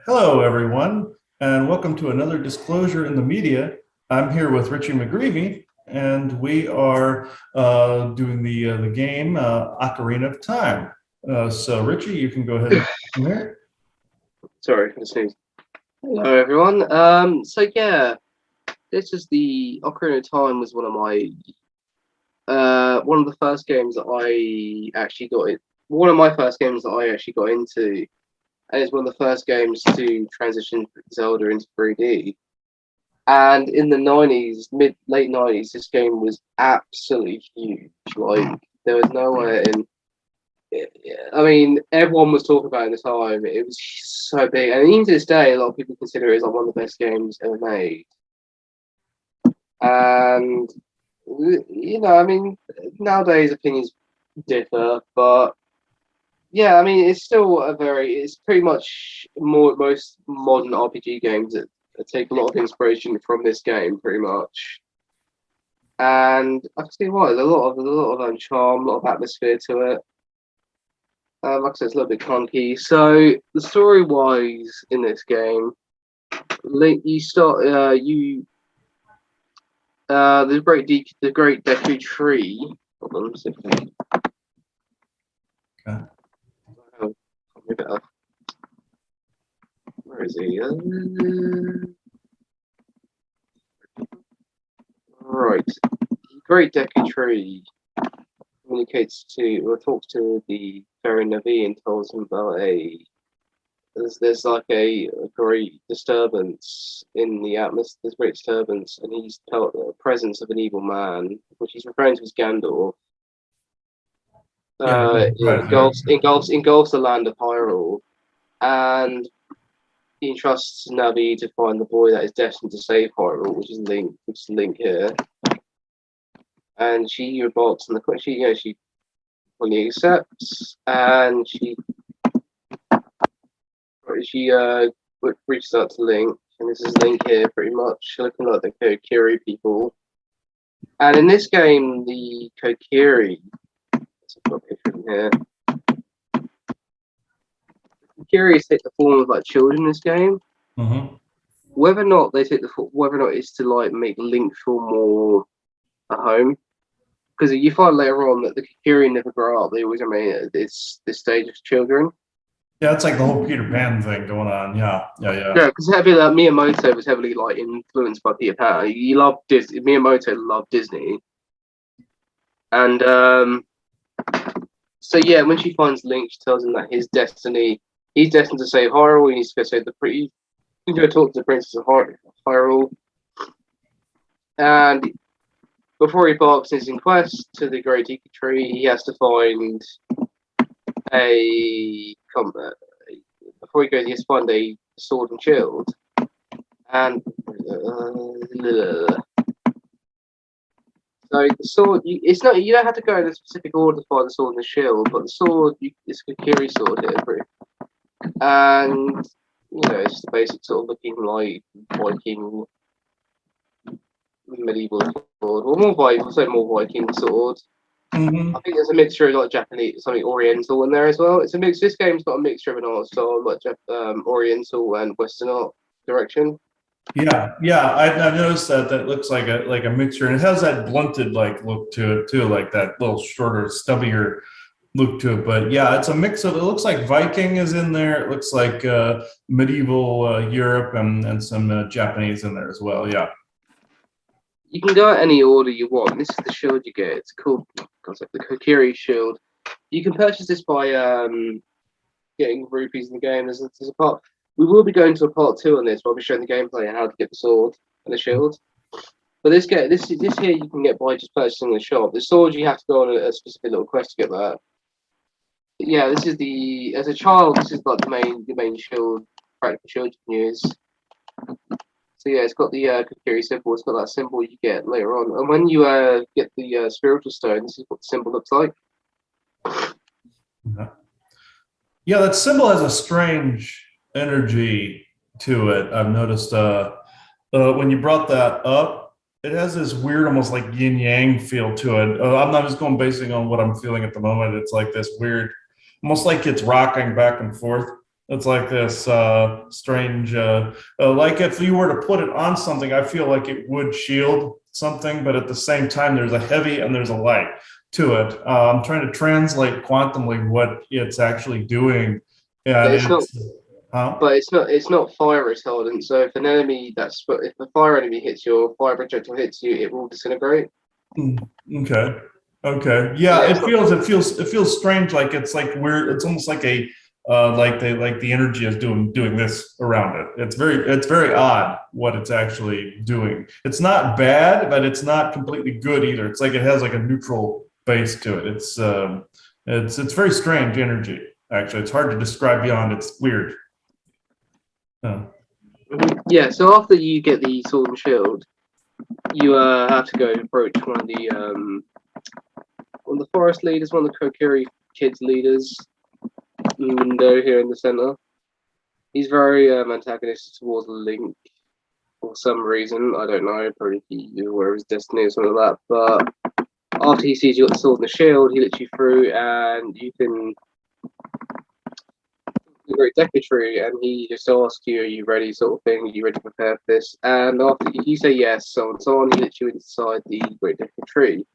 Hello, everyone, and welcome to another Disclosure in the Media. I'm here with Richie McGreevy, and we are doing the game Ocarina of Time. So, Richie, you can go ahead and come here. Sorry, I sneezed. Hello, everyone. This is the Ocarina of Time was one of the first games that I actually got it. One of my first games that I actually got into, and it's one of the first games to transition Zelda into 3D. And in the '90s, late '90s, this game was absolutely huge. Like there was nowhere in. I mean, everyone was talking about it at the time. It was so big, and even to this day, a lot of people consider it as like one of the best games ever made. And I mean, nowadays opinions differ, but yeah, I mean, it's pretty much most modern RPG games that take a lot of inspiration from this game, pretty much. And I can see why. There's a lot of charm, a lot of atmosphere to it. Like I said, it's a little bit clunky. So the story-wise in this game, Link, you start you the Great Deku Tree. Hold on a second. Okay. Where is he? Right. The Great Deku Tree talks to the Fairy Navi and tells him about there's like a great disturbance in the atmosphere. There's great disturbance, and he's felt the presence of an evil man, which he's referring to as Gandalf. Engulfs the land of Hyrule, and he entrusts Navi to find the boy that is destined to save Hyrule, which is Link here. And she embarks on the question. She fully accepts, and she reaches out to Link, and this is Link here, pretty much looking like the Kokiri people. And in this game, the Kokiri, let's put a picture in here. Kokiri take the form of like children in this game. Mm-hmm. Whether or not it's to like make Link feel more at home, because you find later on that the Kokiri never grow up; they always remain at this stage of children. Yeah, it's like the whole Peter Pan thing going on. Yeah. Yeah, because Miyamoto was heavily like influenced by Peter Pan. He loved Disney. Miyamoto loved Disney, and so yeah, when she finds Link, she tells him that he's destined to save Hyrule. He needs to go save the pretty. He can go talk to the princess of Hyrule, and before he embarks on his quest to the Great Deku Tree, he has to find before he goes, he has to find a sword and shield. And so the sword, you don't have to go in a specific order to find the sword and the shield, but the sword, it's a Kiri sword here, and it's the basic sort of looking like Viking medieval sword, or more Viking sword. Mm-hmm. I think there's a mixture of like Japanese, something Oriental in there as well. It's a mix. This game's got a mixture of an art style, like Oriental and Western art direction. Yeah. I've noticed that looks like a mixture, and it has that blunted like look to it too, like that little shorter, stubbier look to it. But yeah, it's a mix of. It looks like Viking is in there. It looks like medieval Europe and some Japanese in there as well. Yeah. You can go at any order you want. This is the shield you get. It's called the Kokiri shield. You can purchase this by getting rupees in the game. There's a part. We will be going to a part 2 on this, where I'll be showing the gameplay and how to get the sword and the shield. But this here you can get by just purchasing the shop. The sword you have to go on a specific little quest to get that. But yeah, as a child, this is like the main shield, practical shield you can use. So yeah, it's got the Kokiri symbol. It's got that symbol you get later on. And when you get the spiritual stone, this is what the symbol looks like. Yeah, that symbol has a strange energy to it. I've noticed when you brought that up, it has this weird, almost like yin yang feel to it. I'm not just going basing on what I'm feeling at the moment. It's like this weird, almost like it's rocking back and forth. It's like this strange, like if you were to put it on something, I feel like it would shield something, but at the same time, there's a heavy and there's a light to it. I'm trying to translate quantumly what it's actually doing, But and it's not. it's, huh? But it's not fire retardant. So if an enemy if a fire enemy hits you, or a fire projectile hits you, it will disintegrate. Mm, okay. Okay. But Yeah, yeah, it's not. it feels strange. Like it's like weird. It's almost like a like the energy is doing this around it. It's very odd what it's actually doing. It's not bad, but it's not completely good either. It's like it has like a neutral base to it. It's very strange energy. Actually, it's hard to describe beyond. It's weird. Uh, Yeah. So after you get the sword and shield, you have to go approach one of the forest leaders, one of the Kokiri kids leaders, Mundo here in the center. He's very antagonistic towards Link for some reason. I don't know. Probably he's aware of his destiny or something like that. But after he sees you got the sword and the shield, he lets you through, and you can the Great Deku Tree, and he just asks you, "Are you ready?" sort of thing. Are you ready to prepare for this? And after you say yes, so and so on, he lets you inside the Great Deku Tree.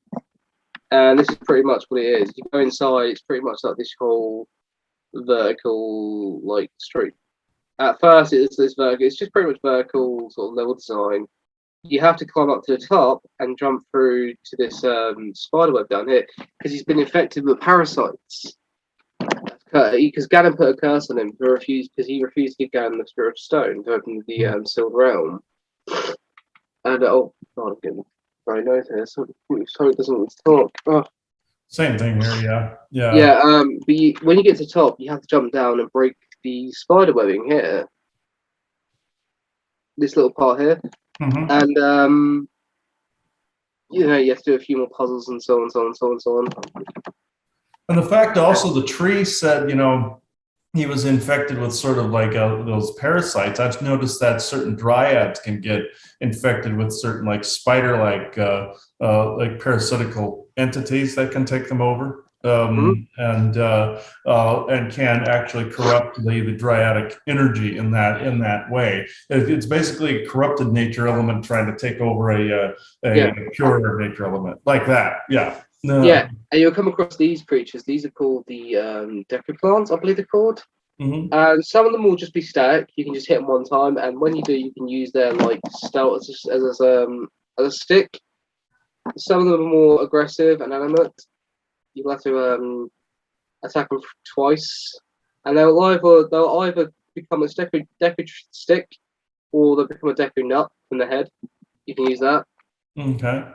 And this is pretty much what it is. You go inside, it's pretty much like this whole vertical like street. At first, it's this vertical. It's just pretty much vertical sort of level design. You have to climb up to the top and jump through to this spider web down here because he's been infected with parasites. Because Ganon put a curse on him because he refused to give Ganon the Spirit of Stone to open the Sealed Realm. And oh god, I'm getting very nose here. So it doesn't want to talk. Oh. Same thing here. Yeah. Yeah. Yeah. But when you get to the top, you have to jump down and break the spider webbing here. This little part here, and you have to do a few more puzzles and so on, so on, so on, so on. And the fact also the tree said, he was infected with sort of like those parasites. I've noticed that certain dryads can get infected with certain like spider-like like parasitical entities that can take them over, and can actually corrupt the dryadic energy in that way. It's basically a corrupted nature element trying to take over a pure nature element like that. Yeah. No. Yeah, and you'll come across these creatures. These are called the Deku plants, I believe they're called. And some of them will just be static. You can just hit them one time, and when you do, you can use their like stout as a stick. Some of them are more aggressive and animate. You'll have to attack them twice, and they'll either become a Deku stick, or they'll become a Deku nut from the head. You can use that. Okay.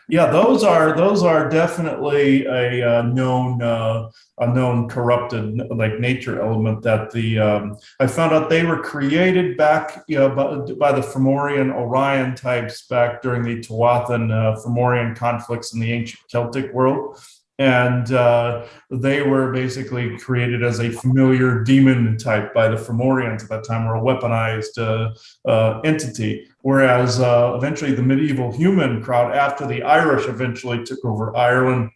Yeah, those are definitely a known corrupted like nature element that I found out they were created back by the Fomorian Orion types back during the Tuathan Fomorian conflicts in the ancient Celtic world. And they were basically created as a familiar demon type by the Fomorians at that time, or a weaponized entity. Whereas eventually the medieval human crowd, after the Irish eventually took over Ireland,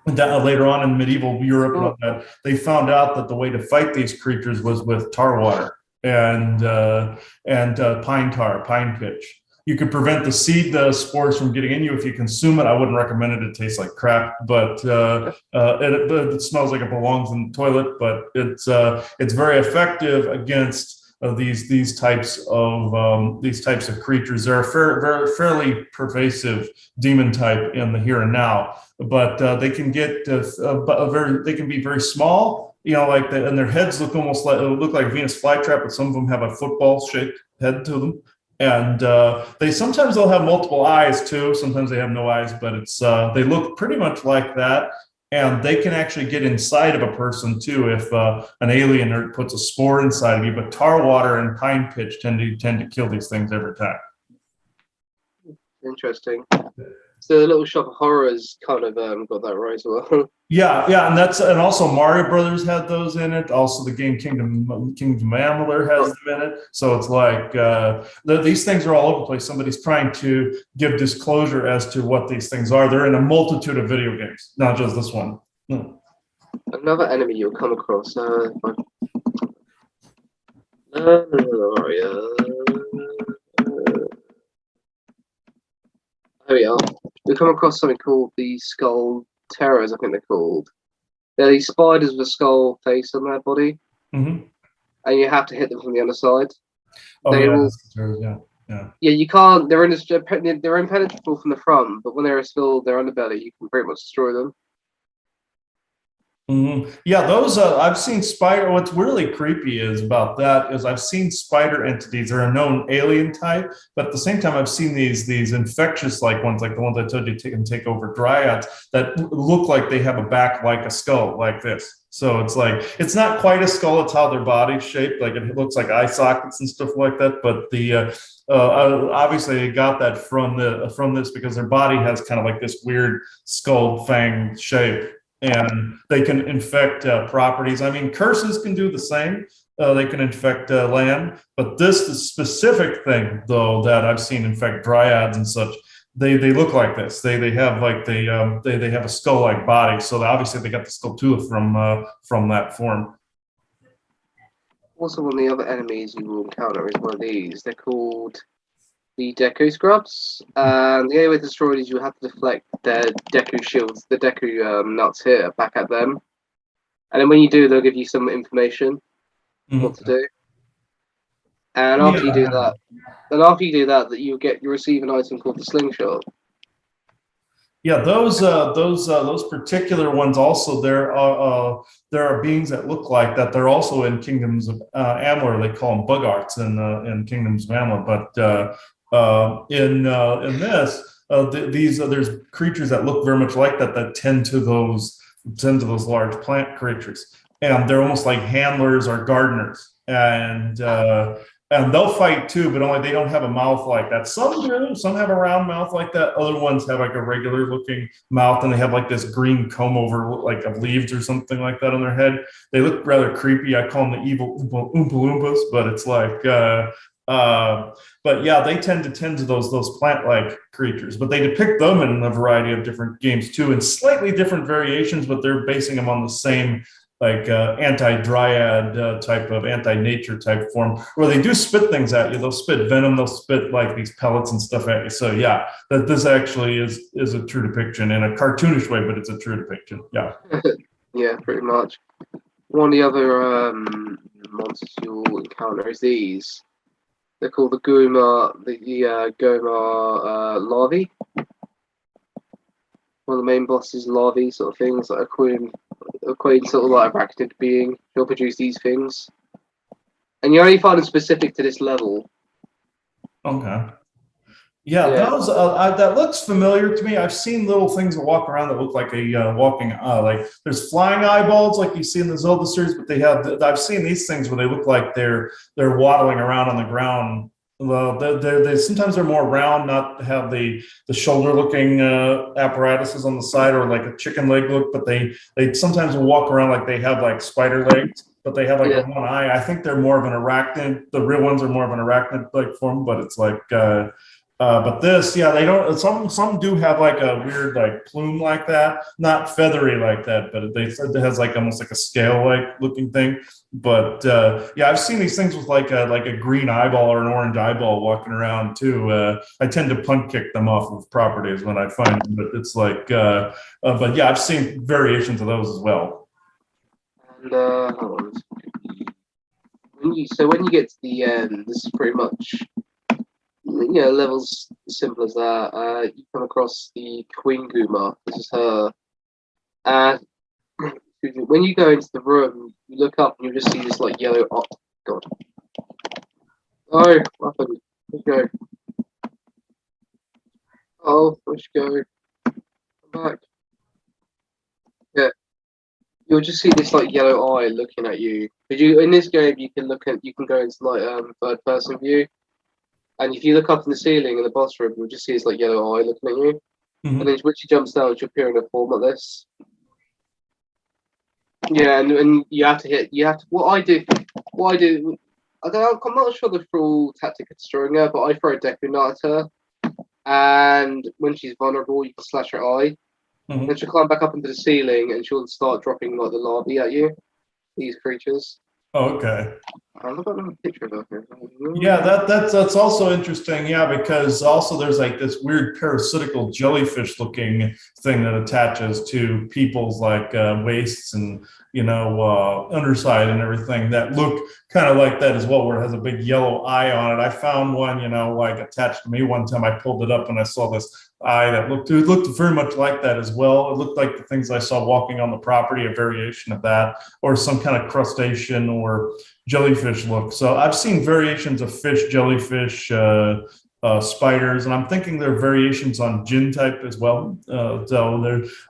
and later on in medieval Europe, they found out that the way to fight these creatures was with tar water and pine pitch. You could prevent the spores from getting in you if you consume it. I wouldn't recommend it. It tastes like crap, but it smells like it belongs in the toilet. But it's very effective against these types of creatures. They're a fairly pervasive demon type in the here and now, but they can get they can be very small. And their heads look like Venus flytrap, but some of them have a football-shaped head to them. And they'll have multiple eyes too. Sometimes they have no eyes, but they look pretty much like that. And they can actually get inside of a person too if an alien puts a spore inside of you. But tar water and pine pitch tend to kill these things every time. Interesting. So the Little Shop of Horrors kind of got that right as well. Yeah, and also Mario Brothers had those in it. Also, the game Kingdom Amalur has them in it. So it's like these things are all over the place. Somebody's trying to give disclosure as to what these things are. They're in a multitude of video games, not just this one. Another enemy you'll come across. There we are. We come across something called the skull terrors, I think they're called. They're these spiders with a skull face on their body, Hmm. and you have to hit them from the other side. Oh They yeah, will. that's true. Yeah, yeah. Yeah, you can't. They're impenetrable from the front, but when they're still their underbelly, you can pretty much destroy them. Yeah, those I've seen spider. What's really creepy is about that is I've seen spider entities. They're a known alien type, but at the same time, I've seen these infectious like ones, like the ones I told you can take over dryads that look like they have a back like a skull, like this. So it's like it's not quite a skull. It's how their body's shaped. Like it looks like eye sockets and stuff like that. But the obviously they got that from this because their body has kind of like this weird skull fang shape and they can infect properties. I mean, curses can do the same. They can infect land, but this the specific thing though that I've seen infect dryads and such. They look like this. They have like they have a skull like body. So obviously they got the skull from that form. Also, one of the other enemies you will encounter is one of these. They're called the Deku Scrubs, and the only way to destroy these, you have to deflect their Deku shields, the Deku nuts here, back at them. And then when you do, they'll give you some information what to Mhm. do. And after you do Yeah, that, that you receive an item called the slingshot. yeah, those particular ones also there are beings that look like that. They're also in Kingdoms of Amalur. They call them bug arts in Kingdoms of Amalur. But in this, these there's creatures that look very much like that that tend to those large plant creatures, and they're almost like handlers or gardeners, and they'll fight too, but only they don't have a mouth like that. Some do. Some have a round mouth like that. Other ones have like a regular looking mouth, and they have like this green comb over like of leaves or something like that on their head. They look rather creepy. I call them the evil Oompa Loompas, but it's like. But yeah, they tend to those plant like creatures, but they depict them in a variety of different games too, in slightly different variations, but they're basing them on the same like anti-dryad type of anti-nature type form where they do spit things at you. They'll spit venom, they'll spit like these pellets and stuff at you. So yeah, that this actually is a true depiction in a cartoonish way, but it's a true depiction. Yeah. Yeah, pretty much. One of the other monsters you'll encounter is these. They're called the Goma larvae. One of the main bosses larvae sort of things, like a queen sort of like arachnid being. He'll produce these things. And you only find them specific to this level. Okay. Yeah, Yeah. those that looks familiar to me. I've seen little things that walk around that look like a walking like there's flying eyeballs like you see in the Zelda series, but they have I've seen these things where they look like they're waddling around on the ground. Well, they sometimes they're more round, not have the shoulder looking apparatuses on the side or like a chicken leg look, but they sometimes will walk around like they have like spider legs, but they have like Yeah. a one eye. I think they're more of an arachnid. The real ones are more of an arachnid like form, but it's like. But this, yeah, they don't. Some do have like a weird like plume like that, not feathery like that, but they said it has like almost like a scale like looking thing. But yeah, I've seen these things with like a green eyeball or an orange eyeball walking around too. I tend to punt kick them off of properties when I find them, but it's like, but yeah, I've seen variations of those as well. And hold on. When you get to the end, this is pretty much levels simple as that. You come across the Queen Guma. This is her. And when you go into the room, you look up and you just see this like yellow. Oh God! Oh, what happened? Where'd you go? Oh, where'd you go? Come back. Yeah, you'll just see this like yellow eye looking at you. Because you in this game, you can go into like third person view, and if you look up in the ceiling in the boss room, you'll just see this like yellow eye looking at you. And Mhm. then when she jumps down, she'll appear in a form like this. Yeah, and you have to hit. You have to. What I do. I don't know, I'm not sure the full tactic of destroying her, but I throw a Deku Nut at her, and when she's vulnerable, you can slash her eye. Mhm. Then she'll climb back up into the ceiling, and she'll start dropping like the larvae at you. These creatures. Oh, okay. I've got another picture of her. Yeah, that's also interesting. Yeah, because also there's like this weird parasitical jellyfish looking thing that attaches to people's like waists and underside and everything that look kind of like that as well, where it has a big yellow eye on it. I found one, like attached to me one time. I pulled it up and I saw this eye that looked very much like that as well. It looked like the things I saw walking on the property, a variation of that, or some kind of crustacean or jellyfish look. So I've seen variations of fish, jellyfish, spiders, and I'm thinking there are variations on gin type as well.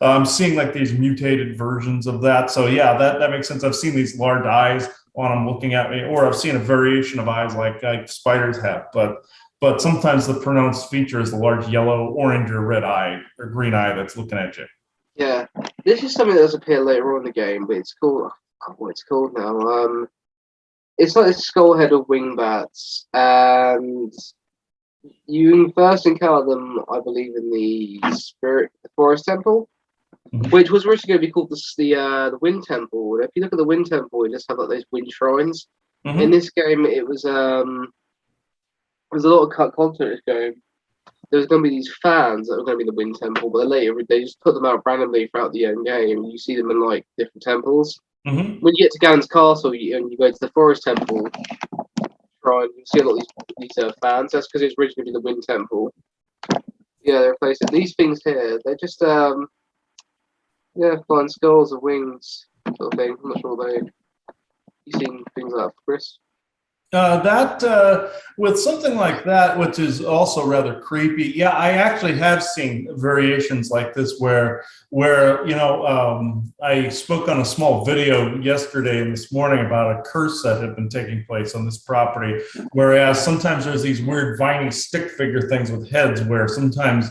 I'm seeing like these mutated versions of that. So yeah, that makes sense. I've seen these large eyes on them looking at me, or I've seen a variation of eyes like spiders have, but sometimes the pronounced feature is the large yellow, orange, or red eye or green eye that's looking at you. Yeah, this is something that does appear later on in the game, but it's called. I forgot what it's called now. It's like a skull head of wingbats, and you first encounter them, I believe, in the forest temple, which was originally going to be called the Wind Temple. And if you look at the Wind Temple, it just have like those wind shrines. In Mm-hmm. this game, it was there's a lot of cut content in this game. There's going to be these fans that are going to be the Wind Temple, but later they just put them out randomly throughout the end game. You see them in like different temples. Mm-hmm. When you get to Ganon's Castle and you go to the Forest Temple, shrine, you see a lot of these fans. That's because it's originally the Wind Temple. Yeah, they replaced it. These things here, they're just flying skulls or wings sort of thing. I'm not sure they. You seen things like that, Chris? That with something like that, which is also rather creepy. Yeah, I actually have seen variations like this where I spoke on a small video yesterday and this morning about a curse that had been taking place on this property. Whereas sometimes there's these weird viney stick figure things with heads, where sometimes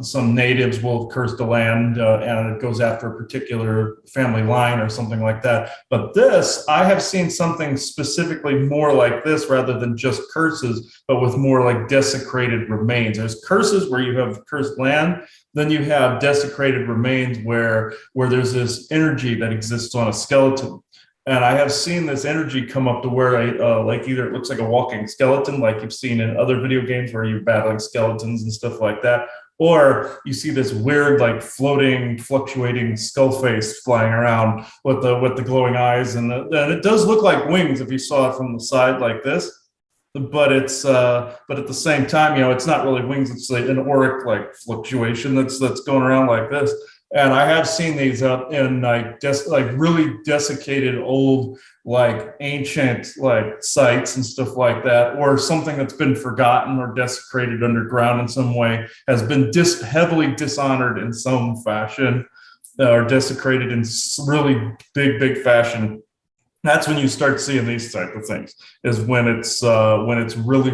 some natives will curse the land and it goes after a particular family line or something like that. But this, I have seen something specifically more like this rather than just curses, but with more like desecrated remains. There's curses where you have cursed land, then you have desecrated remains where there's this energy that exists on a skeleton. And I have seen this energy come up to where like either it looks like a walking skeleton, like you've seen in other video games where you're battling skeletons and stuff like that, or you see this weird, like floating, fluctuating skull face flying around with the glowing eyes, and it does look like wings if you saw it from the side like this. But at the same time, it's not really wings. It's like an auric like fluctuation that's going around like this. And I have seen these up in like really desiccated old like ancient like sites and stuff like that, or something that's been forgotten or desecrated underground in some way has been heavily dishonored in some fashion, or desecrated in really big fashion. That's when you start seeing these type of things, is when it's really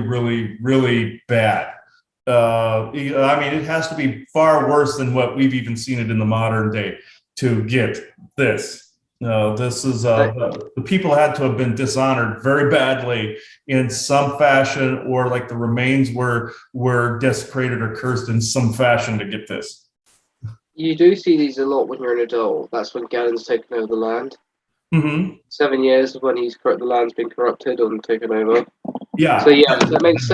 bad. I mean, it has to be far worse than what we've even seen it in the modern day to get this. This is the people had to have been dishonored very badly in some fashion, or like the remains were desecrated or cursed in some fashion to get this. You do see these a lot when you're an adult. That's when Ganon's taken over the land. Mm-hmm. 7 years of when the land's been corrupted and taken over. Yeah. So yeah, that makes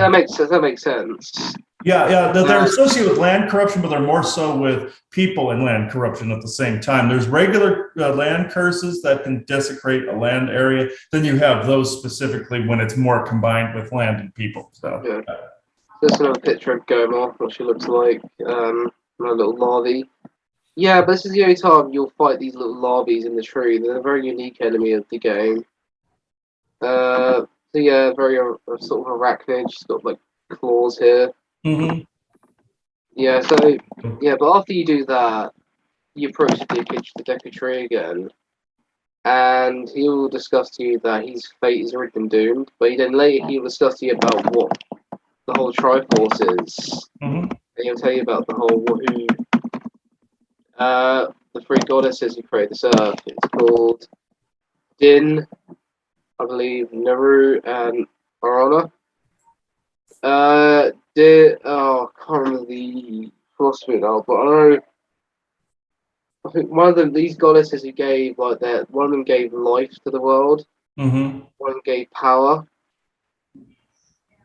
sense. Yeah. They're associated with land corruption, but they're more so with people and land corruption at the same time. There's regular land curses that can desecrate a land area. Then you have those specifically when it's more combined with land and people. So yeah. There's another picture of Goma, what she looks like. A little larvae. Yeah, but this is the only time you'll fight these little larvae in the tree. They're a very unique enemy of the game. So yeah, very sort of arachnid. She's got like claws here. mm-hmm. Yeah, so yeah, but after you do that, you approach the Deku tree again, and he will discuss to you that his fate is already been doomed. But then later he will discuss to you about what the whole Triforce is, Mm-hmm. and he'll tell you about the whole who. The three goddesses who create this earth. It's called Din, I believe, Neru, and Arana. I can't remember the philosophy now, but I know. I think one of them, these goddesses who gave like that, one of them gave life to the world, Mm-hmm. One gave power,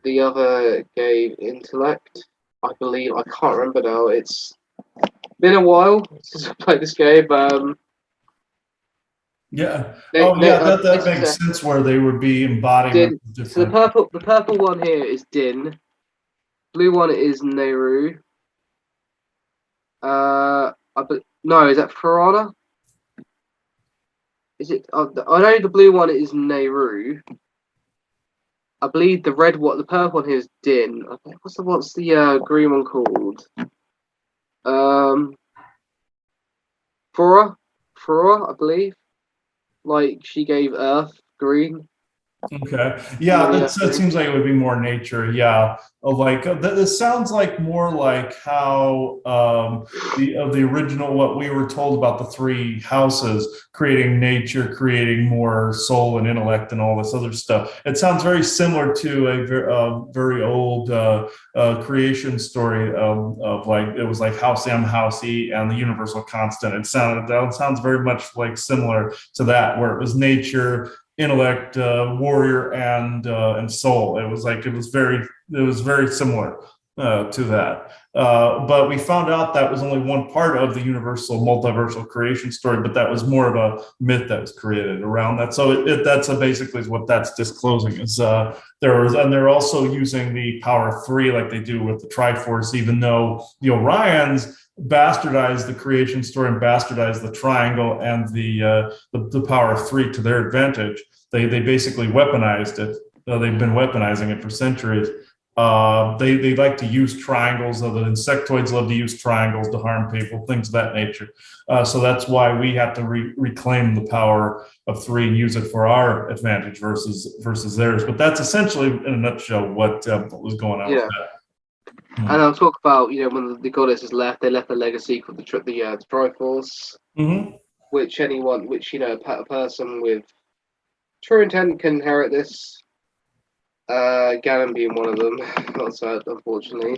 the other gave intellect. I believe I can't remember now. It's been a while since I played this game. Yeah. Oh, yeah. That This is makes a sense where they would be embodiments Din. of So different. the purple one here is Din. Blue one is Nehru. No, is that Farada? Is it? I know the blue one is Nehru. I believe the purple one here is Din. Okay, what's the green one called? Um, Flora, Flora, I believe. Like she gave Earth green, Okay. and Yeah, then the Earth that green. seems like it would be more nature. Yeah. Like this sounds like more like how the original what we were told about the three houses, creating nature, creating more soul and intellect and all this other stuff. It sounds very similar to a very old creation story of like it was like House M, House E, and the universal constant. That sounds very much like similar to that, where it was nature, intellect, warrior, and soul. It was very similar to that. But we found out that was only one part of the universal multiversal creation story, but that was more of a myth that was created around that. So that's basically is what that's disclosing is and they're also using the power of three like they do with the Triforce, even though the Orions bastardized the creation story and bastardized the triangle and the power of three to their advantage. They basically weaponized it. They've been weaponizing it for centuries. They like to use triangles. The insectoids love to use triangles to harm people, things of that nature. So that's why we have to reclaim the power of three and use it for our advantage versus theirs. But that's essentially, in a nutshell, what was going on with Yeah, that. and I'll talk about when the goddesses left. They left a legacy called the Triforce, Mm-hmm. which a person with true intent can inherit this. Ganon being one of them, also unfortunately.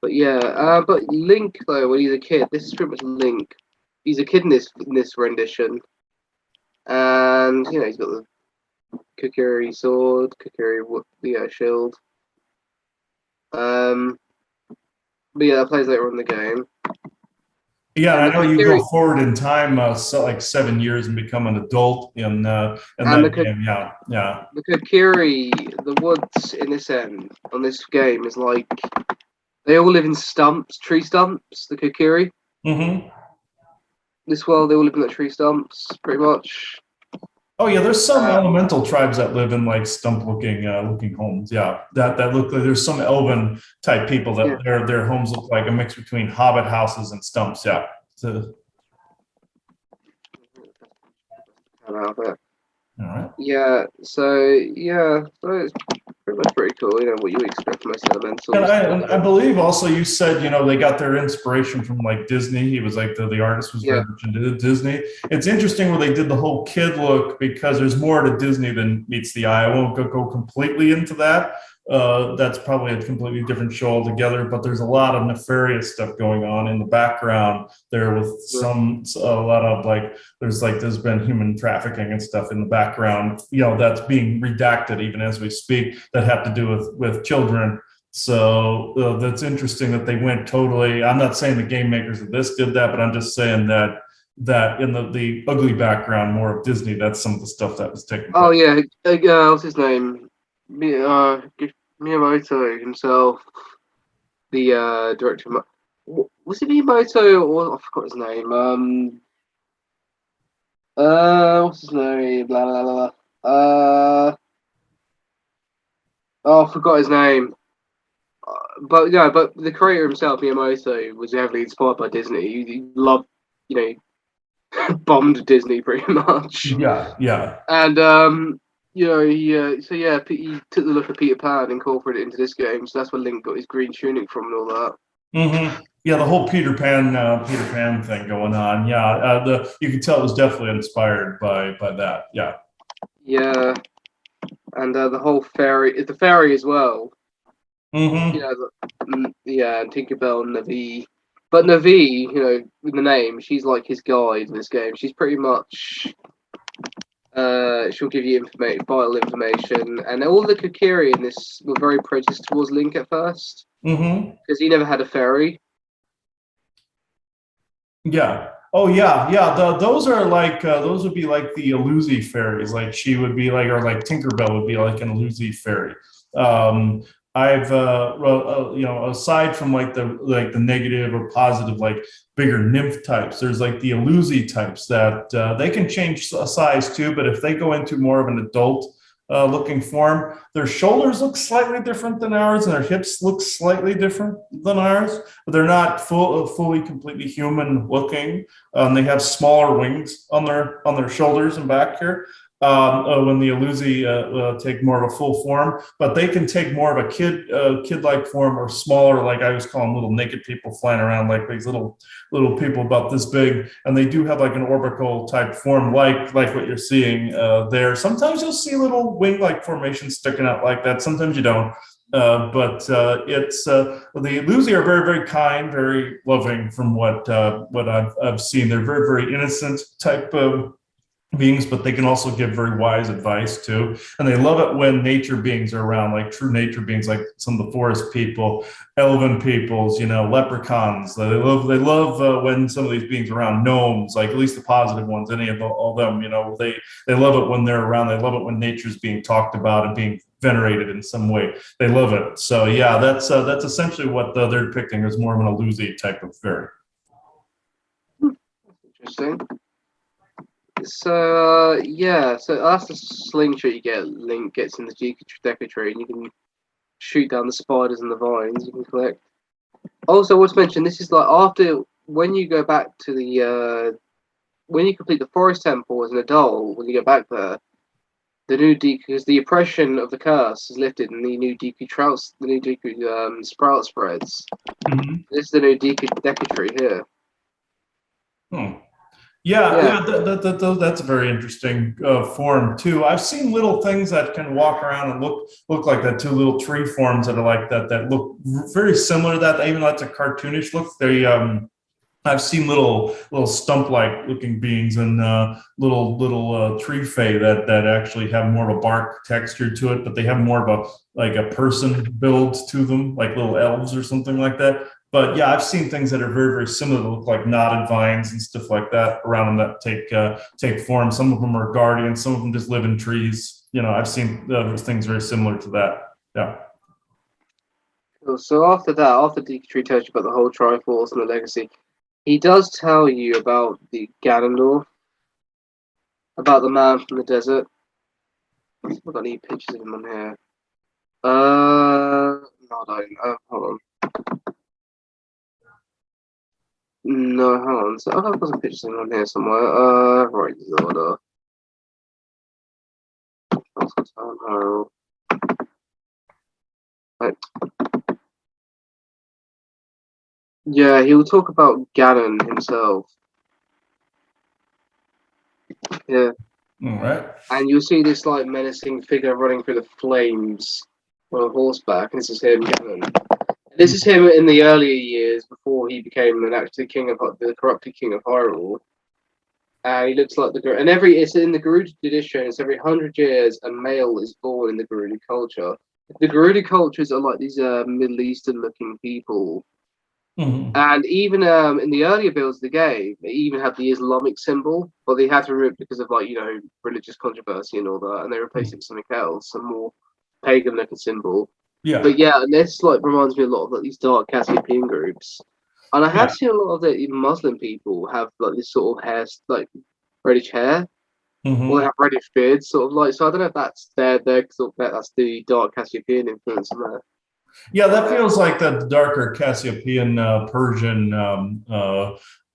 But yeah, but Link though, when he's a kid, this is pretty much Link. He's a kid in this rendition, and he's got the Kokiri sword, Kokiri shield. Um, but yeah, that plays later on in the game. Yeah, And I the know you go Kokiri forward in time, so like 7 years and become an adult in and that game. Yeah, yeah. the Kokiri, the woods in this end on this game is like they all live in stumps, tree stumps. The Kokiri, Mm-hmm. this world, they all live in the tree stumps, pretty much. Oh yeah, there's some Uh, elemental tribes that live in like stump looking homes. Yeah, that look like there's some elven type people yeah. that their homes look like a mix between hobbit houses and stumps. Yeah. So, all right. So it's pretty much pretty cool. What you expect from most And elementals. I believe also you said, they got their inspiration from like Disney. He was like the artist was Yeah, very much into Disney. It's interesting where they did the whole kid look because there's more to Disney than meets the eye. I won't go completely into that. That's probably a completely different show altogether, but there's a lot of nefarious stuff going on in the background there with yeah. a lot of like there's been human trafficking and stuff in the background, that's being redacted even as we speak that have to do with children. So that's interesting that they went totally. I'm not saying the game makers of this did that, but I'm just saying that in the ugly background, more of Disney, that's some of the stuff that was taking Oh place. yeah, what's his name? Miyamoto himself, the director. Was it Miyamoto or I forgot his name? What's his name? Blah blah blah. Oh, I forgot his name. But yeah, but the creator himself, Miyamoto, was heavily inspired by Disney. He loved, you bombed Disney pretty much. Yeah, yeah. And he took the look of Peter Pan and incorporated it into this game. So that's where Link got his green tunic from and all that. Yeah, the whole Peter Pan thing going on. Yeah, the you can tell it was definitely inspired by that. Yeah. Yeah, and the whole the fairy as well. Mm-hmm. Yeah, and Tinkerbell and Navi. But Navi, with the name, she's like his guide in this game. She's pretty much She'll give you vital information, and all the Kokiri in this were very prejudiced towards Link at first because he never had a fairy. Yeah. Oh yeah, yeah. Those are like those would be like the Aluzi fairies. Like she would be like, or like Tinkerbell would be like an Aluzi fairy. Um, I've you know, aside from like the negative or positive like bigger nymph types, there's like the Aluzi types that they can change size too. But if they go into more of an adult looking form, their shoulders look slightly different than ours, and their hips look slightly different than ours. But they're not fully completely human looking. They have smaller wings on their shoulders and back here. When the Aluzi take more of a full form, but they can take more of a kid-like form or smaller, like I always call them, little naked people flying around, like these little people about this big, and they do have like an orbital type form, like what you're seeing there. Sometimes you'll see little wing-like formations sticking out like that. Sometimes you don't. But it's the Aluzi are very, very kind, very loving. From what I've seen, they're very, very innocent type of beings, but they can also give very wise advice too. And they love it when nature beings are around, like true nature beings, like some of the forest people, elven peoples, you know, leprechauns. They love when some of these beings are around. Gnomes, like at least the positive ones, any of all them, you know, they love it when they're around. They love it when nature's being talked about and being venerated in some way. They love it. So yeah, that's essentially what they're depicting as more of an Aluzi type of fairy. Interesting. So yeah, so that's the slingshot you get. Link gets in the Deku tree, and you can shoot down the spiders and the vines you can collect. Also, I want to mention this is like after when you go back to the when you complete the forest temple as an adult, when you go back there, the new Deku, because the oppression of the curse is lifted, and the new Deku sprout spreads. Mm-hmm. This is the new Deku tree here. Hmm. Yeah, that's a very interesting form too. I've seen little things that can walk around and look like that too. Little tree forms that are like that look very similar to that. Even though it's a cartoonish look, they I've seen little stump-like looking beings and little tree fae that actually have more of a bark texture to it, but they have more of a person build to them, like little elves or something like that. But yeah, I've seen things that are very, very similar that look like knotted vines and stuff like that around them that take form. Some of them are guardians, some of them just live in trees. You know, I've seen things very similar to that. Yeah. So after that, after Deku tells you about the whole Triforce and the legacy, he does tell you about the Ganondorf, about the man from the desert. I've got any pictures of him on here. No, I don't. Hold on. No, hold on. So I've got some pictures of him on here somewhere. Right, Zelda. Right. Yeah, he'll talk about Ganon himself. Yeah. All right. And you'll see this like menacing figure running through the flames on a horseback. And this is him, Ganon. This is him in the earlier years before he became actually the corrupted king of Hyrule. He looks like it's in the Gerudo tradition. It's every 100 years a male is born in the Gerudo culture. The Gerudo cultures are like these Middle Eastern looking people. Mm-hmm. And even in the earlier builds of the game, they even have the Islamic symbol, but they had to remove it because of religious controversy and all that, and they replaced it with something else, a more pagan looking symbol. Yeah. But yeah, and this reminds me a lot of these dark Cassiopeian groups. And I have seen a lot of the Muslim people have this sort of hair, reddish hair, Mm-hmm. or they have reddish beards, so I don't know if that's that's the dark Cassiopeian influence in there. Yeah, that feels like the darker Cassiopeian Persian,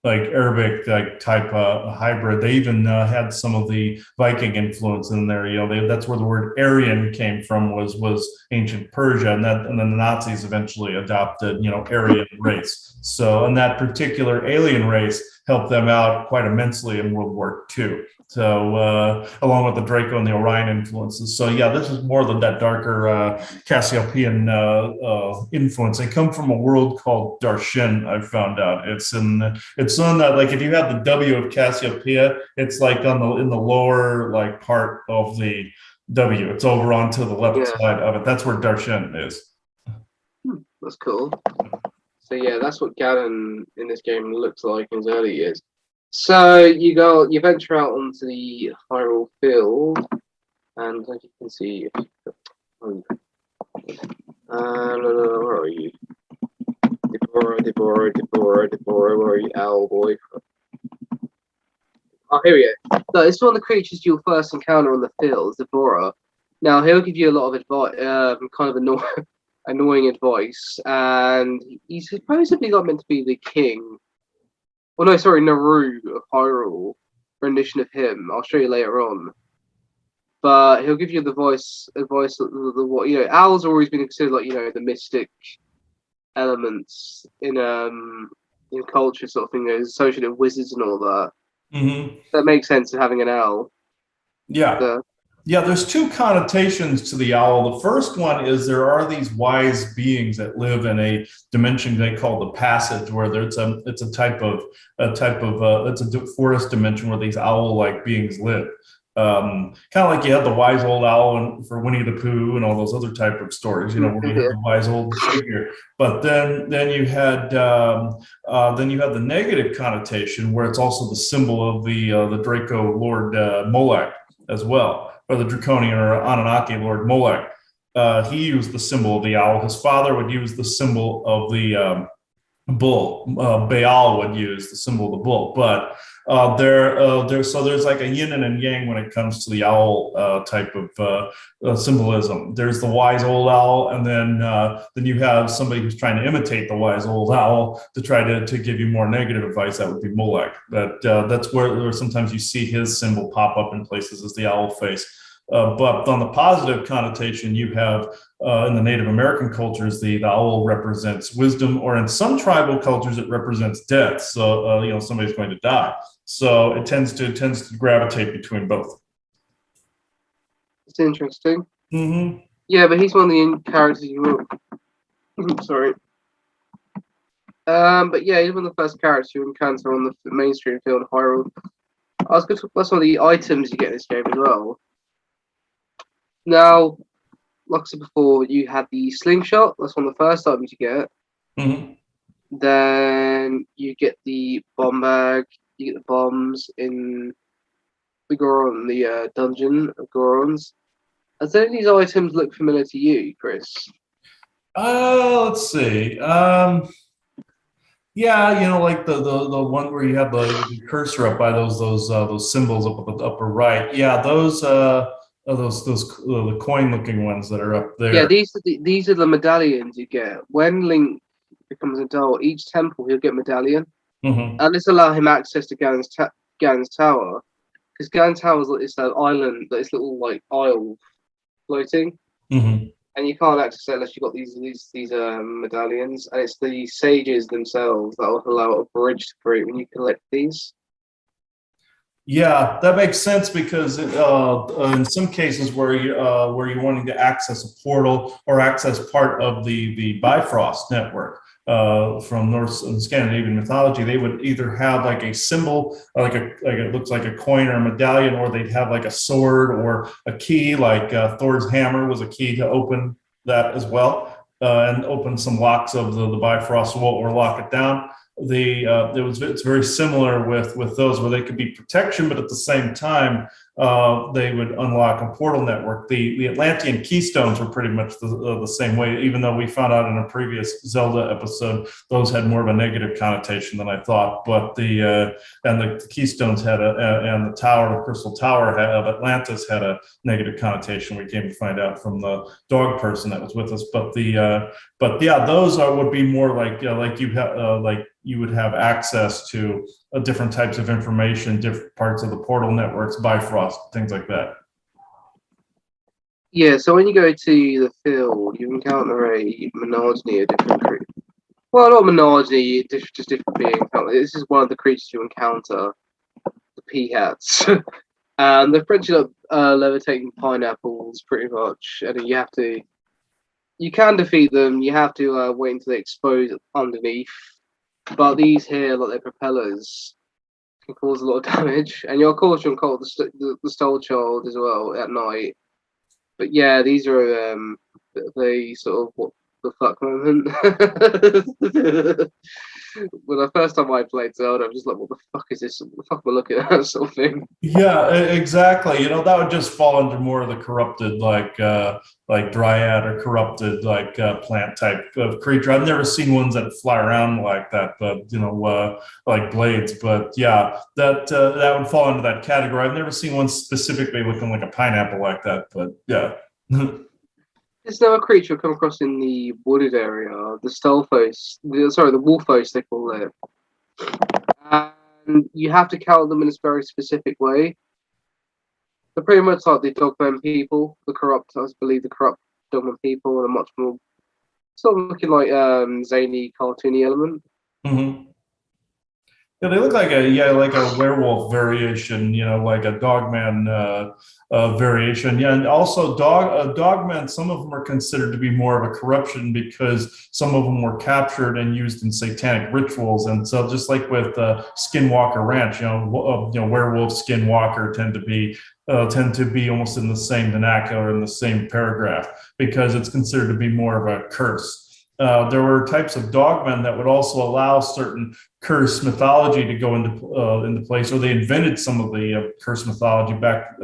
like Arabic like type hybrid. They even had some of the Viking influence in there. You know, that's where the word Aryan came from. Was ancient Persia, and then the Nazis eventually adopted Aryan race. So, and that particular alien race helped them out quite immensely in World War II. So along with the Draco and the Orion influences. So yeah, this is more than that darker Cassiopeian influence. They come from a world called Darshin. I've found out it's on that, like if you have the W of Cassiopeia, it's like on the in the lower like part of the W. It's over onto the left Yeah, side of it. That's where Darshin is. that's cool. So yeah, that's what Ganon in this game looks like in his early years. So you venture out onto the Hyrule field, and as you can see, where are you? Deborah, where are you, owl boy? Oh, here we go. So it's one of the creatures you'll first encounter on the field, Deborah. Now he'll give you a lot of advice, kind of annoying advice, and he's supposedly not meant to be the king. Well, no, sorry, Naru of Hyrule, rendition of him. I'll show you later on. But he'll give you the advice of the what owls have always been considered like the mystic elements in culture sort of thing. Associated with wizards and all that. Mm-hmm. That makes sense of having an owl. Yeah. Yeah, there's two connotations to the owl. The first one is there are these wise beings that live in a dimension they call the passage, where it's a type of it's a forest dimension where these owl-like beings live. Kind of like you had the wise old owl for Winnie the Pooh and all those other type of stories, where you have the wise old figure. But then you had the negative connotation where it's also the symbol of the Draco Lord Molech as well, or the Draconian or Anunnaki Lord Molech. He used the symbol of the owl. His father would use the symbol of the bull. Baal would use the symbol of the bull. But there's like a yin and a yang when it comes to the owl type of symbolism. There's the wise old owl, and then you have somebody who's trying to imitate the wise old owl to try to give you more negative advice. That would be Molech. But that's where sometimes you see his symbol pop up in places as the owl face. But on the positive connotation, you have in the Native American cultures, the owl represents wisdom, or in some tribal cultures, it represents death. So somebody's going to die. So it tends to gravitate between both. It's interesting. Mm-hmm. Yeah, but he's one of the characters you will. Sorry. But yeah, he's one of the first characters you encounter on the mainstream field of Hyrule. I was going to talk about some of the items you get in this game as well. Now, like I said before, you have the slingshot. That's one of the first items you get. Mm-hmm. Then you get the bomb bag. You get the bombs in the Goron, the dungeon of Gorons. Does any of these items look familiar to you, Chris? Let's see. Yeah, like the one where you have the cursor up by those symbols up at the upper right. Yeah, those the coin looking ones that are up there. Yeah, these are the medallions you get when Link becomes an adult. Each temple he'll get a medallion, and this allow him access to Ganon's tower, because Ganon's tower is that island, this little like isle floating, and you can't access it unless you've got these medallions, and it's the sages themselves that will allow a bridge to create when you collect these. Yeah, that makes sense because in some cases where you're wanting to access a portal or access part of the Bifrost network from Norse and Scandinavian mythology, they would either have like a symbol, like it looks like a coin or a medallion, or they'd have like a sword or a key, like Thor's hammer was a key to open that as well, and open some locks of the Bifrost wall or lock it down. It's very similar with those where they could be protection, but at the same time they would unlock a portal network. The Atlantean keystones were pretty much the same way, even though we found out in a previous Zelda episode those had more of a negative connotation than I thought. But the keystones had and the tower, the Crystal Tower of Atlantis had a negative connotation. We came to find out from the dog person that was with us. But yeah, those would be more like you would have access to different types of information, different parts of the portal networks, Bifrost, things like that. Yeah, so when you go to the field, you encounter a menage of different creatures. Well, not menage, just different beings. This is one of the creatures you encounter, the peahats. And they're essentially like levitating pineapples, pretty much. And you can defeat them. You have to wait until they explode underneath. But these here, like their propellers, can cause a lot of damage. And of course, you're called the Stole Child as well at night. But yeah, these are the sort of what the fuck moment. When the first time I played Zelda, I was just like, what the fuck is this? What the fuck am I looking at? Sort of thing. Yeah, exactly. That would just fall under more of the corrupted, like dryad or corrupted, plant type of creature. I've never seen ones that fly around like that, but like blades. But yeah, that would fall into that category. I've never seen one specifically looking like a pineapple like that, but yeah. There's another creature come across in the wooded area, the Stelphos, the Wolfos they call it. And you have to count them in a very specific way. They're pretty much like the Dogman people, I believe the corrupt Dogman people are much more sort of looking like zany, cartoony element. Mhm. Yeah, they look like a werewolf variation, like a dogman variation. Yeah, and also dogmen. Some of them are considered to be more of a corruption because some of them were captured and used in satanic rituals. And so, just like with Skinwalker Ranch, werewolf, Skinwalker tend to be almost in the same vernacular in the same paragraph because it's considered to be more of a curse. There were types of dogmen that would also allow certain curse mythology to go into place, or they invented some of the curse mythology back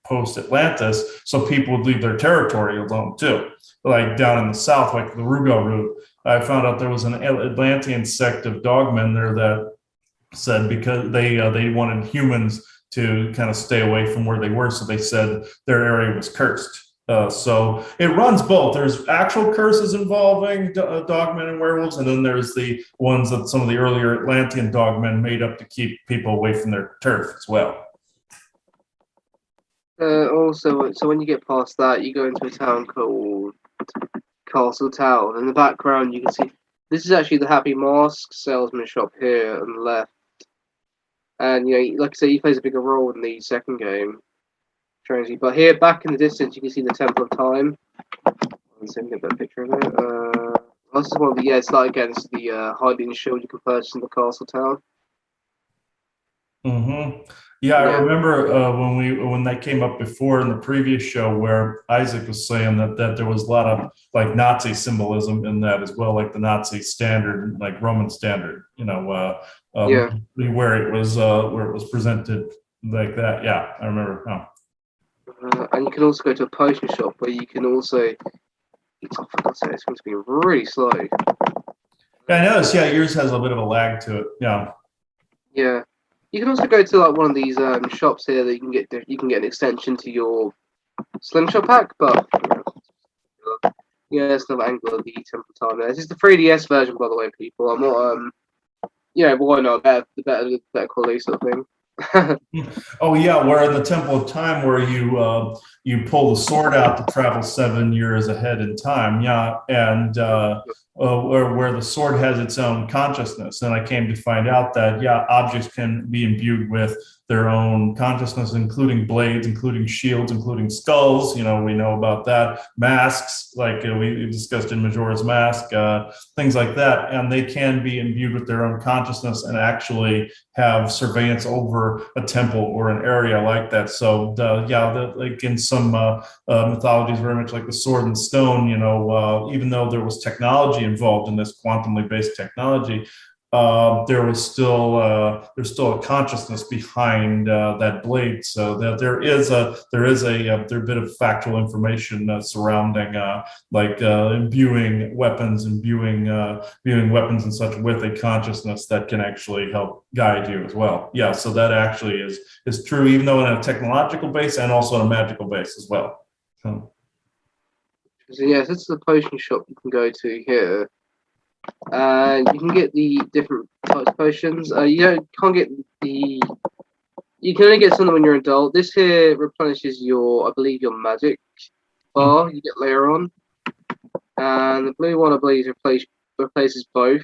post Atlantis, so people would leave their territory alone too. Like down in the south, like the Rugo route, I found out there was an Atlantean sect of dogmen there that said because they wanted humans to kind of stay away from where they were, so they said their area was cursed. So it runs both. There's actual curses involving dogmen and werewolves, and then there's the ones that some of the earlier Atlantean dogmen made up to keep people away from their turf as well. Also, so when you get past that, you go into a town called Castle Town. In the background, you can see this is actually the Happy Mask salesman shop here on the left. And like I say, he plays a bigger role in the second game, strangely. But here, back in the distance, you can see the Temple of Time. Let's see if we get that picture of it. This is one of the it's like against the hiding shield you can purchase in the Castle Town. Mm-hmm. Yeah, I remember when that came up before in the previous show where Isaac was saying that there was a lot of like Nazi symbolism in that as well, like the Nazi standard, like Roman standard, where it was presented like that. Yeah, I remember. And you can also go to a potion shop where you can also. Oh, for God's sake, it's going to be really slow. Yeah, I noticed. Yeah, yours has a bit of a lag to it. Yeah. Yeah. You can also go to like one of these shops here that you can get an extension to your slingshot pack, but it's another angle of the Temple Time. This is the 3DS version, by the way, people. I'm not why not? Better quality sort of thing. Oh yeah, where in the Temple of Time, where you pull the sword out to travel 7 years ahead in time, yeah, and where the sword has its own consciousness, and I came to find out that objects can be imbued with their own consciousness, including blades, including shields, including skulls. We know about that. Masks, like we discussed in Majora's Mask, things like that, and they can be imbued with their own consciousness and actually have surveillance over a temple or an area like that. So like in some mythologies, very much like the sword and stone, even though there was technology involved in this quantumly based technology, there's still a consciousness behind that blade, so that there is a bit of factual information surrounding imbuing weapons, imbuing weapons and such with a consciousness that can actually help guide you as well. Yeah, so that actually is true, even though in a technological base and also in a magical base as well. So this is the potion shop you can go to here. And you can get the different types of potions. You can't get the. You can only get some when you're an adult. This here replenishes your magic bar you get later on, and the blue one I believe replaces both.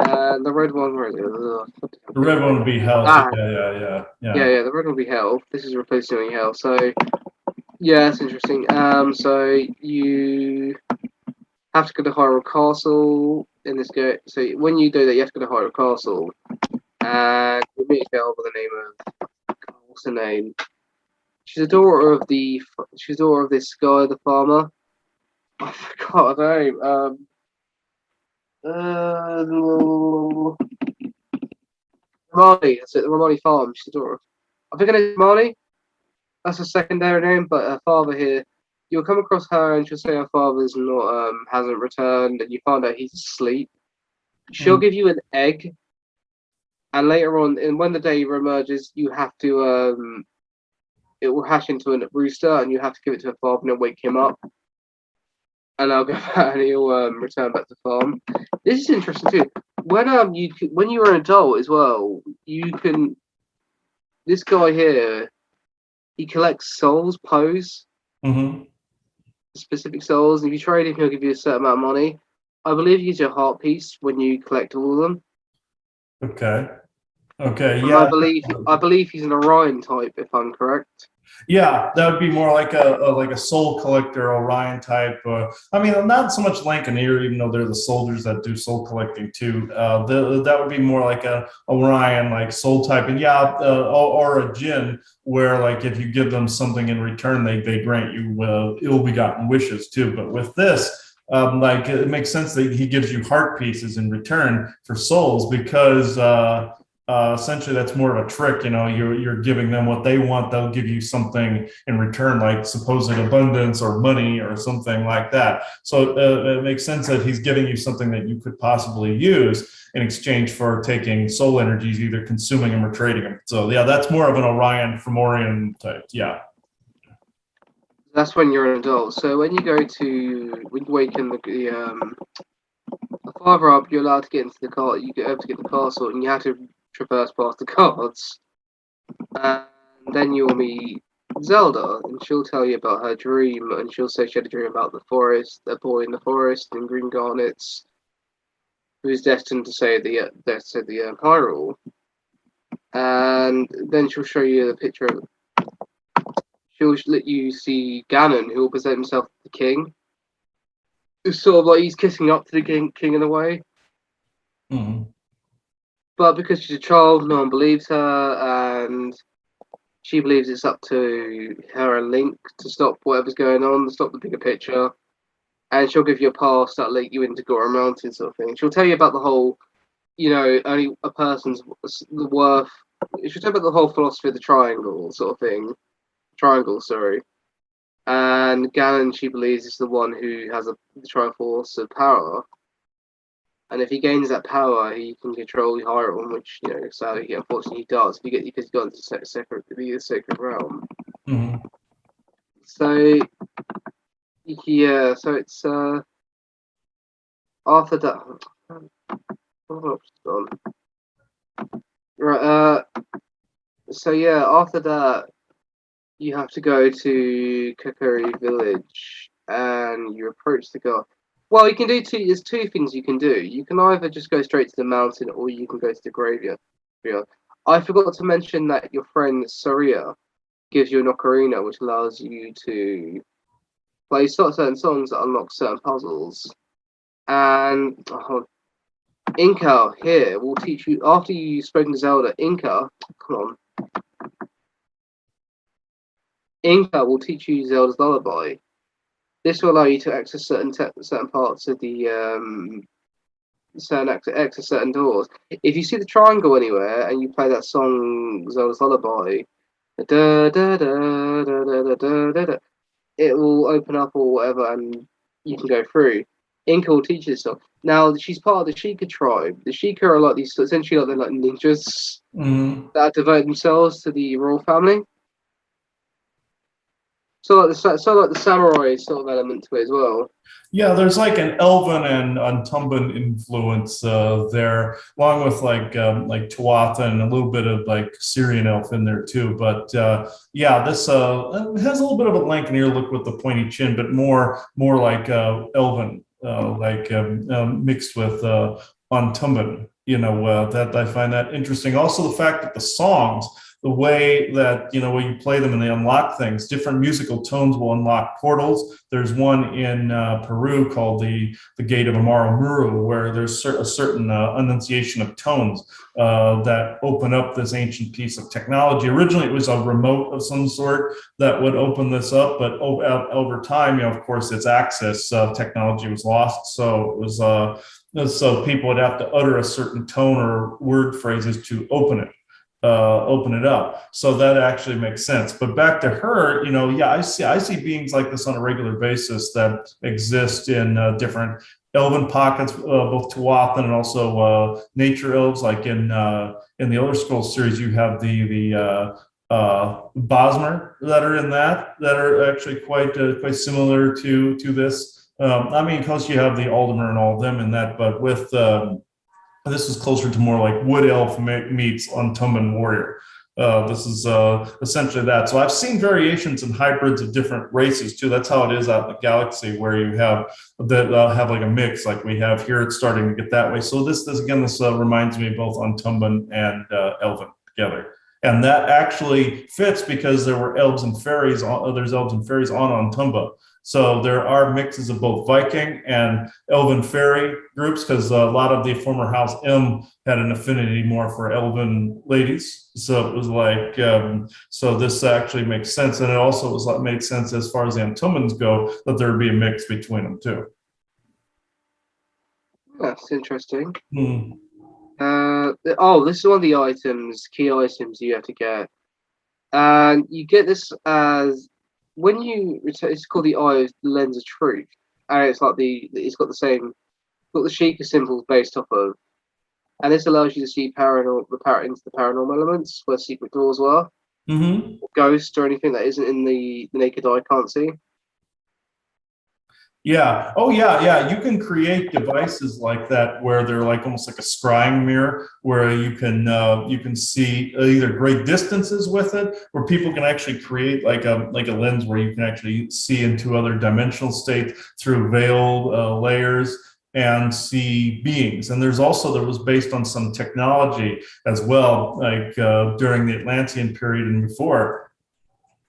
And the red one, where is it? The red one would be health. Ah, Yeah. the red one will be health. This is replacing health. So yeah, that's interesting. So you have to go to Hyrule Castle in this game. So when you do that, you have to go to Hyrule Castle, and you meet a girl by the name of, what's her name? She's a daughter of this guy, the farmer. I forgot her name. Romani. That's it. The Romani farm. She's the daughter. I think her name's Romani. That's a secondary name, but her father here. You'll come across her, and she'll say her father's not hasn't returned, and you find out he's asleep. She'll give you an egg, and later on, and when the day emerges, you have to it will hatch into a rooster, and you have to give it to her father and wake him up. And I'll go back, and he'll return back to the farm. This is interesting too. When you're an adult as well, you can. This guy here, he collects souls, pose, specific souls. If you trade him, he'll give you a certain amount of money. I believe you get your heart piece when you collect all of them. Okay. Okay. And Yeah. I believe he's an Orion type, if I'm correct. Yeah, that would be more like a soul collector Orion type. I mean, not so much Lancaneer, even though they're the soldiers that do soul collecting too. That would be more like a Orion like soul type, and yeah, or a Jinn where like if you give them something in return, they grant you ill-begotten wishes too. But with this. Like it makes sense that he gives you heart pieces in return for souls because essentially that's more of a trick. You know, you're giving them what they want, they'll give you something in return, like supposed abundance or money or something like that. So it makes sense that he's giving you something that you could possibly use in exchange for taking soul energies, either consuming them or trading them. So yeah, that's more of an Orion Fomorian type. Yeah. That's when you're an adult. So when you awaken the farther up, you're allowed to get into the car. You get able to get the castle, and you have to traverse past the guards. And then you'll meet Zelda, and she'll tell you about her dream, and she'll say she had a dream about the forest, a boy in the forest in green garnets, who's destined to save the Hyrule. And then she'll show you the picture of. She'll let you see Ganon, who will present himself to the king. It's sort of like he's kissing up to the king in a way. But because she's a child, no one believes her, and she believes it's up to her and Link to stop whatever's going on, to stop the bigger picture. And she'll give you a pass that lead you into Gora Mountain sort of thing. She'll tell you about the whole, only a person's worth. She'll tell you about the whole philosophy of the triangle sort of thing. Sorry. And Ganon, she believes, is the one who has the Triforce of power. And if he gains that power, he can control Hyrule, which, sadly, unfortunately, he does. Because he's got into the sacred realm. So, yeah, so it's after that. Right. So yeah, after that. You have to go to Kokiri Village and you approach the guy. Well, you can do there's two things you can do. You can either just go straight to the mountain or you can go to the graveyard. I forgot to mention that your friend Saria gives you an ocarina, which allows you to play certain songs that unlock certain puzzles. And Inca here will teach you, after you've spoken to Zelda, Inca will teach you Zelda's lullaby. This will allow you to access certain parts of the access certain doors. If you see the triangle anywhere and you play that song Zelda's lullaby, da da da da da da da da, it will open up or whatever, and you can go through. Inca will teach you this song. Now she's part of the Sheikah tribe. The Sheikah are like these essentially they're like ninjas that devote themselves to the royal family. So like the samurai sort of element to it as well. Yeah, there's like an Elven and Untumban influence there, along with like Tuatha and a little bit of like Syrian elf in there too. But yeah, this has a little bit of a Lancaneer look with the pointy chin, but more like Elven, mixed with Untumban. That I find that interesting. Also, the fact that the songs, the way that when you play them and they unlock things, different musical tones will unlock portals. There's one in Peru called the Gate of Amaro, where there's a certain enunciation of tones that open up this ancient piece of technology. Originally, it was a remote of some sort that would open this up, but over time, of course, its access technology was lost, so it was. So people would have to utter a certain tone or word phrases to open it up. So that actually makes sense. But back to her, yeah, I see beings like this on a regular basis that exist in different elven pockets, both Tuathan and also nature elves. Like in the Elder Scrolls series, you have the Bosmer that are in that are actually quite similar to this. I mean, of course, you have the Alderman and all of them in that, but with this is closer to more like Wood Elf meets Untumban Warrior. This is essentially that. So I've seen variations and hybrids of different races too. That's how it is out in the galaxy, where you have that have like a mix, like we have here. It's starting to get that way. So this again, this reminds me of both Untumban and Elven together. And that actually fits because there were elves and fairies. There's elves and fairies on Untumba. So there are mixes of both Viking and Elven fairy groups, because a lot of the former House M had an affinity more for Elven ladies. So it was like, so this actually makes sense. And it also was like made sense as far as the Antumans go, that there would be a mix between them too. That's interesting. Hmm. This is one of the key items you have to get. And you get this as when you return, it's called the Eye of the Lens of Truth. And it's like it's got the Sheikah symbols based off of. And this allows you to see into the paranormal elements where secret doors were, Mm-hmm. or ghosts or anything that isn't in the naked eye can't see. Yeah. Oh, yeah. Yeah. You can create devices like that where they're like almost like a scrying mirror, where you can see either great distances with it, or people can actually create like a lens where you can actually see into other dimensional states through veiled layers and see beings. And there was based on some technology as well, like during the Atlantean period and before,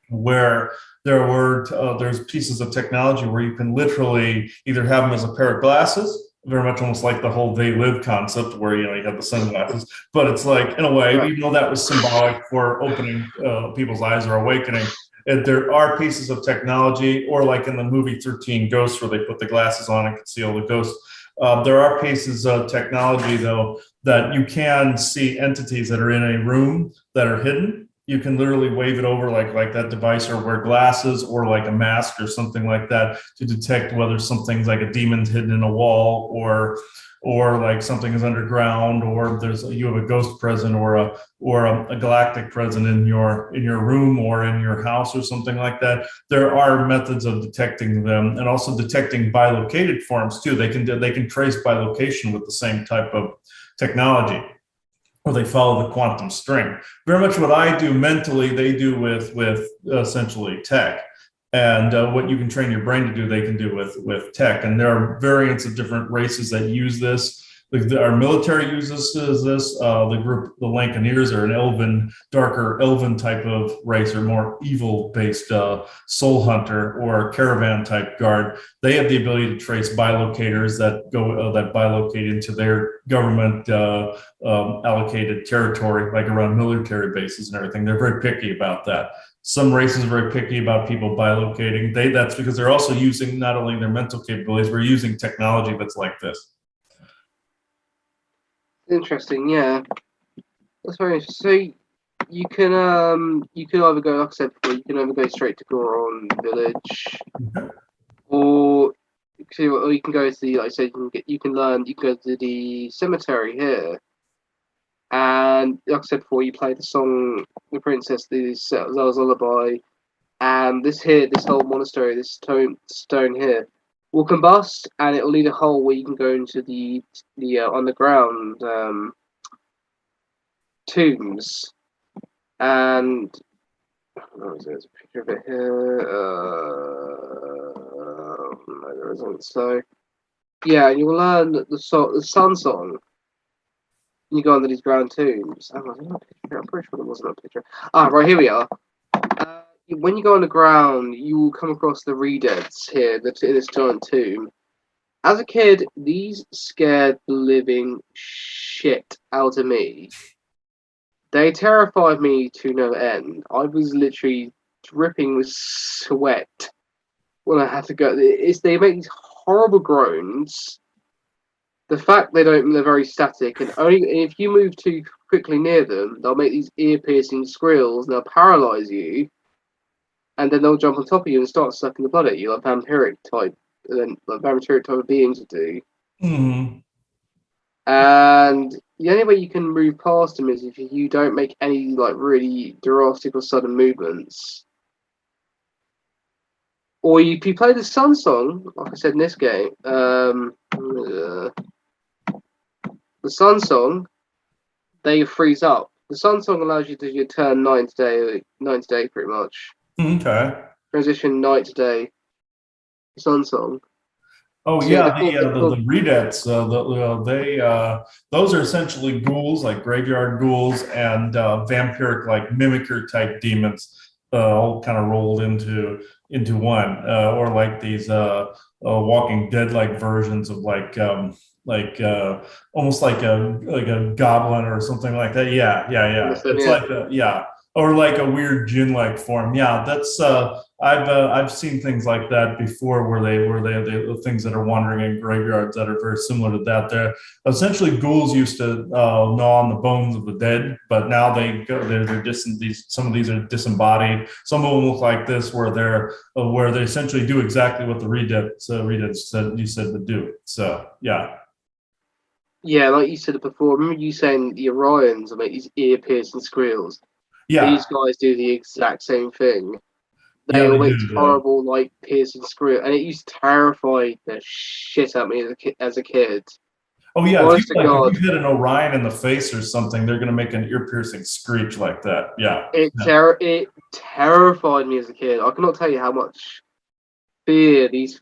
where there's pieces of technology where you can literally either have them as a pair of glasses, very much almost like the whole they live concept, where you have the sunglasses, but it's like in a way, Right. even though that was symbolic for opening people's eyes or awakening. There are pieces of technology, or like in the movie 13 Ghosts, where they put the glasses on and can see all the ghosts. There are pieces of technology, though, that you can see entities that are in a room that are hidden. You can literally wave it over like that device, or wear glasses or like a mask or something like that to detect whether something's like a demon's hidden in a wall, or like something is underground, or you have a ghost present, or a galactic present in your room or in your house or something like that. There are methods of detecting them, and also detecting bilocated forms too. They can trace bilocation with the same type of technology, or they follow the quantum string. Very much what I do mentally, they do with essentially tech. And what you can train your brain to do, they can do with tech. And there are variants of different races that use this. Our military uses this. The Lancaneers are an darker elven type of race, or more evil-based soul hunter or caravan type guard. They have the ability to trace bilocators that bilocate into their government allocated territory, like around military bases and everything. They're very picky about that. Some races are very picky about people bilocating. That's because they're also using not only their mental capabilities, we're using technology that's like this. Interesting, yeah. That's very interesting. So you can either go, like I said before, you can either go straight to Goron Village, or you can go to the, like I said, you can go to the cemetery here, and like I said before, you play the song the princess, the Zelda's lullaby, and this whole monastery, this stone here will combust, and it will lead a hole where you can go into the underground tombs. And there's a picture of it here. No, there isn't. So yeah, you will learn the sun song, You go under these ground tombs. Oh, was there a picture? I'm pretty sure there wasn't a picture. Ah, right, here we are. When you go underground, you will come across the Redeads here, in this giant tomb. As a kid, these scared the living shit out of me. They terrified me to no end. I was literally dripping with sweat when I had to go. They make these horrible groans. The fact they're very static, and only if you move too quickly near them, they'll make these ear-piercing squeals, and they'll paralyze you, and then they'll jump on top of you and start sucking the blood at you, like vampiric type of beings would do. Mm-hmm. And the only way you can move past them is if you don't make any like really drastic or sudden movements. Or if you play the Sun Song, like I said in this game, the Sun Song, they freeze up. The Sun Song allows you to turn night to day pretty much. Okay. Transition night to day. Sun Song. Oh yeah, the Redettes, those are essentially ghouls, like graveyard ghouls, and vampiric, like mimicker type demons, all kind of rolled into one, or like these Walking Dead like versions of almost like a goblin or something like that. Yeah. It's like or like a weird jinn like form. Yeah, that's I've seen things like that before, where they things that are wandering in graveyards that are very similar to that. They're essentially ghouls used to gnaw on the bones of the dead, but now they're just some of these are disembodied. Some of them look like this, where they essentially do exactly what the Redead said you said to do. So yeah. Yeah, like you said before. Remember you saying the Orions make these ear-piercing squeals? Yeah. These guys do the exact same thing. They all make horrible, like, piercing squeal, and it used to terrify the shit out of me as a kid. Oh yeah, if you hit an Orion in the face or something, they're gonna make an ear-piercing screech like that. Yeah. It terrified me as a kid. I cannot tell you how much fear these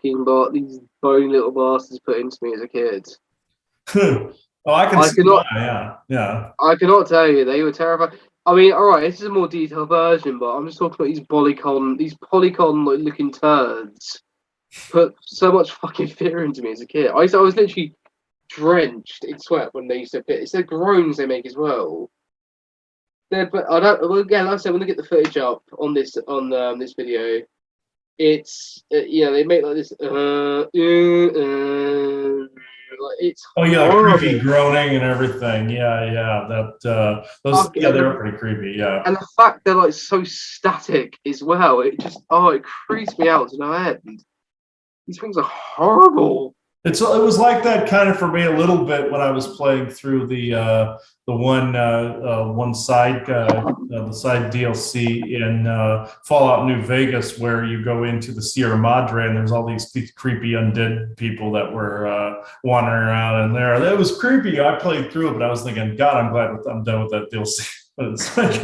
these bony little bastards put into me as a kid. Oh, I can see why. Yeah. I cannot tell you, they were terrifying. I mean, all right, this is a more detailed version, but I'm just talking about these polygon looking turds put so much fucking fear into me as a kid. I was literally drenched in sweat when they used to appear. It's the groans they make as well. But I don't. Well, again, like I said, when I get the footage up on this video, it's they make like this. It's creepy groaning and everything. Yeah. They're pretty creepy. Yeah. And the fact they're like so static as well, it creeps me out to no end. These things are horrible. It was like that kind of for me a little bit when I was playing through the side DLC in Fallout New Vegas, where you go into the Sierra Madre and there's all these creepy undead people that were wandering around in there. It was creepy. I played through it, but I was thinking, God, I'm glad I'm done with that DLC. But it's like,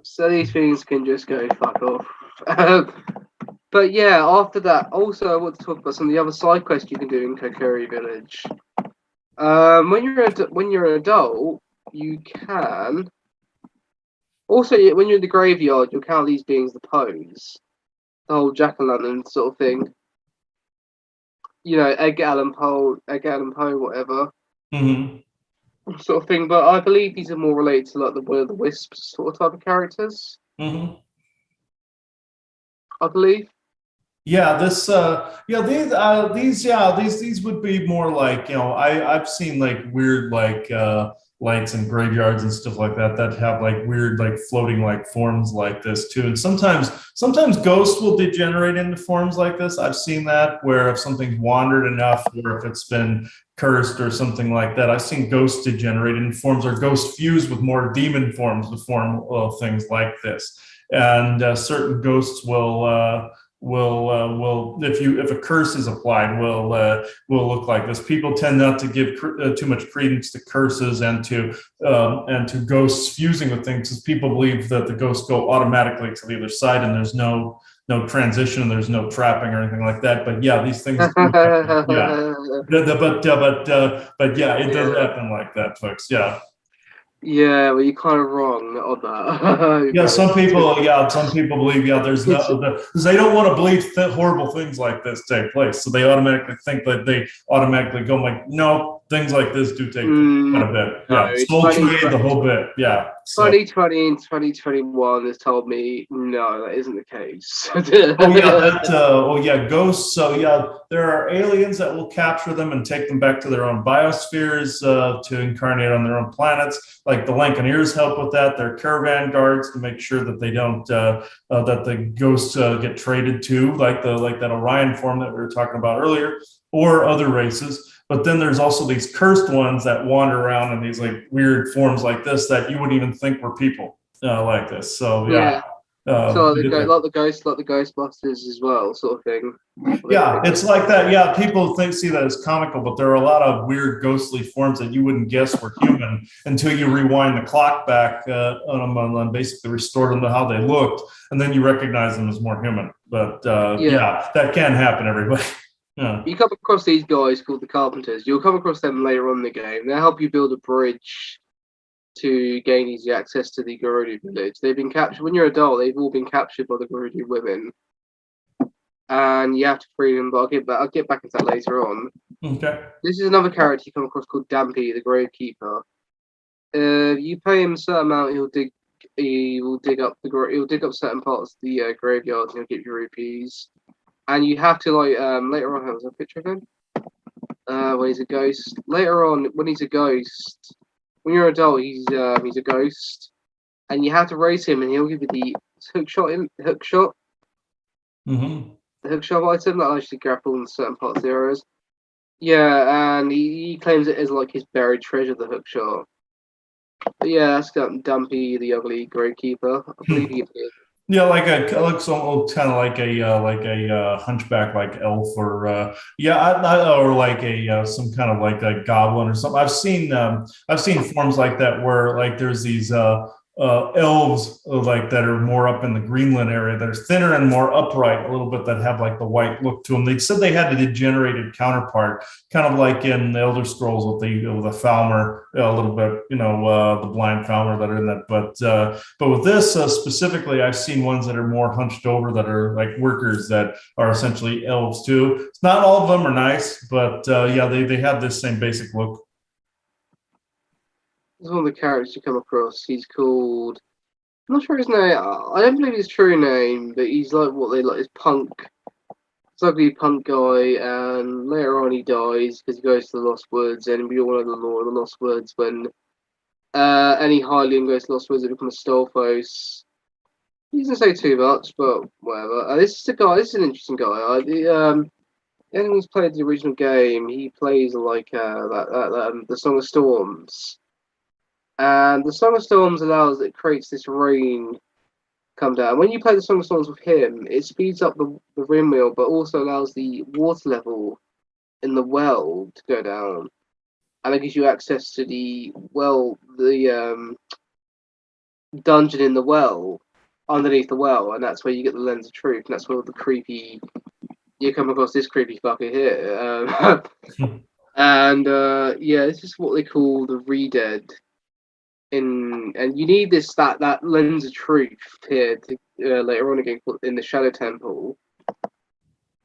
so these things can just go fuck off. But yeah, after that, also I want to talk about some of the other side quests you can do in Kokiri Village. When you're an adult, you can also when you're in the graveyard, you'll count these beings the pose, the whole jack-o'-lantern sort of thing. Edgar Allan Poe, whatever. Mm-hmm. Sort of thing. But I believe these are more related to like the Will o' the Wisps sort of type of characters. Mm-hmm. I believe. Yeah, these would be more like, I've seen like weird like lights in graveyards and stuff like that have like weird like floating like forms like this too. And sometimes ghosts will degenerate into forms like this. I've seen that, where if something's wandered enough, or if it's been cursed or something like that, I've seen ghosts degenerate in forms, or ghosts fuse with more demon forms to form things like this. And certain ghosts will if a curse is applied, will look like this. People tend not to give too much credence to curses and to ghosts fusing with things, because people believe that the ghosts go automatically to the other side, and there's no no transition, there's no trapping or anything like that. But yeah, these things do happen. Yeah. But yeah, it does Yeah. happen like that, folks. Yeah. Yeah, well, you're kind of wrong on that. Yeah, some But people believe, yeah, there's it's because they don't want to believe horrible things like this take place. So they automatically think that they automatically go like, no, things like this do take place quite a bit. no, Yeah. Soul trade, the whole bit. Yeah. So 2020 and 2021 has told me no, that isn't the case. oh yeah, ghosts. So yeah, there are aliens that will capture them and take them back to their own biospheres to incarnate on their own planets. Like the Lancaneers help with that. They're caravan guards to make sure that they don't that the ghosts get traded to, like that Orion form that we were talking about earlier, or other races. But then there's also these cursed ones that wander around in these like weird forms like this that you wouldn't even think were people like this. So yeah. Yeah. So like the Ghostbusters as well, sort of thing. Yeah, it's like that. Yeah, people see that as comical, but there are a lot of weird ghostly forms that you wouldn't guess were human until you rewind the clock back on them and basically restore them to how they looked, and then you recognize them as more human. But yeah, that can happen, everybody. Yeah. You come across these guys called the Carpenters. You'll come across them later on in the game. They'll help you build a bridge to gain easy access to the Gerudo village. They've been captured when you're an adult. They've all been captured by the Gerudo women, and you have to free them. But I'll get back into that later on. Okay. This is another character you come across called Dampy, the Gravekeeper. You pay him a certain amount, he will dig up certain parts of the graveyard and he'll give you rupees. And you have to later on, there's a picture of him. When he's a ghost. Later on, when he's a ghost, when you're an adult, he's a ghost, and you have to raise him, and he'll give you the hook shot. Mm-hmm. The hook shot item that allows you to grapple in certain parts of the areas. Yeah, and he claims it as like his buried treasure, the hook shot. But yeah, that's got Dumpy, the ugly gravekeeper. I believe he appeared. Yeah, like some kind of like a hunchback, like elf, or or like a some kind of like a goblin or something. I've seen forms like that where like there's these elves like that are more up in the Greenland area that are thinner and more upright a little bit, that have like the white look to them. They said they had a degenerated counterpart, kind of like in the Elder Scrolls with the Falmer, a little bit, the blind Falmer that are in that. But with this specifically, I've seen ones that are more hunched over, that are like workers that are essentially elves too. Not all of them are nice, but yeah, they have this same basic look. This is one of the characters you come across. He's called. I'm not sure his name. I don't believe his true name, but he's like what they like is punk. It's ugly punk guy, and later on he dies because he goes to the Lost Woods, and we all know the lore of the Lost Woods. When any Hylian goes to Lost Woods, they become a Stolfos. He doesn't say too much, but whatever. This is a guy. This is an interesting guy. Anyone who's played the original game, he plays like the Song of Storms. And the Song of Storms creates this rain come down. When you play the Song of Storms with him, it speeds up the windmill, but also allows the water level in the well to go down. And it gives you access to the dungeon in the well, underneath the well, and that's where you get the Lens of Truth, and that's where you come across this creepy fucker here. And yeah, this is what they call the Re-Dead. And you need that Lens of Truth here to later on again in the Shadow Temple.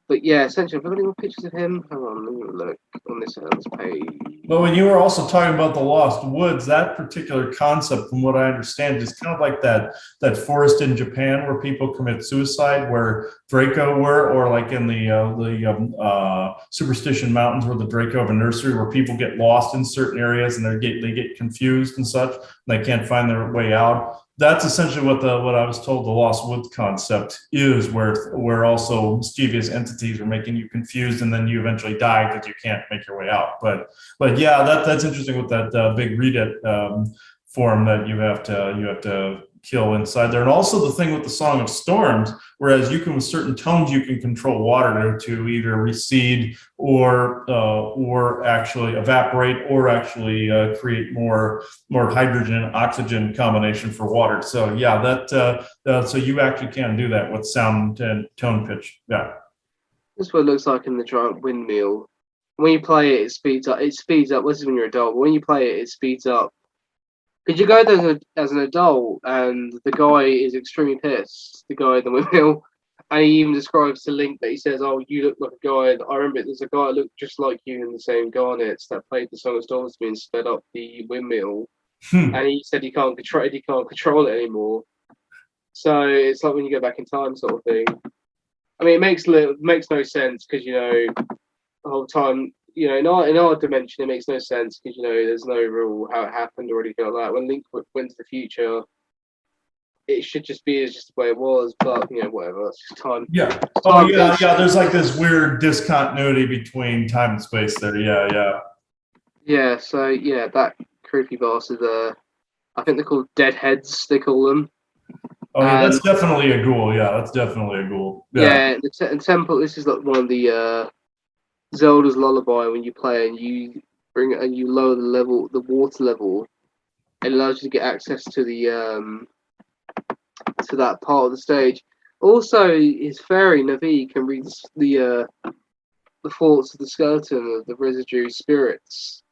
But yeah, essentially, have I got any more pictures of him? Hang on, let me look on this page. But when you were also talking about the Lost Woods, that particular concept, from what I understand, is kind of like that forest in Japan where people commit suicide, where Draco were, or like in the Superstition Mountains, where the Draco have a nursery, where people get lost in certain areas and they get confused and such, and they can't find their way out. That's essentially what I was told the Lost Woods concept is, where also mischievous entities are making you confused, and then you eventually die because you can't make your way out. But yeah, that's interesting with that big read it form that you have to kill inside there. And also the thing with the Song of Storms, whereas you can with certain tones you can control water to either recede or actually evaporate or actually create more hydrogen oxygen combination for water. So yeah, so you actually can do that with sound and tone pitch. Yeah. This is what it looks like in the giant windmill. When you play it, it speeds up. It speeds up. This is when you're an adult. But when you play it, it speeds up. Because you go there as an adult, and the guy is extremely pissed. The guy in the windmill, and he even describes to Link that he says, "Oh, you look like a guy." I remember there's a guy that looked just like you in the same garnets that played the Song of Storms being sped up the windmill, and he said he can't control it anymore. So it's like when you go back in time, sort of thing. I mean, it makes no sense because the whole time, in our dimension, it makes no sense because there's no rule how it happened or anything like that. When Link went to the future, it should just be just the way it was. But whatever. It's just time. Yeah. Oh yeah, yeah. There's like this weird discontinuity between time and space there. Yeah, yeah. Yeah. So yeah, that creepy bastard there. I think they're called deadheads. They call them. Oh yeah, that's definitely a ghoul. Yeah, that's definitely a ghoul. Yeah, the temple. This is like one of the Zelda's lullaby. When you play and you bring it and you lower the water level, it allows you to get access to the to that part of the stage. Also, his fairy Navi can read the thoughts of the skeleton of the residue spirits,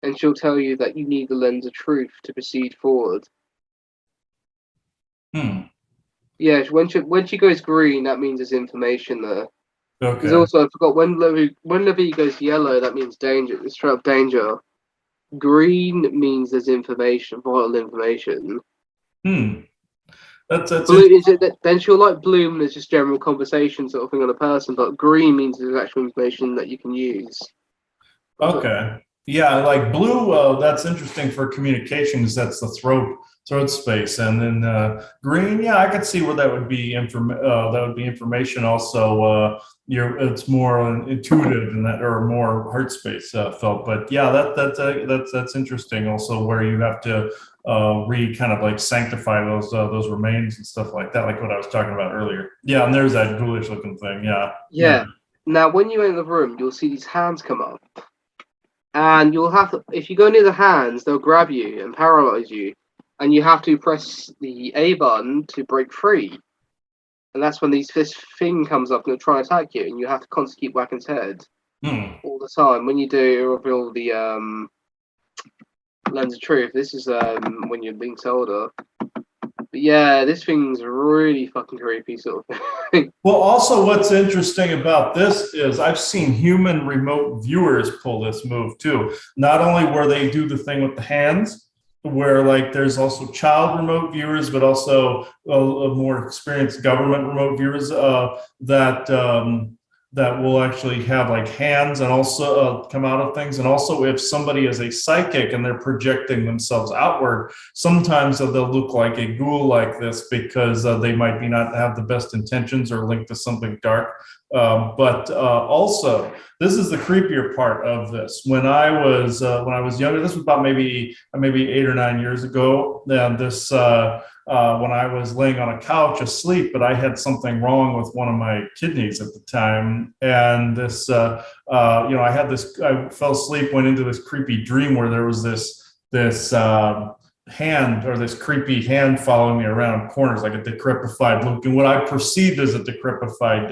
and she'll tell you that you need the lens of truth to proceed forward. Yeah, when she goes green, that means there's information there. Okay. Because also, I forgot when Levi goes yellow, that means danger. It's straight up danger. Green means there's information, vital information. That's blue is it that then she'll like bloom. There's just general conversation sort of thing on a person, but green means there's actual information that you can use. Okay. Yeah, like blue. That's interesting for communications. That's the throat space, and then green. Yeah, I could see where that would be information. Also, it's more intuitive in that, or more heart space felt. But yeah, that's interesting. Also, where you have to kind of like sanctify those remains and stuff like that, like what I was talking about earlier. Yeah, and there's that ghoulish looking thing. Yeah. Yeah. Now, when you enter the room, you'll see these hands come up. And you'll have to, if you go near the hands, they'll grab you and paralyze you. And you have to press the A button to break free. And that's when this thing comes up and it'll try and attack you. And you have to constantly keep whacking its head all the time. When you do, it'll reveal the lens of truth. This is when you're Link's older. But yeah, this thing's really fucking creepy, sort of thing. Well, also, what's interesting about this is I've seen human remote viewers pull this move too. Not only where they do the thing with the hands, where like there's also child remote viewers, but also a more experienced government remote viewers that will actually have like hands and also come out of things. And also if somebody is a psychic and they're projecting themselves outward, sometimes they'll look like a ghoul like this because they might not have the best intentions or linked to something dark. But also, this is the creepier part of this. When I was younger, this was about maybe 8 or 9 years ago. And this when I was laying on a couch asleep, but I had something wrong with one of my kidneys at the time, and this I fell asleep, went into this creepy dream where there was this hand, or this creepy hand, following me around corners like a decrepified looking, what I perceived as a decrepified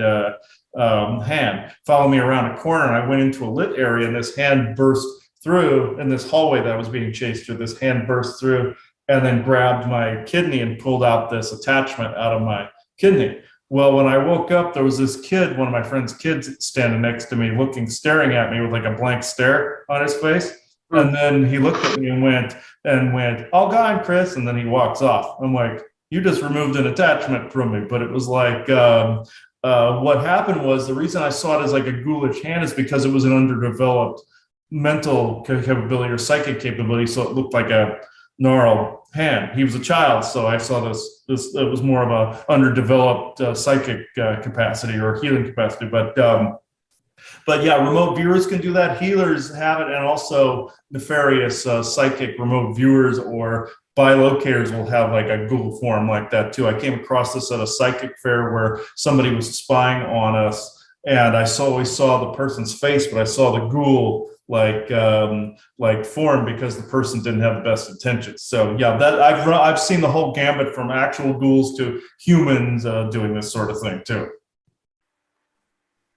hand follow me around a corner. And I went into a lit area, and this hand burst through in this hallway that I was being chased through. This hand burst through and then grabbed my kidney and pulled out this attachment out of my kidney. Well, when I woke up, there was this kid, one of my friend's kids, standing next to me, staring at me with like a blank stare on his face. And then he looked at me and went, "All gone, Chris." And then he walks off. I'm like, "You just removed an attachment from me." But it was like, what happened was, the reason I saw it as like a ghoulish hand is because it was an underdeveloped mental capability or psychic capability. So it looked like a gnarled hand. He was a child, so I saw this it was more of a underdeveloped psychic capacity or healing capacity. But yeah, remote viewers can do that. Healers have it, and also nefarious psychic remote viewers or bilocators will have like a ghoul form like that too. I came across this at a psychic fair where somebody was spying on us, and I always saw the person's face, but I saw the ghoul like form because the person didn't have the best intentions. So yeah, that I've seen the whole gambit from actual ghouls to humans doing this sort of thing too.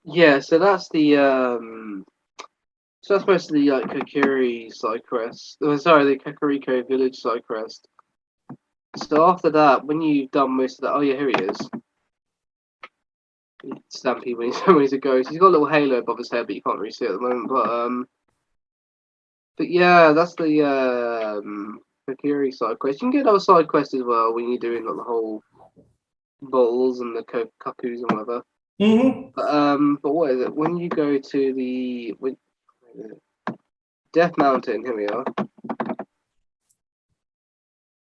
Yeah, so that's the so that's mostly like Kokiri side quest. Oh, sorry, the Kakariko village side quest. So after that, when you've done most of that, oh yeah, here he is. Stampy when he's a ghost. He's got a little halo above his head, but you can't really see it at the moment. But yeah, that's the Kokiri side quest. You can get other side quests as well when you're doing like the whole balls and the cuckoos and whatever. Mm-hmm. But what is it? When you go to the Death Mountain, here we are.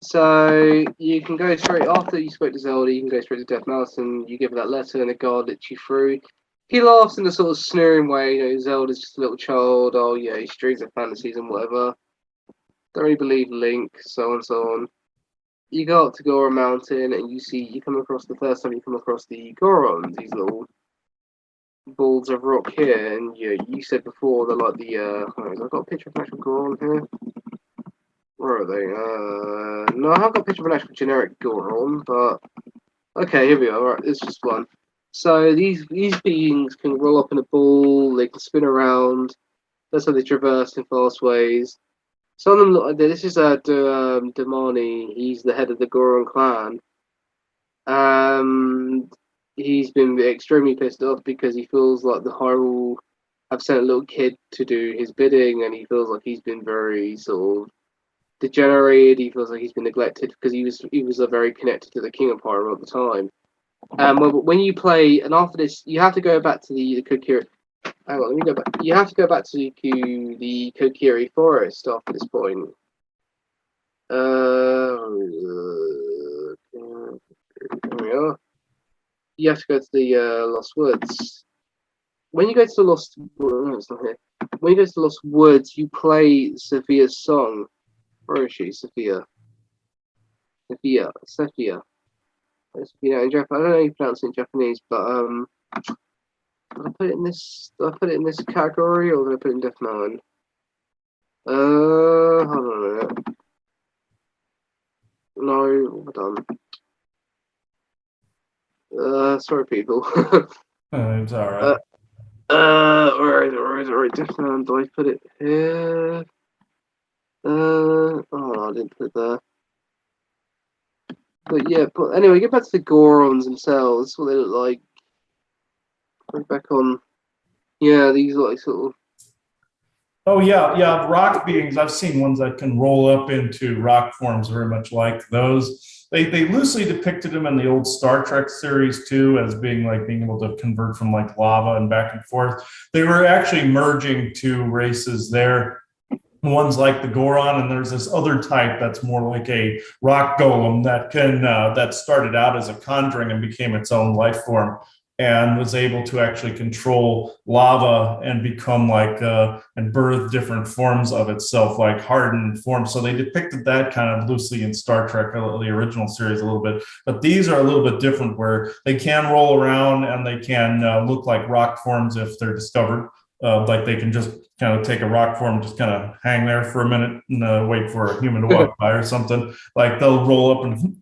So you can go straight after you spoke to Zelda. You can go straight to Death Mountain. You give her that letter, and the guard lets you through. He laughs in a sort of sneering way. You know, Zelda's just a little child. Oh yeah, he dreams of fantasies and whatever. Don't really believe Link, so on and so on. You go up to Gora Mountain, and you come across the first time you come across the Gorons, these little balls of rock here, and you said before they're like the I've got a picture of an actual Goron here. Where are they? No, I haven't got a picture of an actual generic Goron, but okay, here we are. Right, it's just one. So these beings can roll up in a ball. They can spin around. That's how they traverse in fast ways. Some of them look like this. Is Damani. He's the head of the Goron clan. He's been extremely pissed off because he feels like the Hyrule have sent a little kid to do his bidding, and he feels like he's been very sort of degenerated. He feels like he's been neglected because he was very connected to the King of Hyrule at the time. When you play, and after this, you have to go back to the Kokiri. Hang on, let me go back. You have to go back to the Kokiri Forest after this point. Here we are. You have to go to the Lost Woods. When you go to the Lost, no, it's not here. When you go to the Lost Woods, you play Sophia's song. Where is she? Sophia. You know, in Japan, I don't know how you pronounce it in Japanese, but did I put it in this? Did I put it in this category, or did I put it in Death Mountain? Hold on a minute. No, hold on. Sorry, people. It's all right. Where is it? Right, Death Mountain. Do I put it here? Oh, I didn't put it there. But yeah, but anyway, get back to the Gorons themselves. What they look like. Go back on. Yeah, these are like sort of. Oh yeah, rock beings. I've seen ones that can roll up into rock forms, very much like those. They loosely depicted them in the old Star Trek series too, as being able to convert from like lava and back and forth. They were actually merging two races there. One's like the Goron, and there's this other type that's more like a rock golem that started out as a conjuring and became its own life form, and was able to actually control lava and become and birth different forms of itself, like hardened forms. So they depicted that kind of loosely in Star Trek, the original series, a little bit. But these are a little bit different, where they can roll around and they can look like rock forms if they're discovered. Like they can just kind of take a rock form and just kind of hang there for a minute and wait for a human to walk by or something. Like they'll roll up and,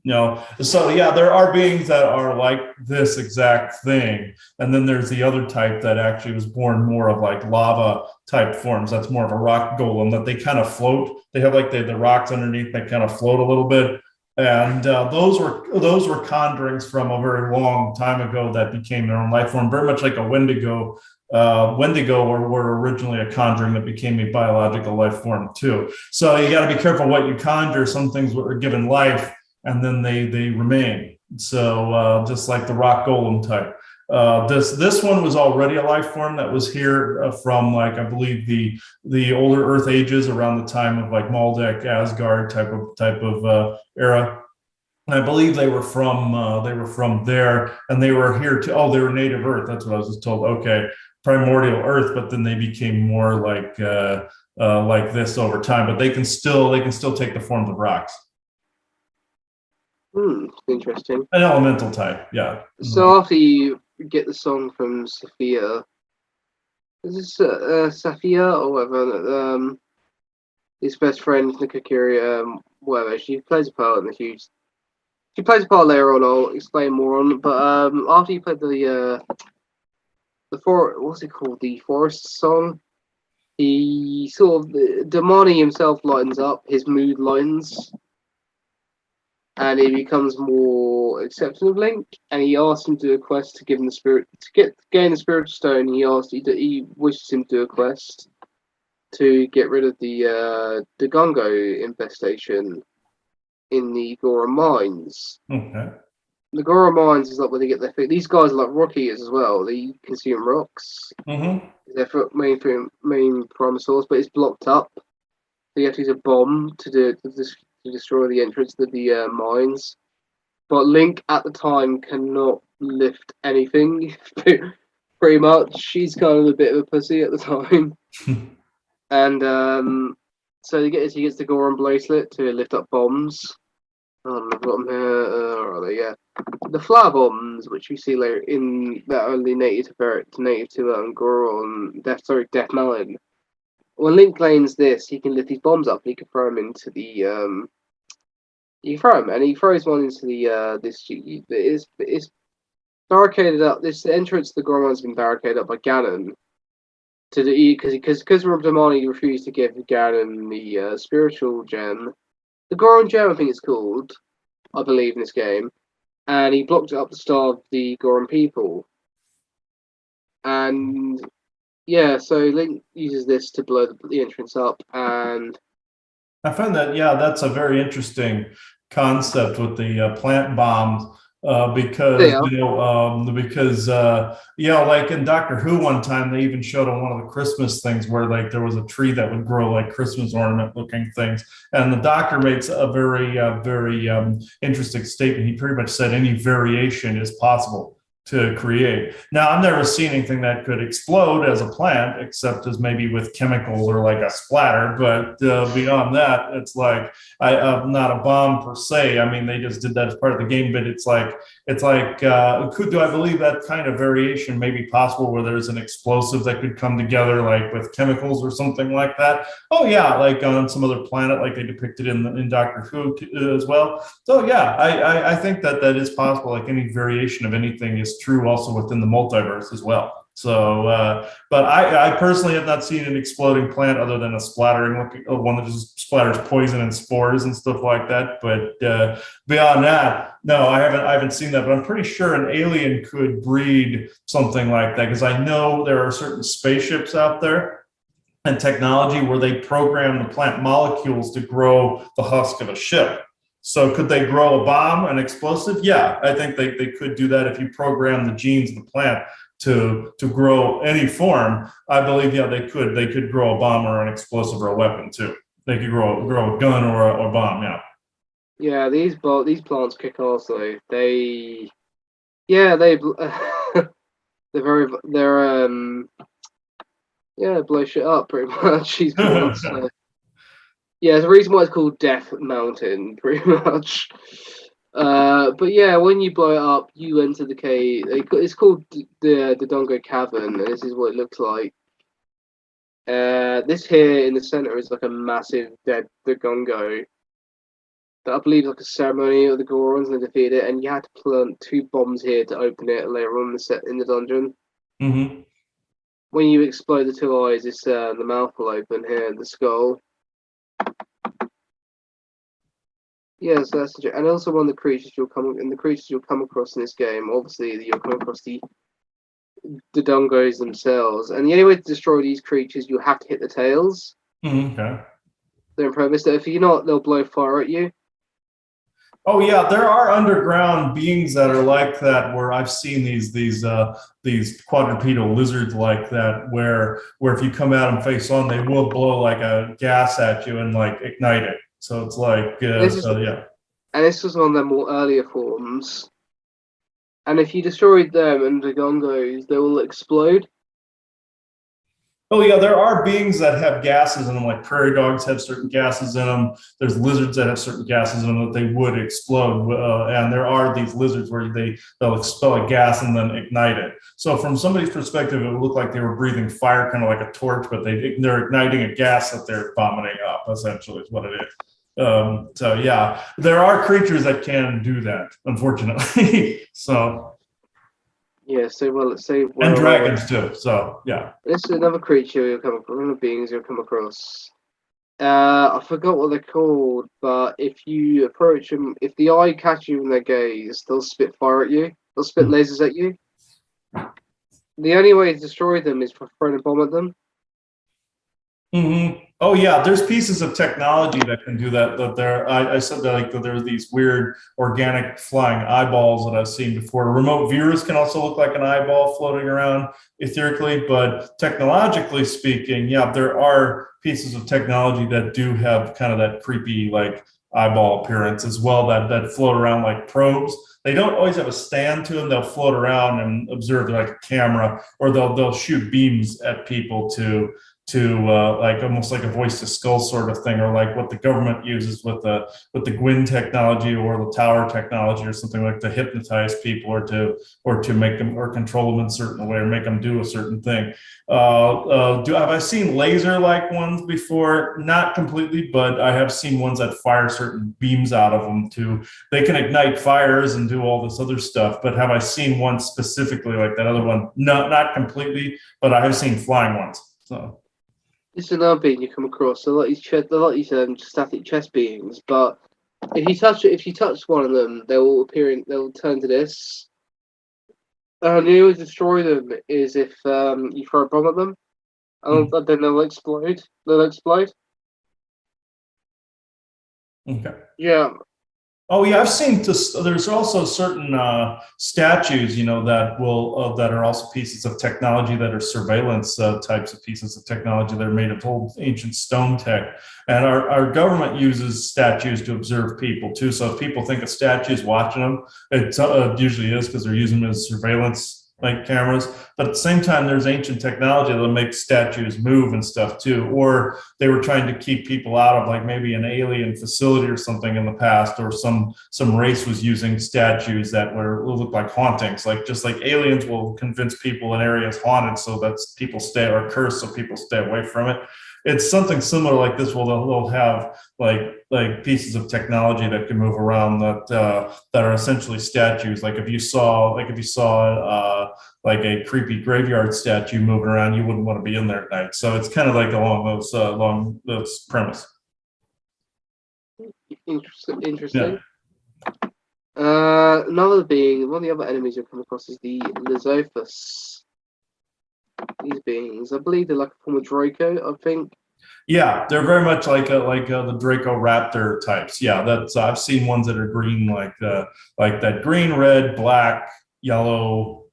So yeah, there are beings that are like this exact thing. And then there's the other type that actually was born more of like lava type forms. That's more of a rock golem, that they kind of float. They have like the rocks underneath that kind of float a little bit. And those were conjurings from a very long time ago that became their own life form, very much like a Wendigo. Wendigo were originally a conjuring that became a biological life form too. So you got to be careful what you conjure. Some things are given life and then they remain. So just like the rock golem type. This one was already a life form that was here from I believe the older Earth ages, around the time of like Maldek, Asgard type of era. And I believe they were from there, and they were here to. Oh, they were native Earth. That's what I was just told. Okay, primordial Earth, but then they became more like this over time. But they can still take the forms of rocks. Interesting. An elemental type, yeah. Mhm. So after you get the song from Sophia, is this Safia or whatever? His best friend Nikakiri, whatever. She plays a part in the huge. She plays a part later on. I'll explain more on. But after you play the what's it called? The forest song. He sort of Damani himself lightens up. His mood lightens, and he becomes more accepting of Link. And he asks him to do a quest to give him the spirit to gain the spiritual stone. He wishes him to do a quest to get rid of the Gungo infestation in the Gora mines. Okay. The Gora mines is like where they get their food. These guys are like rock eaters as well. They consume rocks. Mm-hmm. Their main prime source, but it's blocked up. So you have to use a bomb to destroy the entrance to the mines. But Link at the time cannot lift anything. Pretty much, she's kind of a bit of a pussy at the time, and so he gets the Goron bracelet to lift up bombs. I've got them here. Are they? Yeah, the flower bombs, which we see later in that only native to Goron. Death Melon. When Link lanes this, he can lift these bombs up. And he can throw them into the You can throw them, and he throws one into the this. It's barricaded up. This entrance to the Goron has been barricaded up by Ganon to the because Ramdamani refused to give Ganon the spiritual gem, the Goron gem I think it's called, I believe in this game, and he blocked up the star of the Goron people, and yeah, so Link uses this to blow the entrance up, and I find that, yeah, that's a very interesting concept with the plant bombs, because there, like in Doctor Who one time they even showed on one of the Christmas things where like there was a tree that would grow like Christmas ornament looking things, and the Doctor makes a very interesting statement. He pretty much said any variation is possible to create. Now, I've never seen anything that could explode as a plant, except as maybe with chemicals or like a splatter. But beyond that, it's like not a bomb per se. I mean, they just did that as part of the game, but do I believe that kind of variation may be possible where there's an explosive that could come together like with chemicals or something like that? Oh yeah, like on some other planet, like they depicted in Doctor Who as well. So yeah, I think that that is possible. Like any variation of anything is true also within the multiverse as well. So, but I personally have not seen an exploding plant other than a splattering one that just splatters poison and spores and stuff like that. But beyond that, no, I haven't seen that. But I'm pretty sure an alien could breed something like that because I know there are certain spaceships out there and technology where they program the plant molecules to grow the husk of a ship. So could they grow a bomb, an explosive? Yeah, I think they could do that if you program the genes of the plant to grow any form. I believe, yeah, they could grow a bomb or an explosive or a weapon too. They could grow a gun or a bomb. Yeah. yeah, these plants kick ass though. Yeah, they're yeah, blow shit up pretty much. These plants. So. Yeah, there's a reason why it's called Death Mountain, pretty much. But yeah, when you blow it up, you enter the cave. It's called the Dongo Cavern, and this is what it looks like. This here in the center is like a massive dead Dongo that I believe is like a ceremony of the Gorons and they defeated it, and you had to plant two bombs here to open it later on in the set in the dungeon. Mm-hmm. When you explode the two eyes, it's the mouth will open here, the skull. Yeah, so that's and also one of the creatures you'll come across in this game. Obviously, you'll come across the Dongos themselves, and the only way to destroy these creatures, you have to hit the tails. Okay. They're impervious. If you're not, they'll blow fire at you. Oh yeah, there are underground beings that are like that. Where I've seen these quadrupedal lizards like that, where if you come at them face on, they will blow like a gas at you and like ignite it. So it's like This is yeah. and this was one of their more earlier forms. And if you destroyed them and the Gongos, they will explode. Oh yeah, there are beings that have gases in them, like prairie dogs have certain gases in them. There's lizards that have certain gases in them that they would explode, and there are these lizards where they'll expel a gas and then ignite it. So from somebody's perspective, it would look like they were breathing fire, kind of like a torch, but they're igniting a gas that they're vomiting up. Essentially, is what it is. So yeah, there are creatures that can do that, unfortunately. So Yeah, so well, let's say, and well, dragons too. So yeah. this is another creature you'll come across, another beings you'll come across. I forgot what they're called, but if you approach them, if the eye catch you in their gaze, they'll spit fire at you. They'll spit lasers at you. The only way to destroy them is for throwing a bomb at them. Oh yeah, there's pieces of technology that can do that. That I said that like that there are these weird organic flying eyeballs that I've seen before. Remote viewers can also look like an eyeball floating around etherically, but technologically speaking, yeah, there are pieces of technology that do have kind of that creepy like eyeball appearance as well that float around like probes. They don't always have a stand to them. They'll float around and observe like a camera, or they'll shoot beams at people to like almost like a voice to skull sort of thing, or like what the government uses with the Gwyn technology or the tower technology or something, like to hypnotize people or to make them or control them in a certain way or make them do a certain thing. Have I seen laser like ones before? Not completely, but I have seen ones that fire certain beams out of them to they can ignite fires and do all this other stuff. But have I seen one specifically like that other one? No, not completely, but I have seen flying ones. So. This is another being you come across. They're like these static chess beings, but if you touch one of them, they'll turn to this. And the only way to destroy them is if you throw a bomb at them, and then they'll explode. They'll explode. Okay. Yeah, Oh yeah, I've seen this. There's also certain statues, that are also pieces of technology that are surveillance types of pieces of technology that are made of old ancient stone tech. And our government uses statues to observe people too. So if people think a statue is watching them, it usually is because they're using them as surveillance like cameras. But at the same time, there's ancient technology that makes statues move and stuff too. Or they were trying to keep people out of like maybe an alien facility or something in the past, or some race was using statues that will look like hauntings, like just like aliens will convince people an area is haunted so that people stay, or cursed so people stay away from it. It's something similar like this. Well, they'll have like pieces of technology that can move around that are essentially statues. Like if you saw like a creepy graveyard statue moving around, you wouldn't want to be in there at night. So it's kind of like along those premise. interesting. Yeah. Another being, one of the other enemies you'll come across is the Lizophus. These beings, I believe they're like a form of Draco, I think. Yeah, they're very much like the Draco Raptor types. Yeah, that's I've seen ones that are green, like that green, red, black, yellow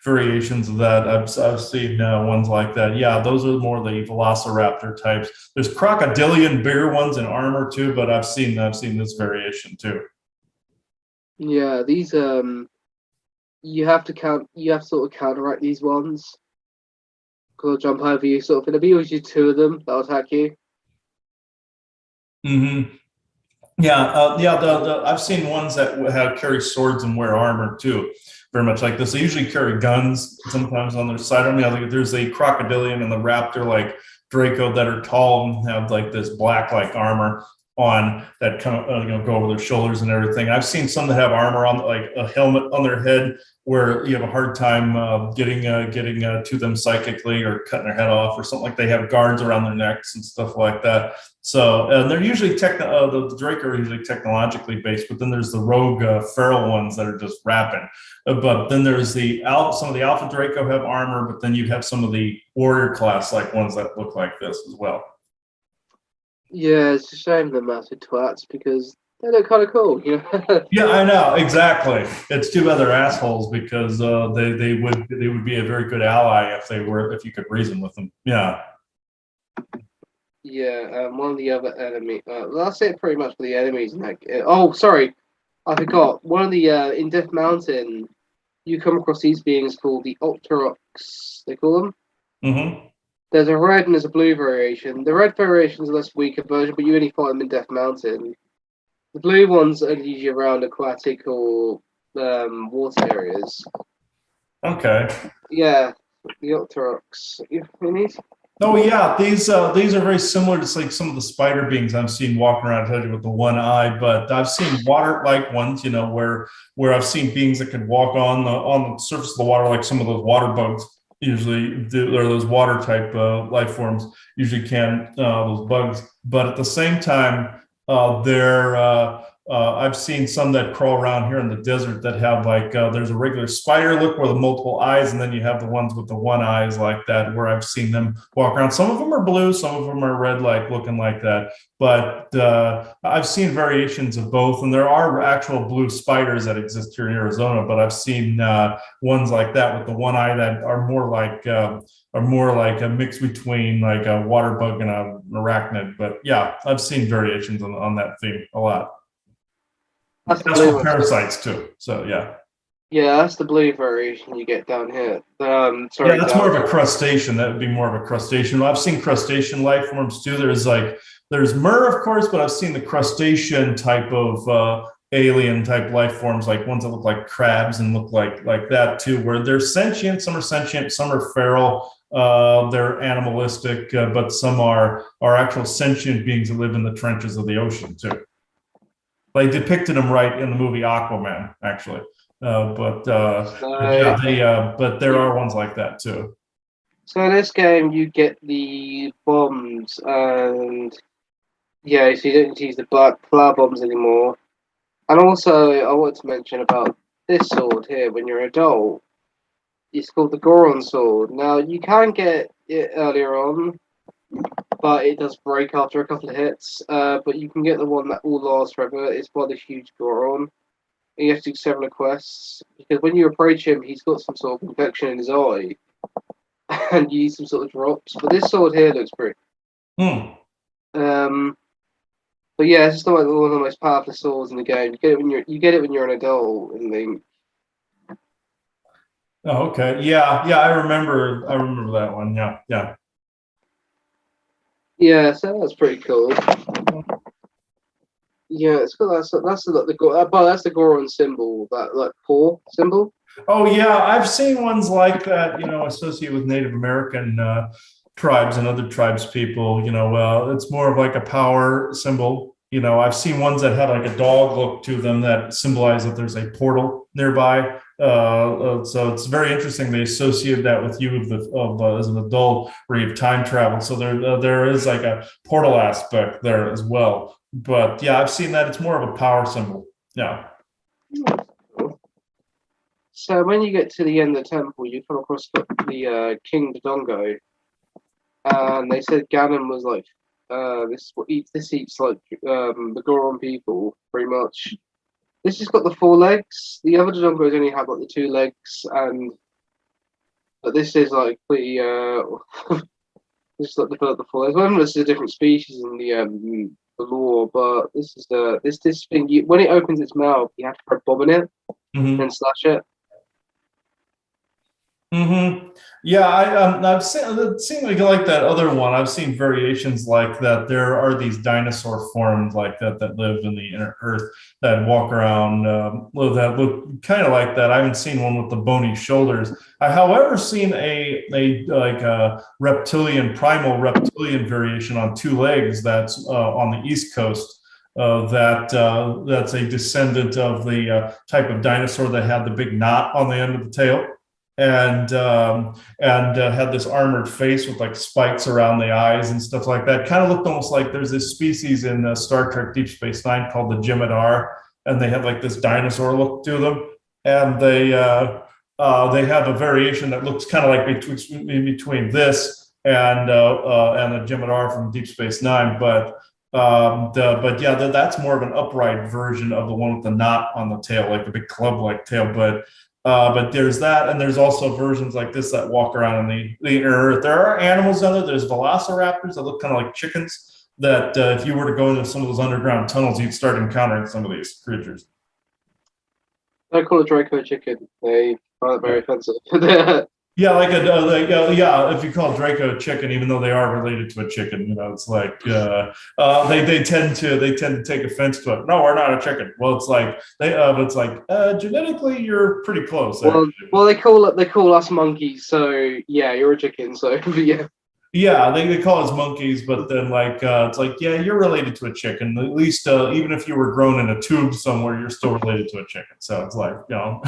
variations of that. I've seen ones like that. Yeah, those are more the Velociraptor types. There's crocodilian bigger ones in armor too, but I've seen this variation too. Yeah, these you have to sort of counteract these ones. Because they'll jump over you, sort of. It'll be usually two of them that'll attack you. Hmm. Yeah, yeah. I've seen ones that have carry swords and wear armor too, very much like this. They usually carry guns sometimes on their side. I mean, I think there's a crocodilian and the raptor like Draco that are tall and have like this black like armor on that kind of go over their shoulders and everything. I've seen some that have armor on like a helmet on their head where you have a hard time getting to them psychically or cutting their head off or something, like they have guards around their necks and stuff like that. So they're usually the Drake are usually technologically based, but then there's the rogue feral ones that are just rapping. But then there's some of the Alpha Draco have armor, but then you have some of the warrior class like ones that look like this as well. Yeah, it's a shame they're massive twats because they look kind of cool, you know. Yeah, I know exactly. It's too bad they're assholes because they would be a very good ally if you could reason with them. Yeah. Yeah, one of the other enemy. That's it pretty much for the enemies. Oh, sorry, I forgot. One of the in Death Mountain, you come across these beings called the Octoroks. They call them. Mm-hmm. There's a red and there's a blue variation. The red variation is a less weaker version, but you only find them in Death Mountain. The blue ones are usually around aquatic or water areas. Okay. Yeah, the Octoroks. You need? Oh yeah, these are very similar to like some of the spider beings I've seen walking around with the one eye, but I've seen water-like ones, where I've seen beings that could walk on the surface of the water, like some of those water bugs usually do, or those water type life forms usually can, those bugs. But at the same time, they're I've seen some that crawl around here in the desert that have like there's a regular spider look with the multiple eyes, and then you have the ones with the one eyes like that, where I've seen them walk around. Some of them are blue, some of them are red, like looking like that. But I've seen variations of both, and there are actual blue spiders that exist here in Arizona. But I've seen ones like that with the one eye that are more like a mix between like a water bug and an arachnid. But yeah, I've seen variations on that theme a lot. That's the That's blue for one. parasites too. So yeah. Yeah, that's the blue variation you get down here. Yeah, Sorry, that's down more of a here. crustacean. That would be more of a crustacean. I've seen crustacean life forms too. There's mer, of course, but I've seen the crustacean type of alien type life forms, like ones that look like crabs and look like that too, where they're sentient. Some are sentient, some are feral. They're animalistic, but some are actual sentient beings that live in the trenches of the ocean too. They depicted them right in the movie Aquaman, actually. But yeah, but there are ones like that too. So in this game, you get the bombs, and yeah, so you don't need to use the flower bombs anymore. And also, I want to mention about this sword here. When you're an adult, it's called the Goron sword. Now you can get it earlier on, but it does break after a couple of hits. But you can get the one that will last forever. It's by the huge Goron. And you have to do several quests because when you approach him, he's got some sort of infection in his eye, and you use some sort of drops. But this sword here looks pretty. But yeah, it's just like one of the most powerful swords in the game. You get it when you're an adult, and then. Oh, okay. Yeah, yeah. I remember that one. Yeah, yeah. Yeah, so that's pretty cool. Yeah, it's got that's the Goron symbol, that like paw symbol. Oh, yeah. I've seen ones like that. Associated with Native American tribes and other tribes people. It's more of like a power symbol. I've seen ones that had like a dog look to them that symbolize that there's a portal nearby. So it's very interesting. They associate that with you as an adult, where you have time travel. So there is like a portal aspect there as well. But yeah, I've seen that. It's more of a power symbol. Yeah. So when you get to the end of the temple, you come across the King Dodongo, and they said Ganon was like, this eats like the Goron people, pretty much. This has got the 4 legs. The other Dodongos only have like the 2 legs, but this is like pretty. This is like the 4 legs. Well, this is a different species in the lore, but this is this thing. When it opens its mouth, you have to put a bomb in it and slash it. Yeah, I've seen it seemed like that other one. I've seen variations like that. There are these dinosaur forms like that live in the inner earth that walk around that look kind of like that. I haven't seen one with the bony shoulders. I, however, seen a like a primal reptilian variation on 2 legs that's on the East Coast. That's a descendant of the type of dinosaur that had the big knot on the end of the tail, and had this armored face with like spikes around the eyes and stuff like that. Kind of looked almost like there's this species in Star Trek Deep Space Nine called the Jem'Hadar, and they have like this dinosaur look to them, and they have a variation that looks kind of like between this and the Jem'Hadar from Deep Space Nine, but yeah, that's more of an upright version of the one with the knot on the tail, like the big club-like tail. But there's that, and there's also versions like this that walk around in the inner earth. There are animals out there. There's velociraptors that look kind of like chickens. That if you were to go into some of those underground tunnels, you'd start encountering some of these creatures. I call it Draco chicken. They find it very offensive. Yeah, yeah. If you call Draco a chicken, even though they are related to a chicken, it's like they tend to take offense to it. No, we're not a chicken. Well, it's like it's like genetically you're pretty close actually. Well, they call us monkeys. So yeah, you're a chicken. So but yeah. Yeah, they call us monkeys, but then it's like yeah, you're related to a chicken. At least even if you were grown in a tube somewhere, you're still related to a chicken. So it's like yeah,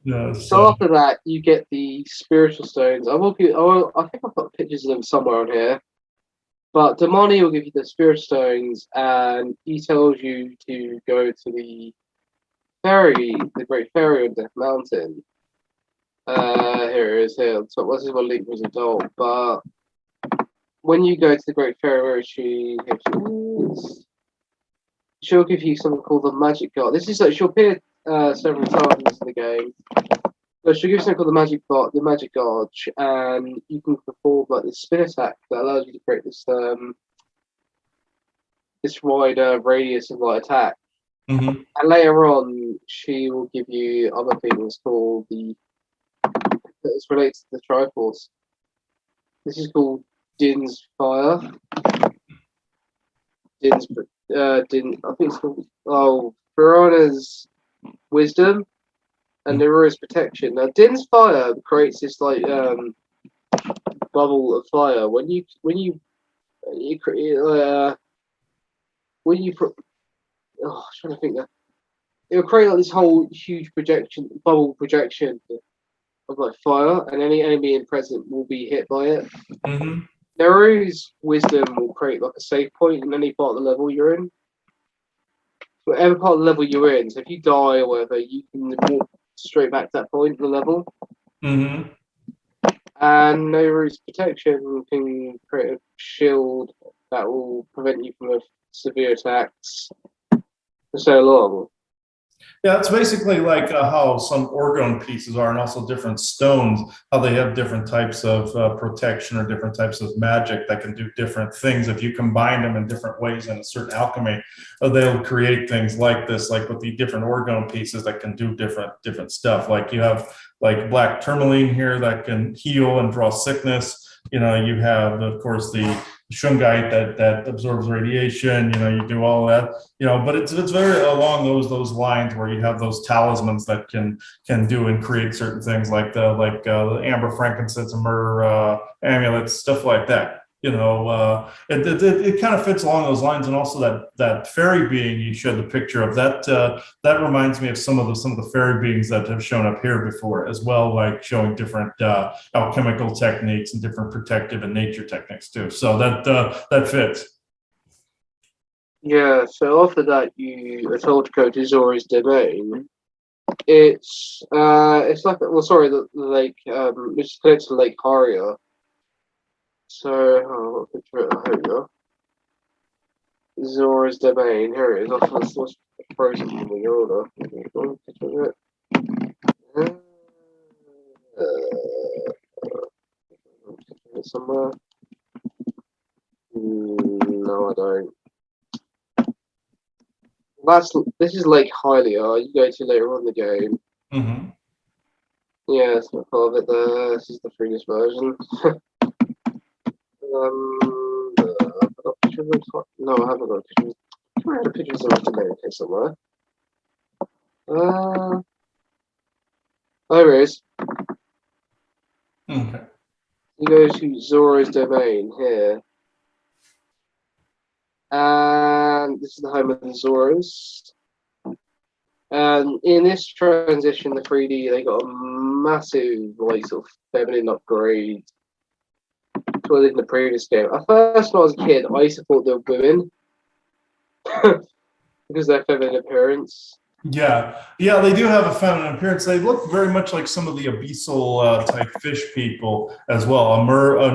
yeah. So. So after that, you get the spiritual stones. I think I've got pictures of them somewhere on here. But Damani will give you the spiritual stones, and he tells you to go to the Great Ferry on Death Mountain. Here it is here. So this is what Link was adult. But when you go to the Great Ferry, where is she? Here she is. She'll give you something called the Magic God. She'll appear several times in the game. So she'll give you something called the Magic Gouge, and you can perform like this spin attack that allows you to create this wide radius of light attack. Mhm. And later on, she will give you other things called that's related to the Triforce. This is called Din's Fire. Din. I think it's called Verana's Wisdom and Nerua's Protection. Now, Din's Fire creates this bubble of fire when you put. Oh, I'm trying to think that it'll create like this whole huge bubble projection of like fire, and any enemy in present will be hit by it. Mm-hmm. Neru's wisdom will create like a save point in any part of the level you're in. Whatever part of the level you're in, so if you die or whatever, you can walk straight back to that point in the level. Mm-hmm. And Neru's protection can create a shield that will prevent you from severe attacks for so long. Yeah, it's basically like how some orgone pieces are, and also different stones, how they have different types of protection or different types of magic that can do different things. If you combine them in different ways in a certain alchemy, they'll create things like this, like with the different orgone pieces that can do different stuff. Like you have like black tourmaline here that can heal and draw sickness. You have, of course, the shungite that absorbs radiation. You do all that. But it's very along those lines where you have those talismans that can do and create certain things like the amber, frankincense, and myrrh amulets, stuff like that. It kind of fits along those lines, and also that fairy being you showed the picture of that reminds me of some of the fairy beings that have shown up here before as well, like showing different alchemical techniques and different protective and nature techniques too. So that fits. Yeah, so after that you are told to go to Zora's domain. It's like the lake it's connected to Lake Haria. So picture it here we go. Zora's domain, here it is. What's frozen from the order. Picture it somewhere. No, I don't. This is Lake Hylia. You go to later on in the game. Mm-hmm. Yeah, it's not part of it there. This is the 3D version. I've got a picture of it. No, I haven't got a picture. I had a picture of Zora's domain here somewhere. There it is. Okay. You go to Zora's domain here. And this is the home of the Zoras. And in this transition, the 3D, they got a massive, sort of feminine upgrade to what they did in the previous game. At first, when I was a kid, I used to thought they were women because of their feminine appearance. Yeah, they do have a feminine appearance. They look very much like some of the abyssal type fish people as well. A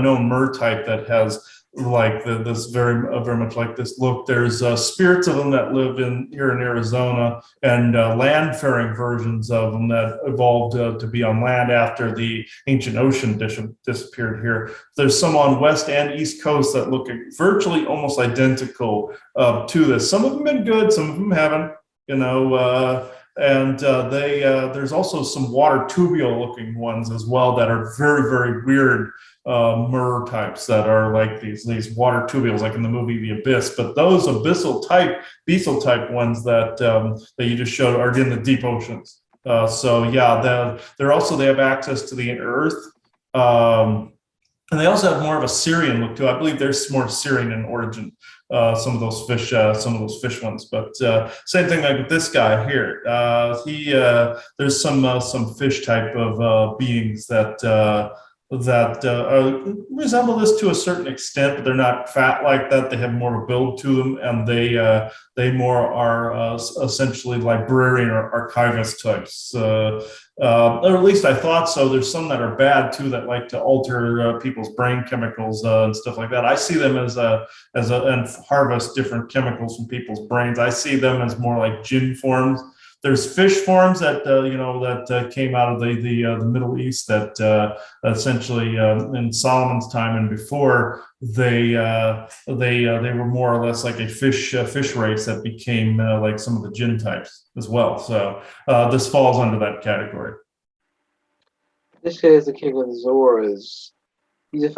known mer type that has like this very much like this look. There's spirits of them that live here in Arizona, and land-faring versions of them that evolved to be on land after the ancient ocean disappeared here. There's some on west and east coast that look virtually almost identical to this. Some of them have been good, some of them haven't. and there's also some water tubule looking ones as well that are very very weird mer types that are like these water tubules like in the movie The Abyss. But those beetle type ones that you just showed are in the deep oceans. So yeah, they have access to the Earth. And they also have more of a Syrian look too. I believe they're more Syrian in origin. Some of those fish ones. But same thing like with this guy here. There's some fish type of beings that resemble this to a certain extent, but they're not fat like that. They have more of a build to them, and they more are essentially librarian or archivist types. Or at least I thought so. There's some that are bad too that like to alter people's brain chemicals and stuff like that. I see them and harvest different chemicals from people's brains. I see them as more like jinn forms. There's fish forms that came out of the Middle East that essentially in Solomon's time and before they were more or less like a fish race that became like some of the jinn types as well. So this falls under that category. This guy is the king of the Zoras. He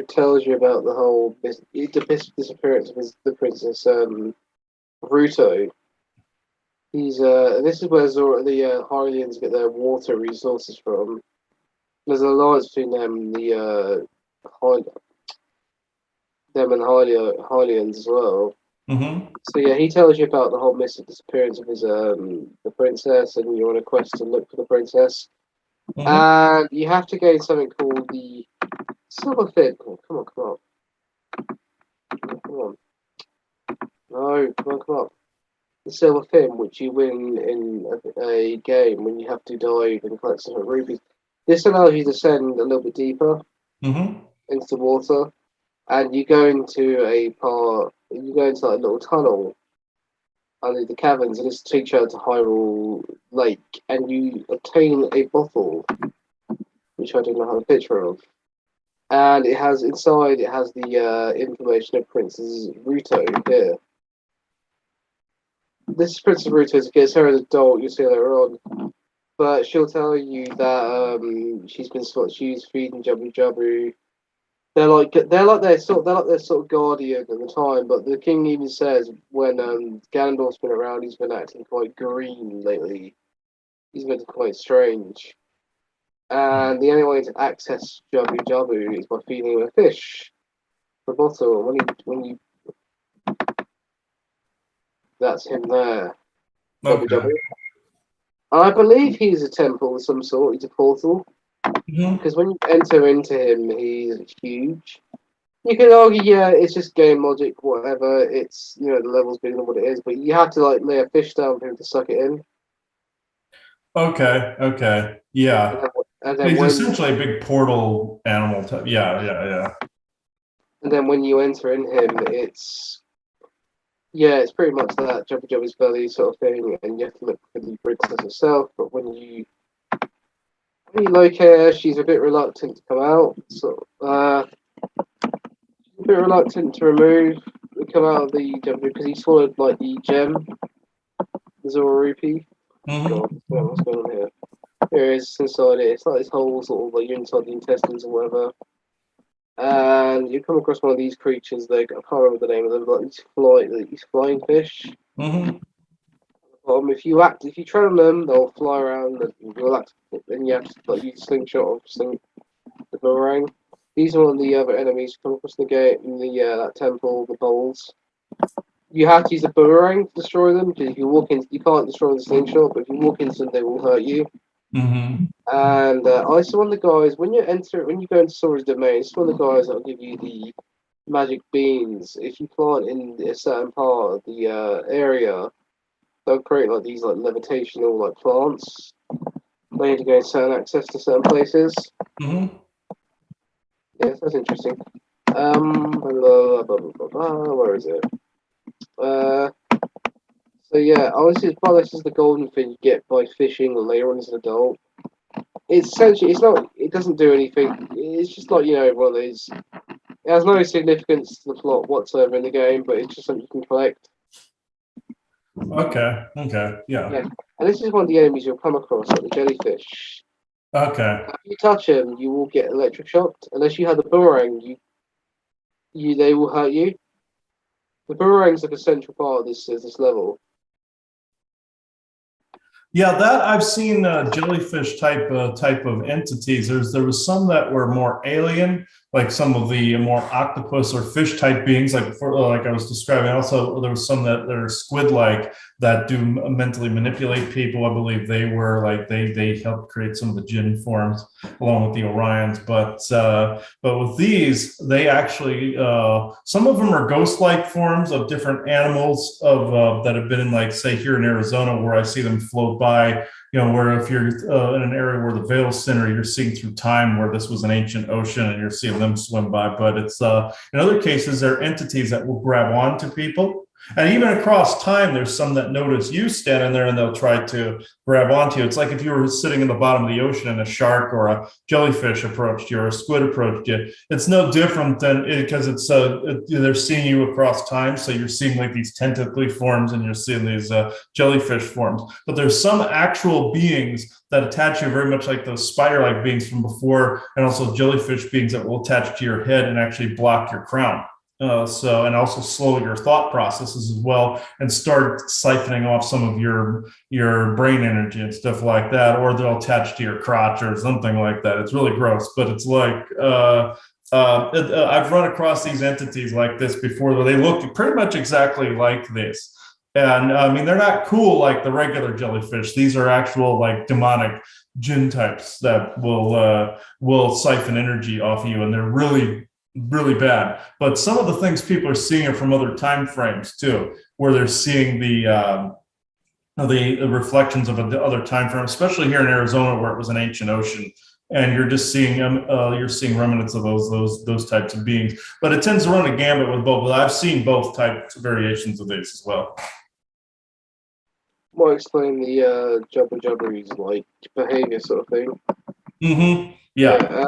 tells you about the whole disappearance of the princess Ruto. This is where the Hylians get their water resources from. There's an alliance between them and Hylians as well. Mm-hmm. So yeah, he tells you about the whole mystic disappearance of his the princess, and you're on a quest to look for the princess. Mm-hmm. And you have to gain something called the Silver Fin. Oh, come on. No, come on. The Silver Fin, which you win in a game when you have to dive and collect some rupees. This allows you to descend a little bit deeper into the water, and you go into like a little tunnel under the caverns, and this takes you out to Hyrule Lake, and you obtain a bottle, which I don't know how to picture of. And it has the information of Princess Ruto here. This Princess Ruto gets her as an adult, you'll see later on. But she'll tell you that she's feeding Jubby Jubby. They're like their sort of guardian at the time. But the king even says when Ganondorf's been around, he's been acting quite green lately. He's been quite strange. And the only way to access Jubby Jubby is by feeding him a fish, a bottle. That's him there. Jubby Jubby. I believe he's a temple of some sort. He's a portal. Because when you enter into him, he's huge. You can argue, yeah, it's just game logic, whatever. It's the level's bigger than what it is, but you have to like lay a fish down for him to suck it in. Okay. Yeah. And then He's essentially a big portal animal type. Yeah. And then when you enter in him, it's pretty much that Jubby Jubby's belly sort of thing, and you have to look for the princess herself. But when you locate her, she's a bit reluctant to come out. So she's a bit reluctant to come out of the Jubby because he swallowed like the gem, the Zora Rupee. God, what's going on here? Here it is inside it. It's like this whole sort of like you're inside the intestines or whatever. And you come across one of these creatures. I can't remember the name of them, but these flying fish. If you tread on them, they'll fly around, and you'll act. Then you have to use slingshot or sling the boomerang. These are one of the other enemies you come across the gate in that temple, the bowls. You have to use a boomerang to destroy them because if you walk in, you can't destroy the slingshot. But if you walk into them, they will hurt you. And I saw one of the guys when you go into Sora's domain. It's one of the guys that'll give you the magic beans. If you plant in a certain part of the area, they'll create like these like levitational like plants. They need to gain certain access to certain places. Yeah, that's interesting. Where is it? So yeah, obviously, this is the golden thing you get by fishing later on as an adult. It's essentially, it doesn't do anything. It's just like one of these. It has no significance to the plot whatsoever in the game, but it's just something you can collect. Okay. Okay. Yeah. Yeah, and this is one of the enemies you'll come across, like the jellyfish. Okay. If you touch them, you will get electric shocked. Unless you have the boomerang, they will hurt you. The boomerang's like a central part of this level. Yeah, that I've seen jellyfish type of entities. There was some that were more alien, like some of the more octopus or fish type beings, like I was describing. Also, there was some that are squid like that do mentally manipulate people. I believe they were like they helped create some of the jinn forms along with the Orions. But with these, they actually some of them are ghost like forms of different animals of that have been in, like, say, here in Arizona, where I see them float by. Where if you're in an area where the veil's thinner, you're seeing through time where this was an ancient ocean and you're seeing them swim by. But it's in other cases, there are entities that will grab onto people. And even across time, there's some that notice you standing there and they'll try to grab onto you. It's like if you were sitting in the bottom of the ocean and a shark or a jellyfish approached you or a squid approached you. It's no different than because they're seeing you across time. So you're seeing like these tentacly forms and you're seeing these jellyfish forms. But there's some actual beings that attach you very much like those spider-like beings from before, and also jellyfish beings that will attach to your head and actually block your crown. And also slow your thought processes as well, and start siphoning off some of your brain energy and stuff like that, or they'll attach to your crotch or something like that. It's really gross, but it's like I've run across these entities like this before, where they look pretty much exactly like this. And I mean, they're not cool like the regular jellyfish. These are actual like demonic jinn types that will siphon energy off you, and they're really bad. But some of the things people are seeing are from other time frames too, where they're seeing the reflections of the other time frame, especially here in Arizona, where it was an ancient ocean. And you're seeing remnants of those types of beings. But it tends to run a gambit with both. But I've seen both types variations of this as well. Might explain the jubber jubbery's like behavior sort of thing. Mm-hmm. Yeah, Yeah.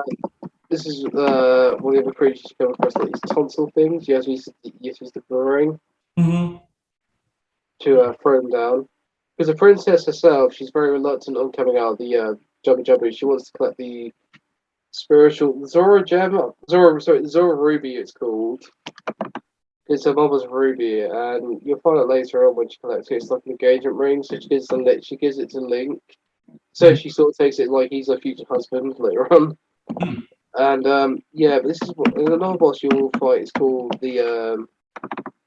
this is one of the creatures you come across, like these tonsil things. You have to use the boomerang Mm-hmm. to throw them down. Because the princess herself, she's very reluctant on coming out of the jubber jubbery. She wants to collect the spiritual Zora gem, Zora ruby. It's called. It's her mother's ruby, and you'll find it later on when she collects it. It's like an engagement ring, so she gives it to Link. So she sort of takes it like he's her future husband later on. Mm-hmm. And yeah, but this is what another boss you will fight is called the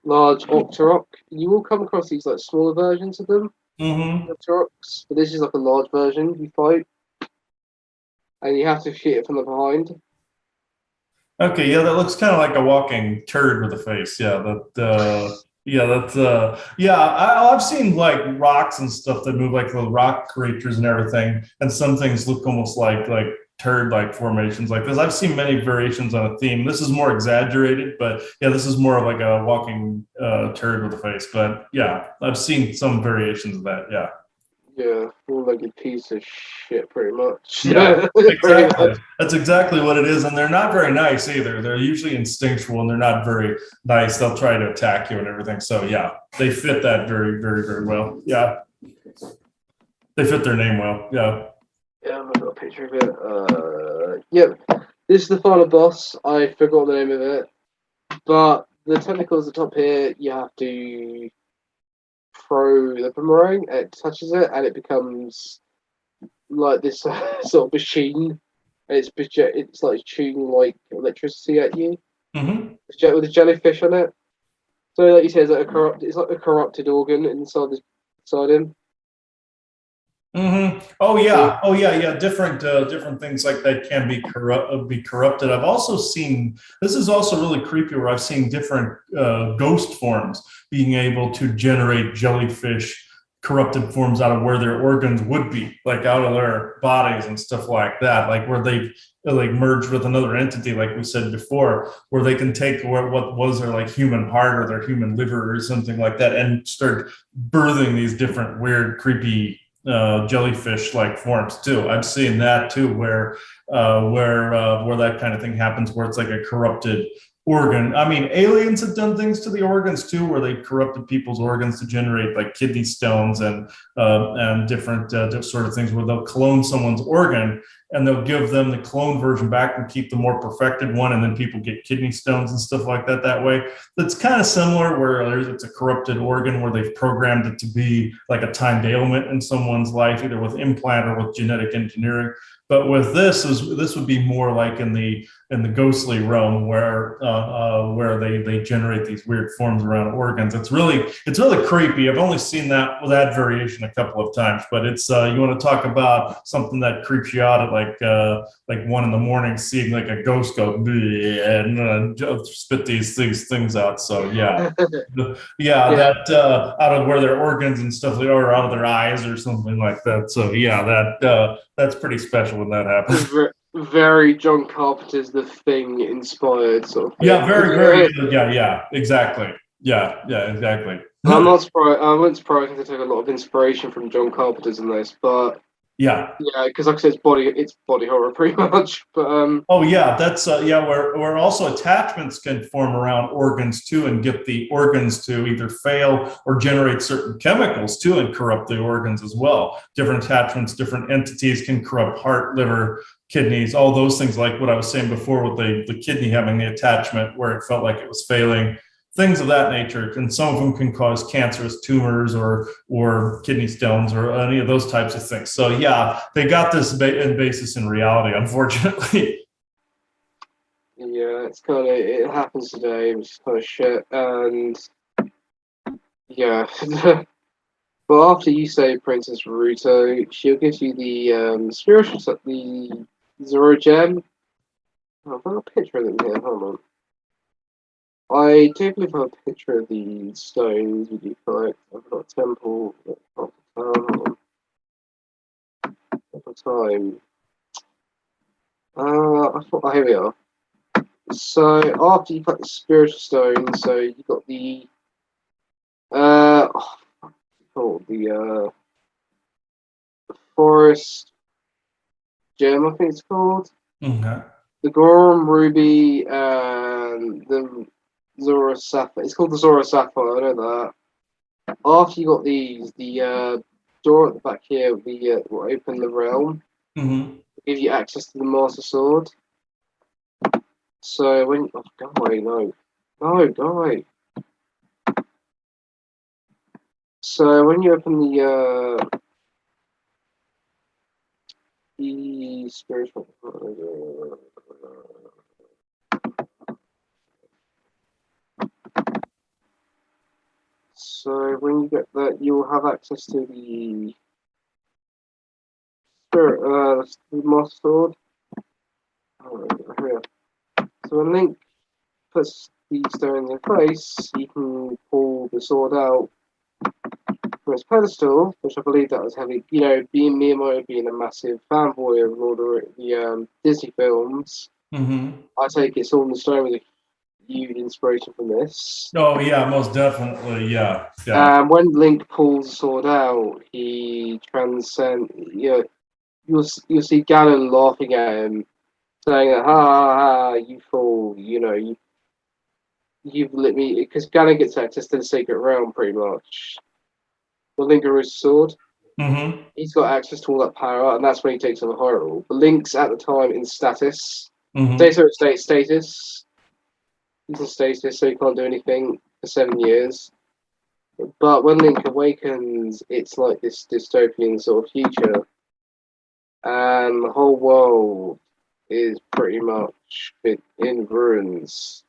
large Octorok. You will come across these like smaller versions of them, Mm-hmm. Octoroks, but this is like a large version you fight, and you have to shoot it from the behind. Okay, yeah, that looks kind of like a walking turd with a face. I've seen like rocks and stuff that move like little rock creatures and everything, and some things look almost like turd like formations like this. I've seen many variations on a theme. This is more exaggerated, but yeah, this is more of like a walking turd with a face. But yeah, I've seen some variations of that. Yeah. Yeah, four-legged piece of shit, pretty much. Yeah, Pretty much. exactly. That's exactly what it is. And they're not very nice either. They're usually instinctual and they're not very nice. They'll try to attack you and everything. So yeah, they fit that very, very, very well. Yeah. They fit their name well. Yeah. Yeah, I've got a picture of it. Yep. This is the final boss. I forgot the name of it. But the tentacles at the top here, you have to throw the boomerang, and it touches it, and it becomes like this sort of machine. And it's like shooting like electricity at you Mm-hmm. with a jellyfish on it. So, like you said, it's like a corrupted organ inside him. Mm-hmm. Oh yeah. Oh yeah. Yeah. Different things like that can be corrupted. I've also seen this is also really creepy, where I've seen different ghost forms being able to generate jellyfish corrupted forms out of where their organs would be, like out of their bodies and stuff like that, like where they've like merged with another entity, like we said before, where they can take what was their like human heart or their human liver or something like that and start birthing these different weird, creepy jellyfish like forms too. I've seen that too, where that kind of thing happens, where it's like a corrupted organ. I mean, aliens have done things to the organs too, where they corrupted people's organs to generate like kidney stones and different sort of things, where they'll clone someone's organ and they'll give them the clone version back and keep the more perfected one, and then people get kidney stones and stuff like that that way. That's kind of similar, where it's a corrupted organ where they've programmed it to be like a timed ailment in someone's life, either with implant or with genetic engineering. But with this would be more like in the ghostly realm where they generate these weird forms around organs. It's really creepy. I've only seen that variation a couple of times, but it's you want to talk about something that creeps you out at like 1 a.m, seeing like a ghost go and spit these things out. So yeah, yeah, Yeah, that out of where their organs and stuff, or out of their eyes or something like that. So yeah, that's pretty special when that happens. very John Carpenter's The Thing inspired sort of Yeah, thing. very, very, yeah, exactly. Yeah, exactly. I'm not surprised. I wasn't surprised to take a lot of inspiration from John Carpenter's in this, but Yeah. yeah, because like I said, it's body horror pretty much. But Oh, yeah. That's yeah. Where also attachments can form around organs too, and get the organs to either fail or generate certain chemicals too, and corrupt the organs as well. Different attachments, different entities can corrupt heart, liver, kidneys, all those things. Like what I was saying before with the kidney having the attachment where it felt like it was failing. Things of that nature, and some of them can cause cancerous tumors or kidney stones or any of those types of things. So yeah, they got this basis in reality, unfortunately. yeah, it happens today, which is kind of shit. And yeah, but after you save Princess Ruto, she'll give you the the Zoro Gem. Oh, I've got a picture of them here. Hold on. I do believe I have a picture of the stones we do collect. I've got a temple. Hold on. At the time. I thought. Oh, here we are. So after you collect the spiritual stone, so you got the the forest gem, I think it's called. Okay. The Gorum Ruby and the Zora Sapphire. It's called the Zora Sapphire, I know that. After you got these, the door at the back here will open the realm, Mm-hmm. give you access to the Master Sword. So when guy. So when you open the spiritual so when you get that, you will have access to the the Master Sword. Oh, here. So when Link puts the stones in place, you can pull the sword out from its pedestal, which I believe that was heavy. You know, being Miyamoto being a massive fanboy of all the Disney films, Mm-hmm. I take it Sword in the Stone was a huge inspiration from this. Oh yeah, most definitely. Yeah, yeah. And when Link pulls the sword out, he transcends. You know, you'll see Ganon laughing at him, saying, "Ha ha ha! You fool! You know you've let me." Because Ganon gets access to the Sacred Realm pretty much. The Linker's sword. Mm-hmm. He's got access to all that power, and that's when he takes over Hyrule. But Link's at the time in status. Mm-hmm. Status. He's in status, so he can't do anything for 7 years. But when Link awakens, it's like this dystopian sort of future, and the whole world is pretty much in ruins.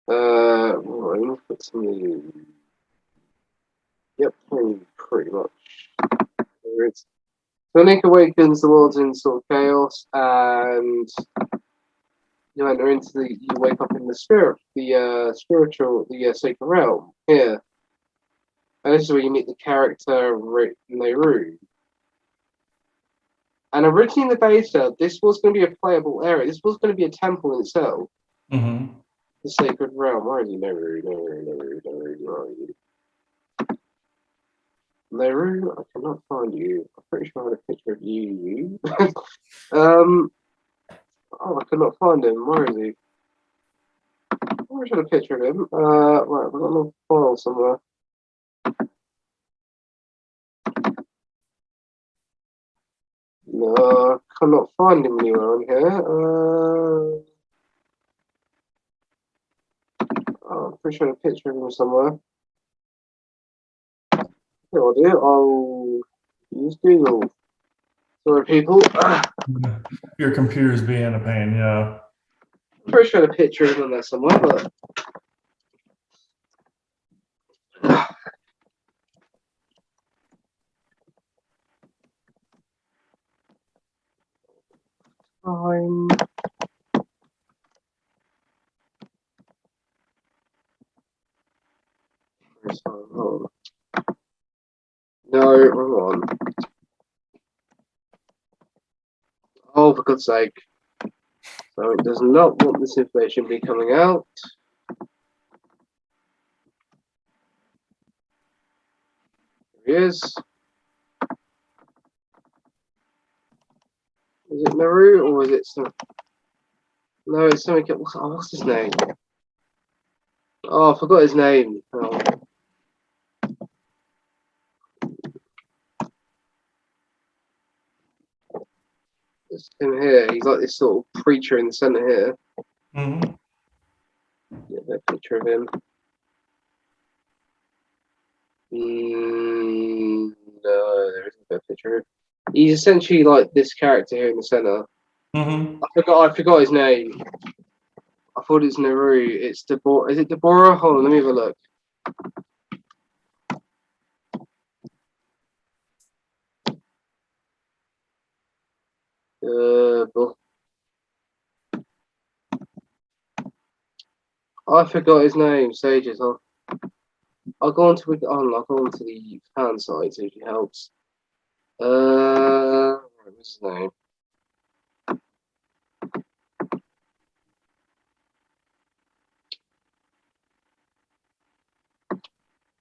Well, let me put some. Yep, pretty much. It's So Link awakens, the world's in sort of chaos, and you enter into you wake up in the spiritual, sacred realm here. And this is where you meet the character Nehru. And originally in the beta, this was going to be a playable area. This was going to be a temple in itself. Mm-hmm. The sacred realm. Where is he? Nehru, I cannot find you. I'm pretty sure I had a picture of you. I cannot find him. Where is he? I should have pictured him. Right, we've got another file somewhere. No, I cannot find him anywhere on here. I'm pretty sure I pictured him somewhere. Here I'll do. I'll use Google. Sorry, people. Your computer's being a pain, yeah. I'm pretty sure I pictured him on there somewhere, but. Time. Hold on. No, wrong one. Oh, for God's sake. So it does not want this information to be coming out. Here he is. Is it Naru or is it some? No, it's something. Oh, what's his name? Oh, I forgot his name. Oh. It's him here. He's like this sort of preacher in the center here. Mm-hmm. Get that picture of him. No, there isn't a picture. He's essentially like this character here in the center. Mm-hmm. I forgot his name. I thought it's Naru. It's Deborah. Is it Deborah? Hold on, let me have a look. I forgot his name. Sages. I'll go on to I'll go on to the fan site so if it helps. What's his name?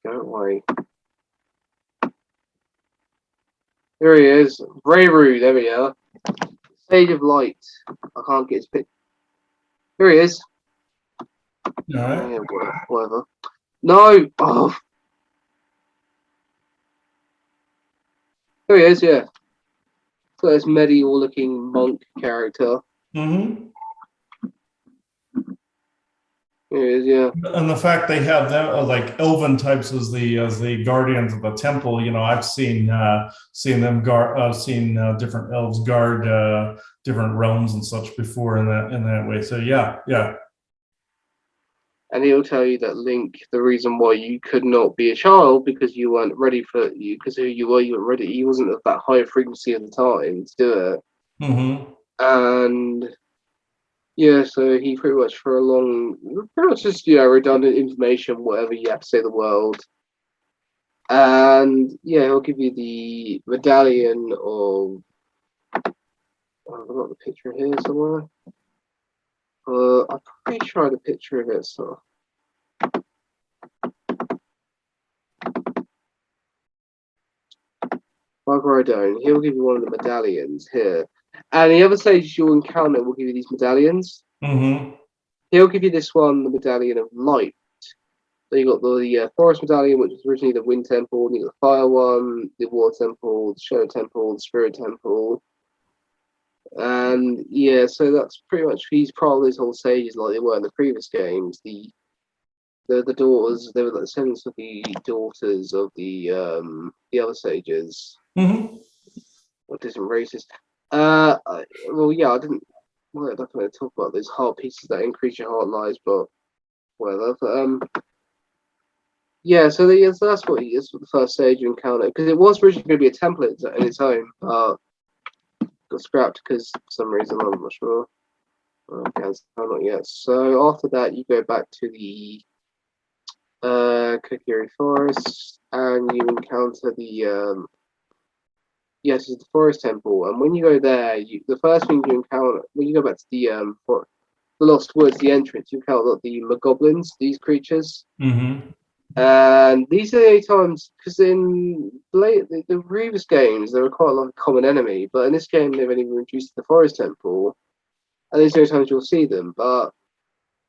Go away. Here he is. Rayru, there we are. Sage of Light. I can't get his pic. Here he is. All right. Yeah, whatever. No! Oh! Here he is, yeah. Got this medieval looking monk character. Mm-hmm. Here he is, yeah. And the fact they have them like elven types as the guardians of the temple, you know, I've seen them guard seen different elves guard different realms and such before in that way. So yeah. And he'll tell you that Link, the reason why you could not be a child because you weren't ready for you, because who you were, you weren't ready. He wasn't at that high frequency at the time to do it. Mm-hmm. And yeah, so he pretty much pretty much just redundant information, whatever you have to say the world. And yeah, he'll give you the medallion of. I've got the picture here somewhere. I'm pretty sure I had a picture of it. So. Down. He'll give you one of the medallions here. And the other stages you'll encounter will give you these medallions. Mm-hmm. He'll give you this one, the medallion of light. So you got the forest medallion, which was originally the wind temple, and you got the fire one, the water temple, the shadow temple, the spirit temple. And yeah, so that's pretty much these part of these whole stages like they were in the previous games. The daughters, they were like the descendants of the daughters of the other stages. Mm-hmm. Or different races. Well, yeah, I didn't. Well, I'm not going to talk about those heart pieces that increase your heart lives, but whatever. But, yeah, so that's what he is for the first stage you encounter because it was originally going to be a template in its own, got scrapped because for some reason I'm not sure. Okay, not yet. So after that, you go back to the Kokiri Forest and you encounter the yes, it's the forest temple, and when you go there, the first thing you encounter when you go back to the Lost Woods, the entrance, you encounter the goblins, these creatures, Mm-hmm. and these are the only times because in the previous games they were quite like a common enemy, but in this game they've only reduced the forest temple, and these are the only times you'll see them. But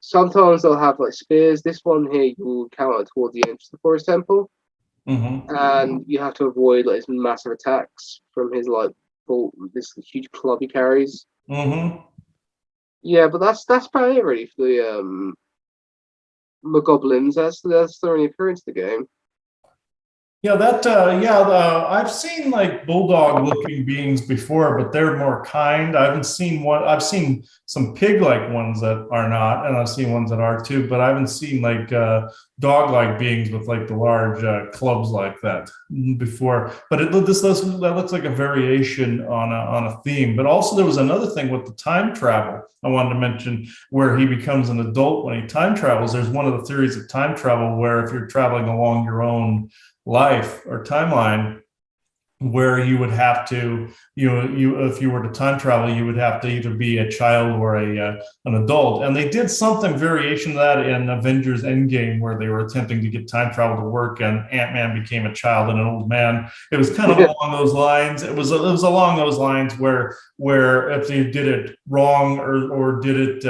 sometimes they'll have like spears. This one here you will encounter towards the entrance of the forest temple, and you have to avoid like his massive attacks from his like this huge club he carries. Yeah, but that's about it really for the goblins. That's their only appearance in the game. Yeah, I've seen like bulldog-looking beings before, but they're more kind. I haven't seen one. I've seen some pig-like ones that are not, and I've seen ones that are too. But I haven't seen like dog-like beings with like the large clubs like that before. But that looks like a variation on a theme. But also there was another thing with the time travel I wanted to mention, where he becomes an adult when he time travels. There's one of the theories of time travel where if you're traveling along your own life or timeline, where you would have to, if you were to time travel, you would have to either be a child or an adult. And they did something variation of that in Avengers Endgame, where they were attempting to get time travel to work, and Ant-Man became a child and an old man. It was kind of along those lines. It was along those lines where if you did it wrong or did it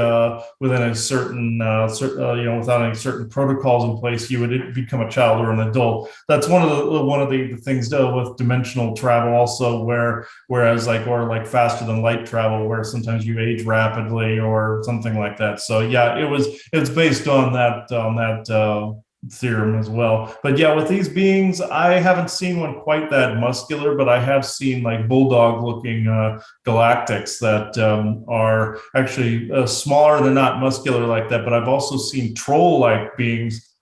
within a certain without any certain protocols in place, you would become a child or an adult. That's one of the things with dimensional travel also, whereas like faster than light travel, where sometimes you age rapidly or something like that. So yeah, it's based on that theorem as well. But yeah, with these beings, I haven't seen one quite that muscular, but I have seen like bulldog looking galactics that are actually smaller. They're not muscular like that, but I've also seen troll like beings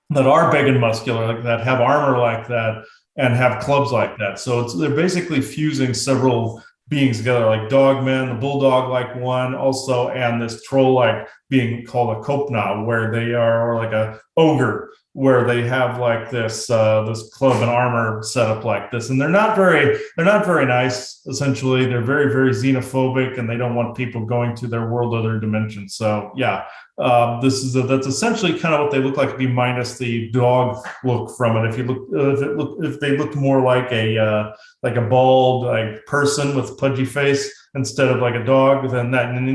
that are big and muscular, like that, have armor like that, and have clubs like that. So they're basically fusing several beings together, like Dogman, the bulldog like one, also, and this troll like being called a Kopna, where they are, or like a ogre, where they have like this club and armor set up like this, and they're not very nice. Essentially, they're very, very xenophobic, and they don't want people going to their world or their dimension. So yeah, that's essentially kind of what they look like, be minus the dog look from it. If they look more like a bald like person with pudgy face instead of like a dog, then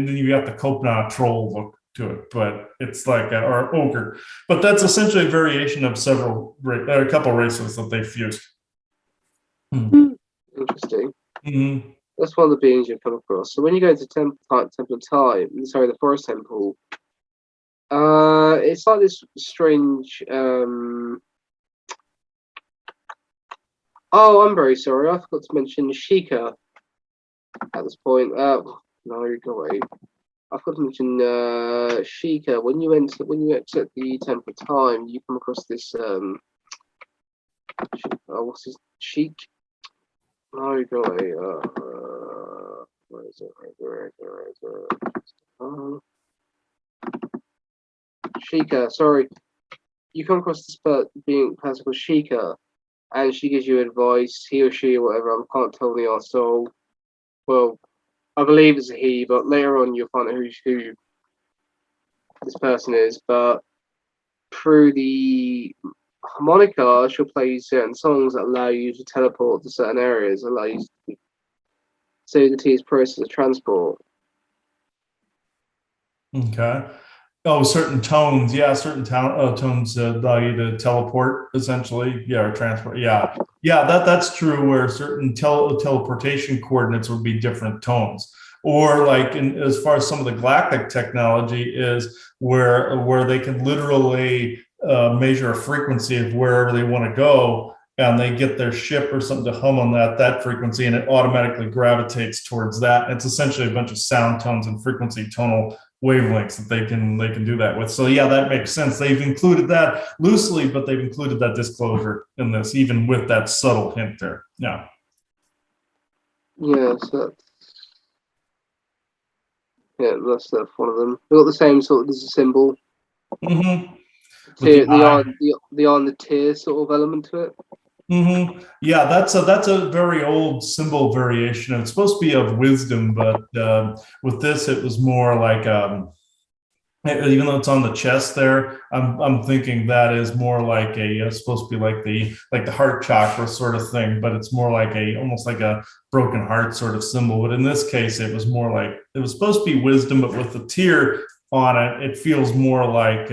you got the Kopna troll look to it, but it's like or ogre. But that's essentially a variation of a couple races that they fused. Interesting. That's one of the beings you've come across. So when you go to Temple of Time, the Forest Temple, it's like this strange. Oh, I'm very sorry. I forgot to mention Sheikah at this point. No, you go away. I forgot to mention Sheikah. When you exit the Temple of Time, you come across this. What's his Sheik? No, you go away. Where is it? Where is it? Sheikah, sorry. You come across this person called Sheikah, and she gives you advice, he or she or whatever. I can't tell the art. So, well, I believe it's a he, but later on you'll find out who this person is. But through the harmonica, she'll play certain songs that allow you to teleport to certain areas, allow you to save the tedious process of transport. Okay. Oh, certain tones. Yeah, certain tones allow you to teleport, essentially. Yeah, or transport. Yeah. Yeah, that's true, where certain teleportation coordinates would be different tones. Or like as far as some of the galactic technology is, where they can literally measure a frequency of wherever they want to go, and they get their ship or something to hum on that frequency, and it automatically gravitates towards that. It's essentially a bunch of sound tones and frequency tonal wavelengths that they can do that with. So yeah, that makes sense. They've included that loosely, but they've included that disclosure in this, even with that subtle hint there. Yeah. Yeah, so that's one of them. They've got the same sort of, there's a symbol. Mm-hmm. The on the tier sort of element to it. Mm-hmm. Yeah, that's a very old symbol variation. It's supposed to be of wisdom, but with this, it was more like even though it's on the chest there, I'm thinking that is more like it's supposed to be like the heart chakra sort of thing, but it's more like almost like a broken heart sort of symbol. But in this case, it was more like, it was supposed to be wisdom, but with the tier on it. It feels more like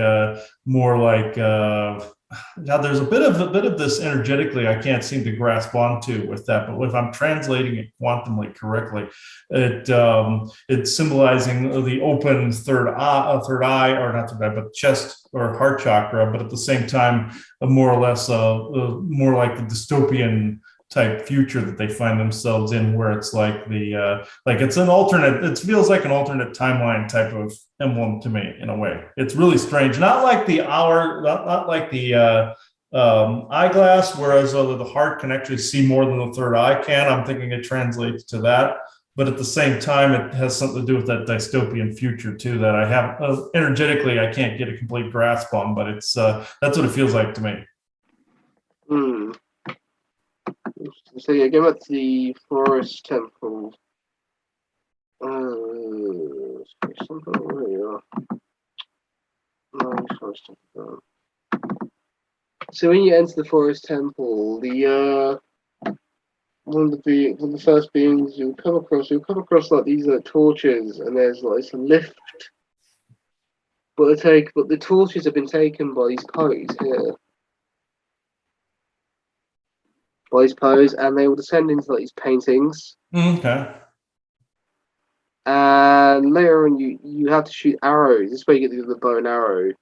now there's a bit of this energetically I can't seem to grasp onto with that, but if I'm translating it quantumly correctly, it's symbolizing the open third eye, or not third eye, but chest or heart chakra, but at the same time, more or less, more like the dystopian type future that they find themselves in, where it's like it's an alternate. It feels like an alternate timeline type of emblem to me in a way. It's really strange. Not like the hour, not like the eyeglass, whereas the heart can actually see more than the third eye can. I'm thinking it translates to that. But at the same time, it has something to do with that dystopian future too that I have energetically I can't get a complete grasp on. But it's that's what it feels like to me. Hmm. So yeah, going back to the forest temple. Where you are. No, forest temple. So when you enter the forest temple, the one of the first beings you'll come across like these torches, and there's like it's a lift. But the torches have been taken by these poets here. By these poets, and they will descend into like these paintings. Okay. And later on, you have to shoot arrows. This way, you get the bow and arrow,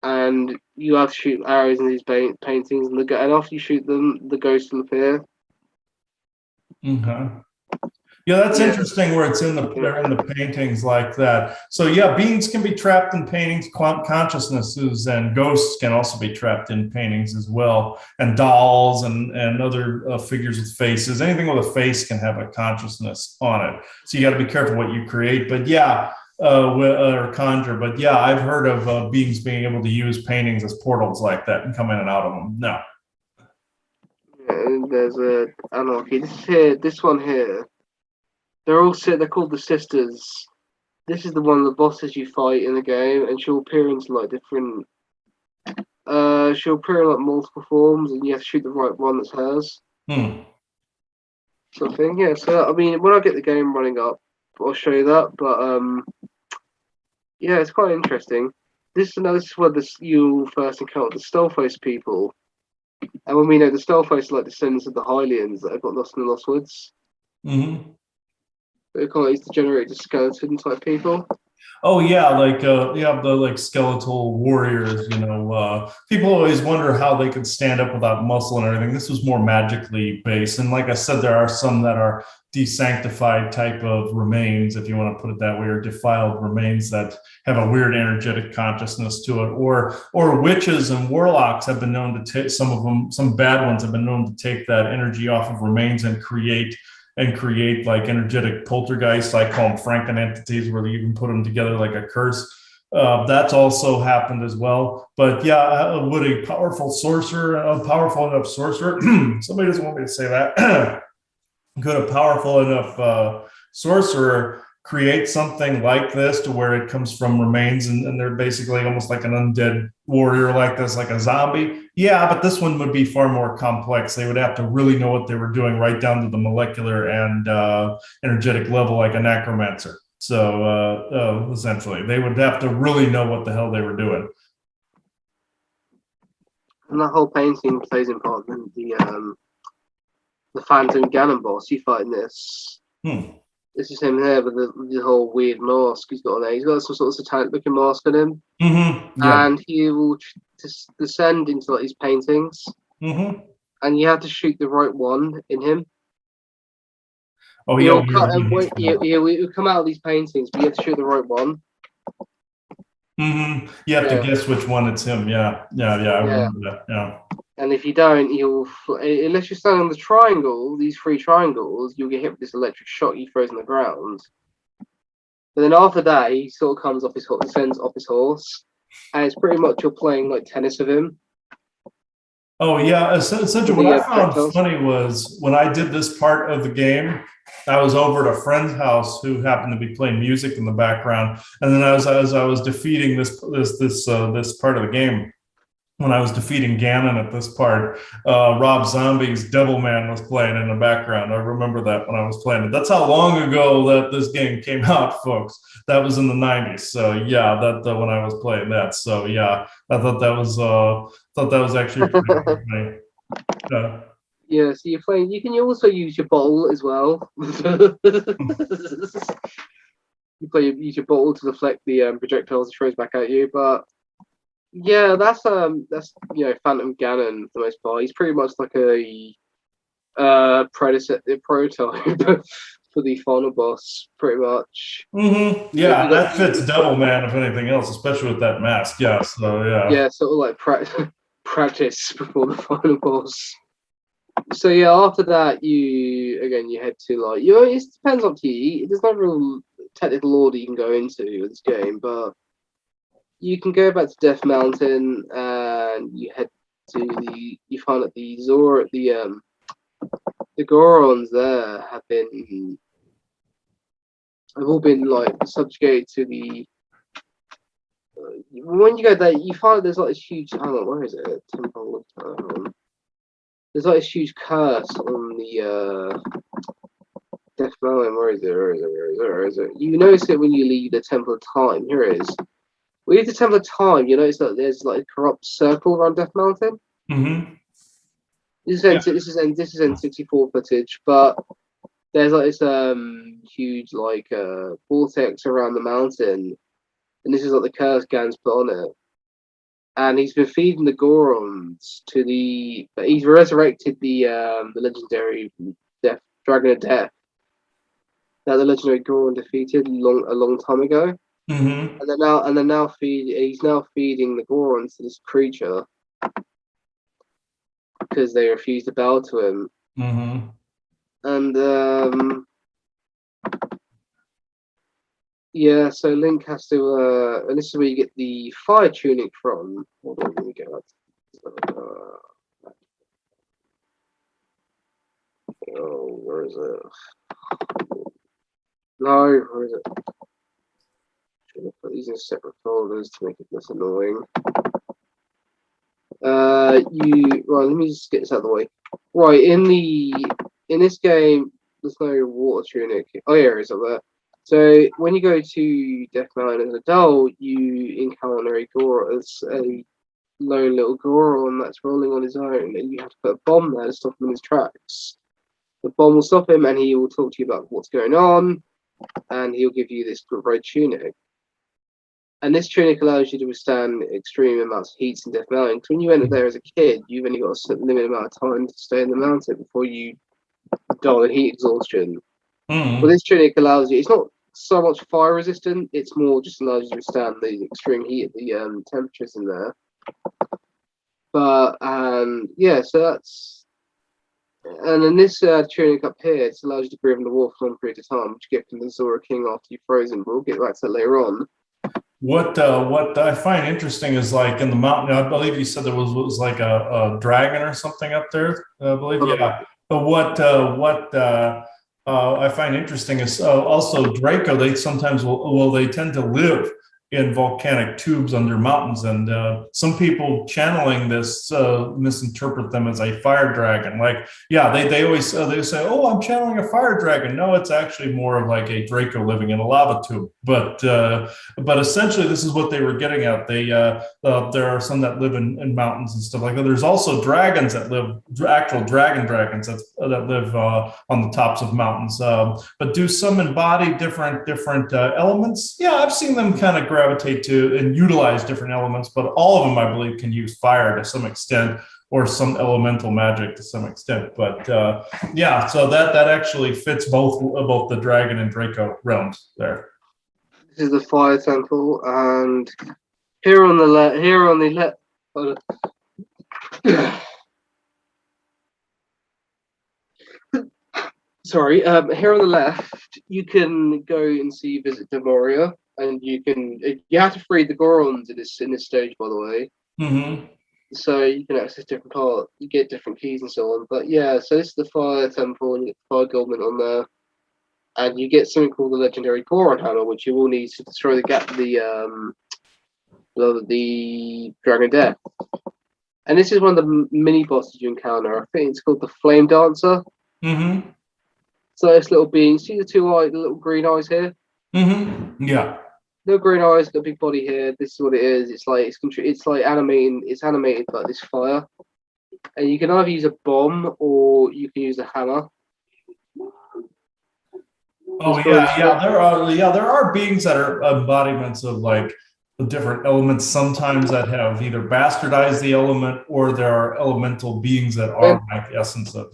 and you have to shoot arrows in these paintings. And after you shoot them, the ghosts will appear. Okay. Yeah, that's interesting where it's they're in the paintings like that. So yeah, beings can be trapped in paintings, consciousnesses and ghosts can also be trapped in paintings as well, and dolls and other figures with faces. Anything with a face can have a consciousness on it. So you got to be careful what you create. But yeah, or conjure. But yeah, I've heard of beings being able to use paintings as portals like that and come in and out of them. No. And there's I don't know. Okay, this one here. They're called the sisters. This is the one of the bosses you fight in the game, and she'll appear into like different. She'll appear in like multiple forms, and you have to shoot the right one that's hers. Sort of thing, yeah. So I mean, when I get the game running up, I'll show you that. But yeah, it's quite interesting. This is where you first encounter the Stealthface people, and when we know the Stealthface are like descendants of the Hylians that have got lost in the Lost Woods. Mm-hmm. They kind of used to generate the skeleton type people. Oh yeah, like yeah, the like skeletal warriors. People always wonder how they could stand up without muscle and everything. This was more magically based, and like I said, there are some that are desanctified type of remains, if you want to put it that way, or defiled remains that have a weird energetic consciousness to it. Or witches and warlocks have been known to take some bad ones have been known to take that energy off of remains and create like energetic poltergeists. I call them Franken entities, where you can put them together like a curse. That's also happened as well. But yeah, would a powerful enough sorcerer, somebody doesn't want me to say that, could a powerful enough sorcerer create something like this to where it comes from remains and they're basically almost like an undead warrior like this, like a zombie? Yeah, but this one would be far more complex. They would have to really know what they were doing right down to the molecular and energetic level, like a necromancer. So essentially, they would have to really know what the hell they were doing. And that whole painting plays in part in the Phantom Ganon boss. You fight in this. This is him here with the whole weird mask he's got on there. He's got some sort of satanic-looking mask on him. Mm-hmm. Yeah. And he will descend into like these paintings. Mm-hmm. And you have to shoot the right one in him. Oh, yeah. He'll come out of these paintings, but you have to shoot the right one. Mm-hmm. You have to guess which one it's him. Yeah. I remember that. Yeah. And if you don't, unless you stand on the triangle, these three triangles, you'll get hit with this electric shock he throws on the ground. But then after that, he sort of comes off descends off his horse, and it's pretty much you're playing like tennis with him. Oh yeah, essentially what I found funny was when I did this part of the game, I was over at a friend's house who happened to be playing music in the background, and then as I was defeating this part of the game, when I was defeating Ganon at this part, Rob Zombie's Devilman was playing in the background. I remember that when I was playing it. That's how long ago that this game came out, folks. That was in the '90s. So yeah, that when I was playing that. So yeah, I thought that was actually pretty funny. Yeah, so you're playing. You can also use your bottle as well. Use your bottle to deflect the projectiles it throws back at you. But yeah, that's Phantom Ganon for the most part. He's pretty much like a prototype for the final boss, pretty much. Yeah, You got that fits Devilman if anything else, especially with that mask. Yeah, so yeah. yeah, sort of like practice before the final boss. So yeah, after that you head to like it depends up to you. There's no real technical order you can go into with this game, but you can go back to Death Mountain and you head to you find that the Gorons there have all been like subjugated to the when you go there you find there's like this huge, I don't know, where is it, temple, there's like this huge curse on the Death Mountain. Where is it? Where is it? You notice it when you leave the Temple of Time. Here it is. When you leave the Temple of Time, you notice that there's like a corrupt circle around Death Mountain. Mm-hmm. This is N64 footage, but there's like this huge like vortex around the mountain, and this is like the curse Gan's put on it. And he's been feeding the Gorons to the. He's resurrected the legendary Dragon of Death that the legendary Goron defeated a long time ago. Mm-hmm. And they're now he's now feeding the Gorons to this creature because they refuse to bow to him. Mm-hmm. And yeah, so Link has to and this is where you get the fire tunic from. Hold on, let me get that. Oh, where is it? No, where is it? Should have put these in separate folders to make it less annoying. Right, let me just get this out of the way. Right, in this game, there's no water tunic. Oh yeah, it's up there. So when you go to Death Mountain as an adult, you encounter a lone little Goron that's rolling on his own, and you have to put a bomb there to stop him in his tracks. The bomb will stop him, and he will talk to you about what's going on, and he'll give you this red tunic. And this tunic allows you to withstand extreme amounts of heat in Death Mountain. Because when you enter there as a kid, you've only got a certain limited amount of time to stay in the mountain before you die of heat exhaustion. Mm-hmm. Well, this tunic allows you. It's not so much fire resistant. It's more just allows you to withstand the extreme heat of the temperatures in there. But yeah, so that's. And in this tunic up here, it allows you to breathe underwater for a long period of time, which you get from the Zora King after you've frozen. But we'll get back to that later on. What I find interesting is like in the mountain. I believe you said there was like a dragon or something up there. I believe, yeah. But I find interesting is also Draco. They sometimes they tend to live in volcanic tubes under mountains, and some people channeling this misinterpret them as a fire dragon. Like, yeah, they always they say, "Oh, I'm channeling a fire dragon." No, it's actually more of like a Draco living in a lava tube. But essentially, this is what they were getting at. There are some that live in mountains and stuff like that. There's also dragons that live, actual dragons that live on the tops of mountains. But do some embody different elements? Yeah, I've seen them kind of gravitate to and utilize different elements, but all of them, I believe, can use fire to some extent or some elemental magic to some extent. But yeah, so that actually fits both the dragon and Draco realms there. This is the fire temple, and here on the left. Sorry, here on the left, you can go and visit Demoria, and you have to free the Gorons in this stage, by the way. Mm-hmm. So you can access different parts, you get different keys and so on. But yeah, so this is the fire temple, and you get the fire goblin on there, and you get something called the legendary Goron hammer, which you will need to destroy the Dragon of Death. And this is one of the mini bosses you encounter. I think it's called the Flame Dancer. Mm-hmm. So this little being, see the the little green eyes here? Mm-hmm. Yeah. Little green eyes, got a big body here. This is what it is. It's like animating. It's animated like this fire, and you can either use a bomb or you can use a hammer. Oh there are beings that are embodiments of like the different elements sometimes that have either bastardized the element or there are elemental beings that are like the essence of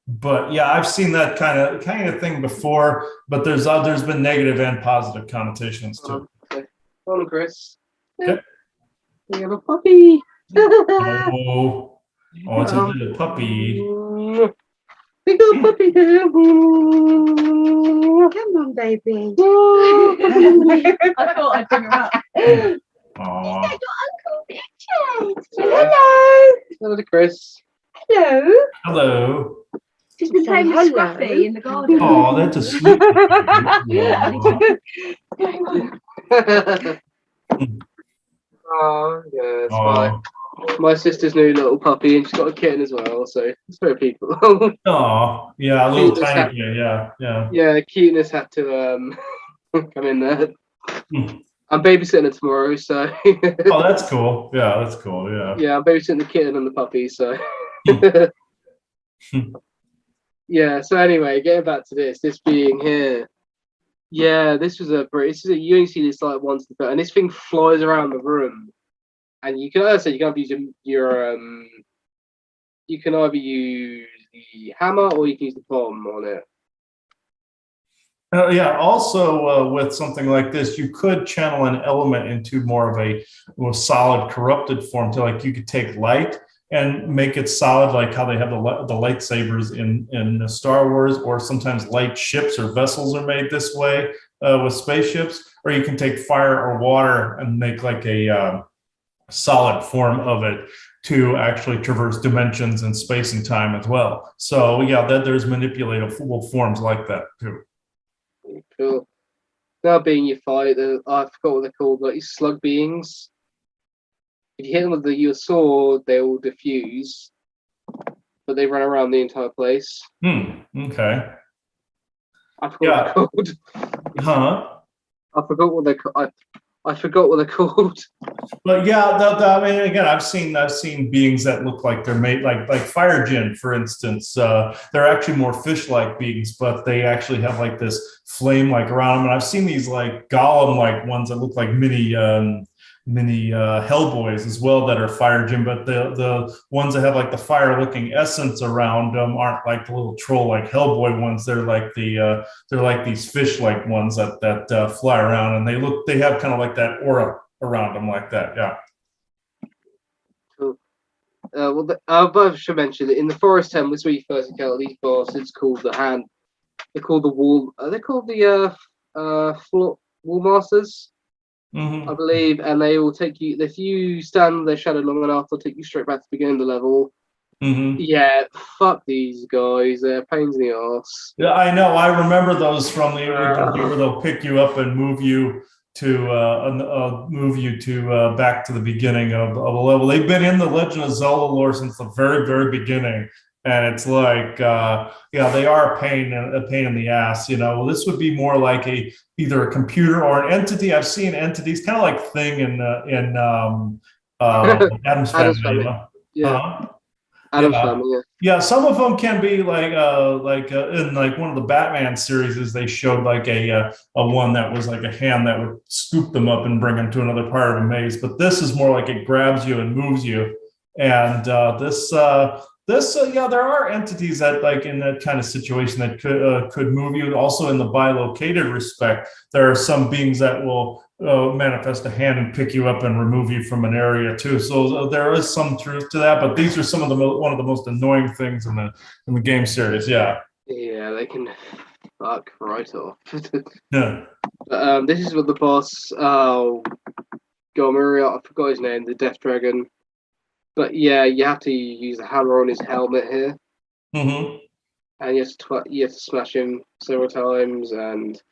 but yeah, I've seen that kind of thing before, but there's been negative and positive connotations too. Okay. Come on, Chris. Okay. We have a puppy. Oh, it's a little puppy. Big little puppy here. Come on, baby. I thought I'd bring her up. Aw. Uncle Richard. Hello. Hello to Chris. Hello. Hello. She's been playing with Scruffy in the garden. Oh, that's a sweet. Oh, yeah, it's Aw. my sister's new little puppy, and she's got a kitten as well, so it's very people. Oh, yeah, a little tiny. Yeah. Yeah, cuteness had to come in there. Hmm. I'm babysitting her tomorrow, so. Oh, that's cool. Yeah, that's cool. Yeah. Yeah, I'm babysitting the kitten and the puppy, so. Yeah. So anyway, getting back to this being here. Yeah, this was you only see this like once, and this thing flies around the room, and you can either use your you can either use the hammer or you can use the bomb on it. Yeah. Also, with something like this, you could channel an element into more of a solid, corrupted form. To like, you could take light and make it solid, like how they have the lightsabers in Star Wars, or sometimes light ships or vessels are made this way with spaceships. Or you can take fire or water and make like a solid form of it to actually traverse dimensions and space and time as well. So yeah, there's manipulatable forms like that too. Cool. Now being you fight, I forgot what they're called, like these slug beings. If you hit them with your sword, they will diffuse, but they run around the entire place. Okay. I forgot what they're called. Huh? I forgot what they're called. I forgot what they're called. But yeah, I mean, again, I've seen beings that look like they're made like fire djinn, for instance. They're actually more fish-like beings, but they actually have like this flame like around them. And I've seen these like golem-like ones that look like mini Hellboys as well that are fire djinn, but the ones that have like the fire-looking essence around them aren't like the little troll-like Hellboy ones. They're like they're like these fish-like ones that fly around, and they have kind of like that aura around them like that. Yeah. Cool. I should mention that in the Forest Temple, this is where you first encounter these bosses called the Hand. They're called the Wall. They're called the Wall Masters, Mm-hmm. I believe, and they will take you. If you stand in their shadow long enough, they'll take you straight back to the beginning of the level. Mm-hmm. Yeah, fuck these guys. They're pains in the arse. Yeah, I know. I remember those from the where they'll pick you up and move you to back to the beginning of a level. They've been in the Legend of Zelda lore since the very, very beginning, and it's like, they are a pain in the ass. This would be more like either a computer or an entity. I've seen entities, kind of like Thing in Adam's Family. Yeah. Adam's Family, yeah. Some of them can be like in like one of the Batman series, they showed like a one that was like a hand that would scoop them up and bring them to another part of a maze. But this is more like it grabs you and moves you. And there are entities that like in that kind of situation that could move you. Also in the bilocated respect, there are some beings that will manifest a hand and pick you up and remove you from an area too. So there is some truth to that, but these are some of one of the most annoying things in the game series. Yeah. Yeah, they can fuck right off. Yeah. But, this is what the boss. Oh, Gomeria, I forgot his name. The Death Dragon. But yeah, you have to use the hammer on his helmet here, Mm-hmm. and you have to smash him several times. And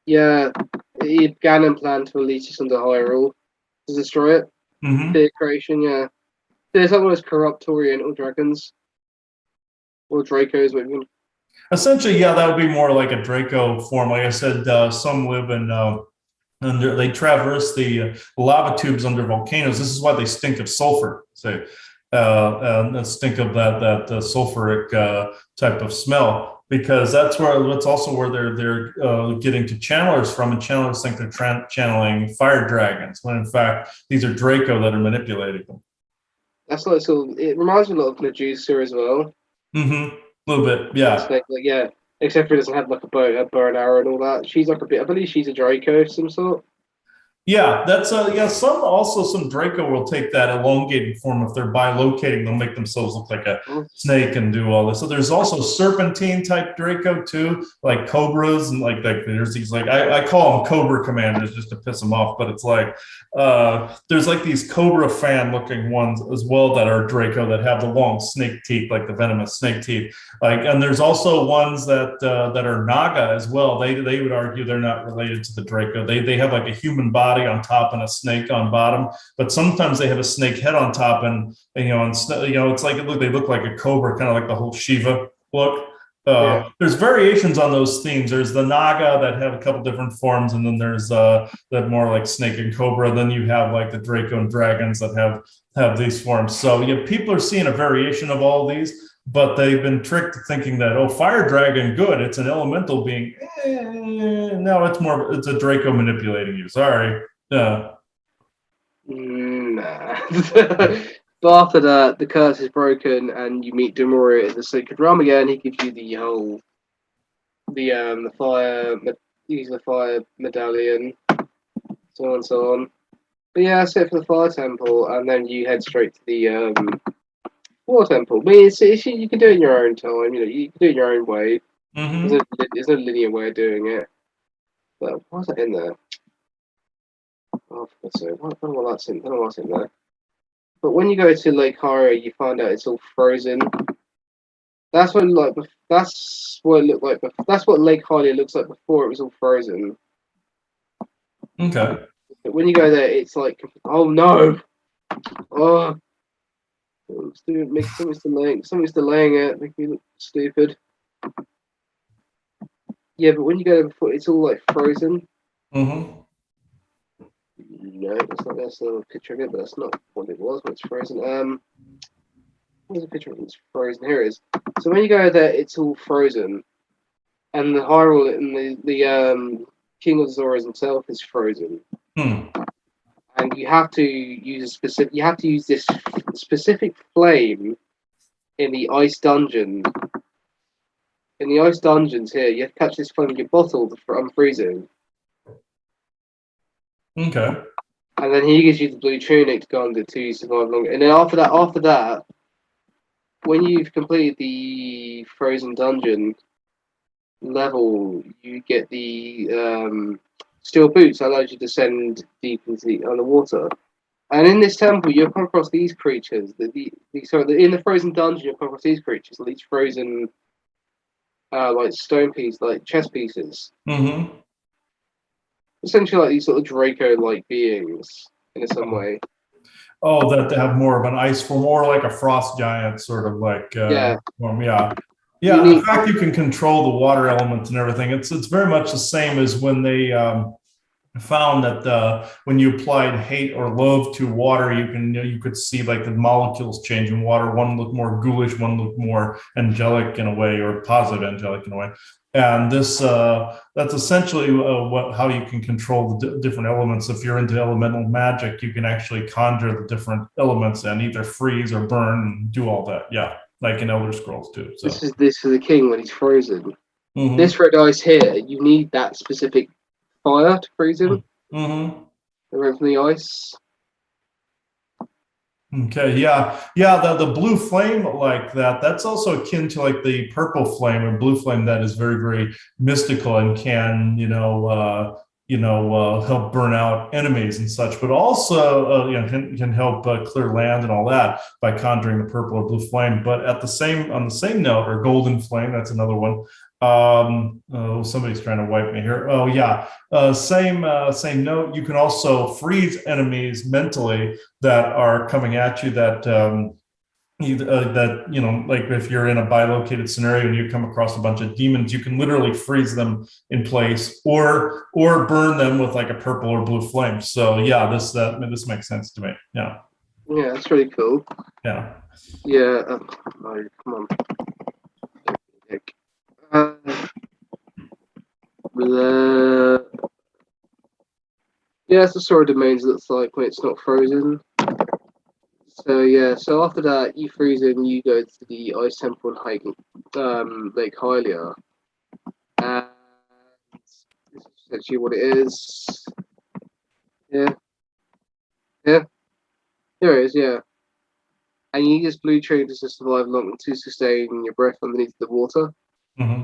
yeah, Ganon planned to release this under Hyrule to destroy it. Mm-hmm. Fear creation, yeah. There's like one of those corrupt Oriental dragons. Or Dracos, what you mean. Essentially, yeah, that would be more like a Draco form. Like I said, some live in under they traverse the lava tubes under volcanoes. This is why they stink of sulfur. Say, stink of that sulfuric type of smell, because that's also where they're getting to channelers from, and channelers think they're channeling fire dragons, when in fact these are Draco that are manipulating them. That's like it reminds me a lot of Medusa as well. Mm-hmm. A little bit, yeah. Like, yeah. Except for it doesn't have like a bow and arrow and all that. She's like I believe she's a Draco of some sort. Yeah, that's some Draco will take that elongated form. If they're bilocating, they'll make themselves look like a snake and do all this. So there's also serpentine type Draco too, like cobras, and like there's these, like I call them Cobra Commanders just to piss them off, but it's like there's like these Cobra fan looking ones as well that are Draco that have the long snake teeth, like the venomous snake teeth. Like, and there's also ones that are Naga as well. They would argue they're not related to the Draco. They have like a human body on top and a snake on bottom, but sometimes they have a snake head on top, and it's like they look like a cobra, kind of like the whole Shiva look. There's variations on those themes. There's the Naga that have a couple different forms, and then there's that more like snake and cobra. Then you have like the Draco and dragons that have these forms. So yeah, people are seeing a variation of all these, but they've been tricked thinking that, oh, fire dragon, good, it's an elemental being. No, it's a Draco manipulating you. Sorry. Nah. But after that, the curse is broken, and you meet Demora in the sacred realm again. He gives you the fire, use the fire medallion, so on and so on. But yeah, that's it for the fire temple, and then you head straight to the water temple. I mean, you can do it in your own time. You can do it in your own way. Mm-hmm. There's no linear way of doing it. But why's that in there? Oh, I don't know what's in there. But when you go to Lake Hara, you find out it's all frozen. That's what it looked like. That's what Lake Hylia looks like before it was all frozen. Okay. But when you go there, it's like, oh no, oh, something's delaying it, making me look stupid. Yeah, but when you go there before, it's all like frozen. Mm-hmm. No, that's not a picture of it, but that's not what it was when it's frozen. Here's a picture of it, it's frozen. Here it is. So when you go there, it's all frozen, and the Hyrule and the King of Zoras himself is frozen. And you have to use this specific flame in the ice dungeon. In the ice dungeons here, you have to catch this flame in your bottle to unfreeze. Okay. And then he gives you the blue tunic to go under to survive longer. And then after that, when you've completed the frozen dungeon level, you get the steel boots that allows you to descend deep into the underwater. And in this temple, you'll come across these creatures. In the frozen dungeon, you'll come across these creatures, these frozen like stone pieces, like chess pieces. Mm-hmm. Essentially, like these sort of Draco-like beings in some way. Oh, that they have more of an ice form, more like a frost giant, sort of like form. Yeah. In fact, you can control the water elements and everything. It's very much the same as when they found that when you applied hate or love to water, you could see like the molecules change in water. One looked more ghoulish, one looked more angelic in a way, or positive angelic in a way. And this that's essentially how you can control the different elements. If you're into elemental magic, you can actually conjure the different elements and either freeze or burn and do all that. Yeah, like in Elder Scrolls too. So this is the king when he's frozen. Mm-hmm. This red ice here, you need that specific fire to freeze him. Mm-hmm. From the ice. Okay, yeah. The blue flame like that's also akin to like the purple flame or blue flame that is very, very mystical and can help burn out enemies and such, but also can help clear land and all that by conjuring the purple or blue flame. But on the same note, or golden flame, that's another one. Oh, somebody's trying to wipe me here. Oh yeah. Same note. You can also freeze enemies mentally that are coming at you. That like if you're in a bilocated scenario and you come across a bunch of demons, you can literally freeze them in place or burn them with like a purple or blue flame. So yeah, this makes sense to me. Yeah. Yeah, that's really cool. Yeah. Yeah. No, come on. Uh, the yeah, it's the sort of domains looks like when it's not frozen. So yeah, so after that you freeze it and you go to the ice temple in Lake Hylia. And this is essentially what it is. Yeah, yeah, there it is, yeah. And you use blue train to survive long to sustain your breath underneath the water. Mm-hmm.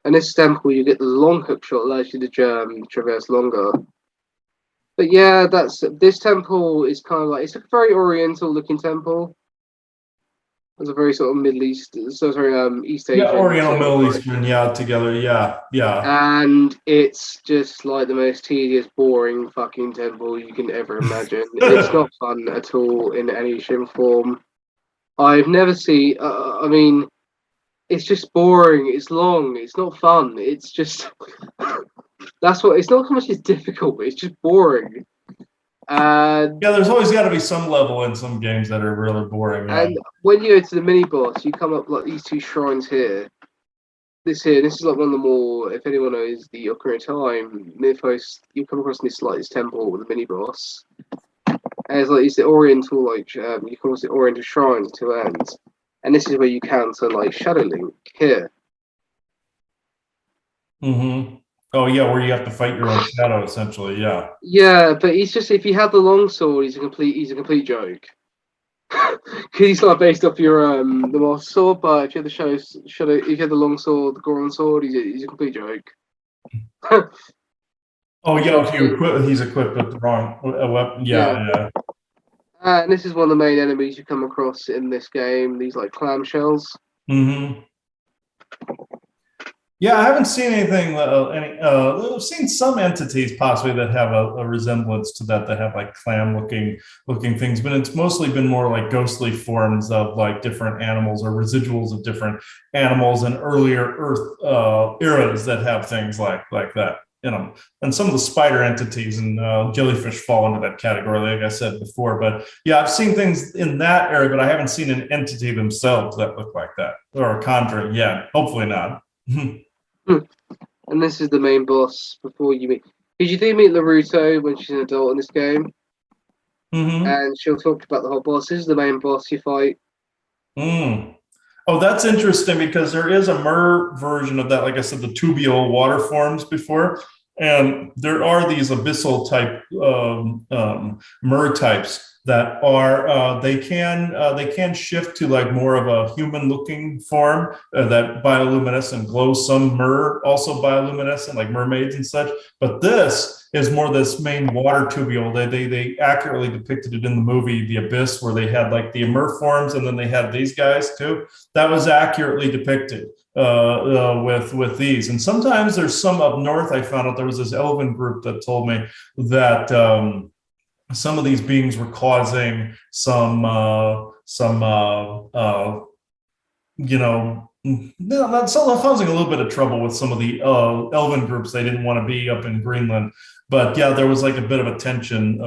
And this temple you get the long hook shot allows you to traverse longer. But yeah, this temple is kind of like it's a very oriental looking temple. It's a very sort of Middle East, so sorry, East Yeah, Asian Oriental, sort of Middle vibe. Eastern, yeah, together, yeah, yeah. And it's just like the most tedious, boring fucking temple you can ever imagine. It's not fun at all in any shape or form. I've never seen. I mean, it's just boring. It's long. It's not fun. It's just that's what. It's not so much it's difficult, but it's just boring. And Yeah, there's always got to be some level in some games that are really boring. Yeah. and when you go to the mini boss, you come up like these two shrines here. This is like one of the more. If anyone knows the Ocarina Time mythos, you come across this like this temple with a mini boss. And it's the Oriental you call it the Oriental shrines to ends, and this is where you counter like Shadow Link here. Mm-hmm. Oh yeah, where you have to fight your own shadow, essentially. Yeah. Yeah, but he's just if you have the long sword, he's a complete joke. Because he's not based off your the Master Sword, but if you have the shadow, if you have the long sword, the Goron sword, he's a complete joke. Oh yeah, if you Essentially, equip, he's equipped with the wrong weapon. yeah. Yeah, yeah. And this is one of the main enemies you come across in this game. These like clamshells. Mm-hmm. Yeah, I haven't seen anything. I've seen some entities possibly that have a resemblance to that. That have like clam looking things, but it's mostly been more like ghostly forms of like different animals or residuals of different animals and earlier Earth eras that have things like that. And some of the spider entities and jellyfish fall into that category, like I said before. But yeah, I've seen things in that area, but I haven't seen an entity themselves that look like that or a conjuring. Yeah, hopefully not. And this is the main boss before you meet. Because you do meet Naruto when she's an adult in this game, Mm-hmm. and she'll talk about the whole boss. This is the main boss you fight. Mm. Oh, that's interesting because there is a mer version of that. Like I said, the tubular water forms before, and there are these abyssal type mer types that are they can shift to like more of a human looking form that bioluminescent glows. Some mer also bioluminescent like mermaids and such, but this is more this main water tubule. They accurately depicted it in the movie The Abyss, where they had like the mer forms and then they had these guys too. That was accurately depicted with these. And sometimes there's some up north. I found out there was this elven group that told me that some of these beings were causing not so causing a little bit of trouble with some of the elven groups. They didn't want to be up in Greenland, but yeah, there was like a bit of a tension,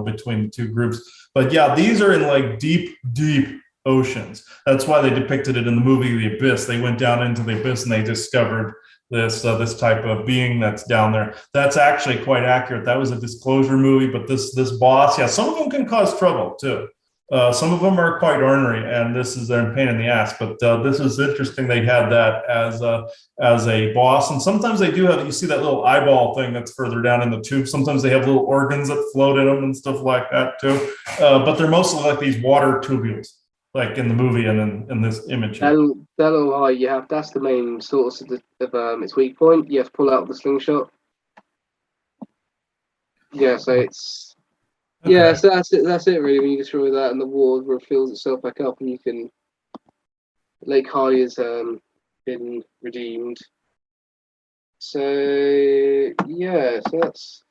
between the two groups. But yeah, these are in like deep oceans. That's why they depicted it in the movie The Abyss. They went down into the abyss and they discovered this type of being that's down there. That's actually quite accurate. That was a disclosure movie, but this boss, yeah, some of them can cause trouble too. Some of them are quite ornery, and this is a pain in the ass. But this is interesting. They had that as a boss, and sometimes they do have. You see that little eyeball thing that's further down in the tube. Sometimes they have little organs that float in them and stuff like that too. But they're mostly like these water tubules, like in the movie and in this image here. That'll you have. That's the main source of its weak point. You have to pull out the slingshot. Yeah, so it's. Okay. Yeah, so that's it. That's it, really. When you destroy that, and the wall refills itself back up, and you can Lake Hylia's been redeemed. So yeah, so that's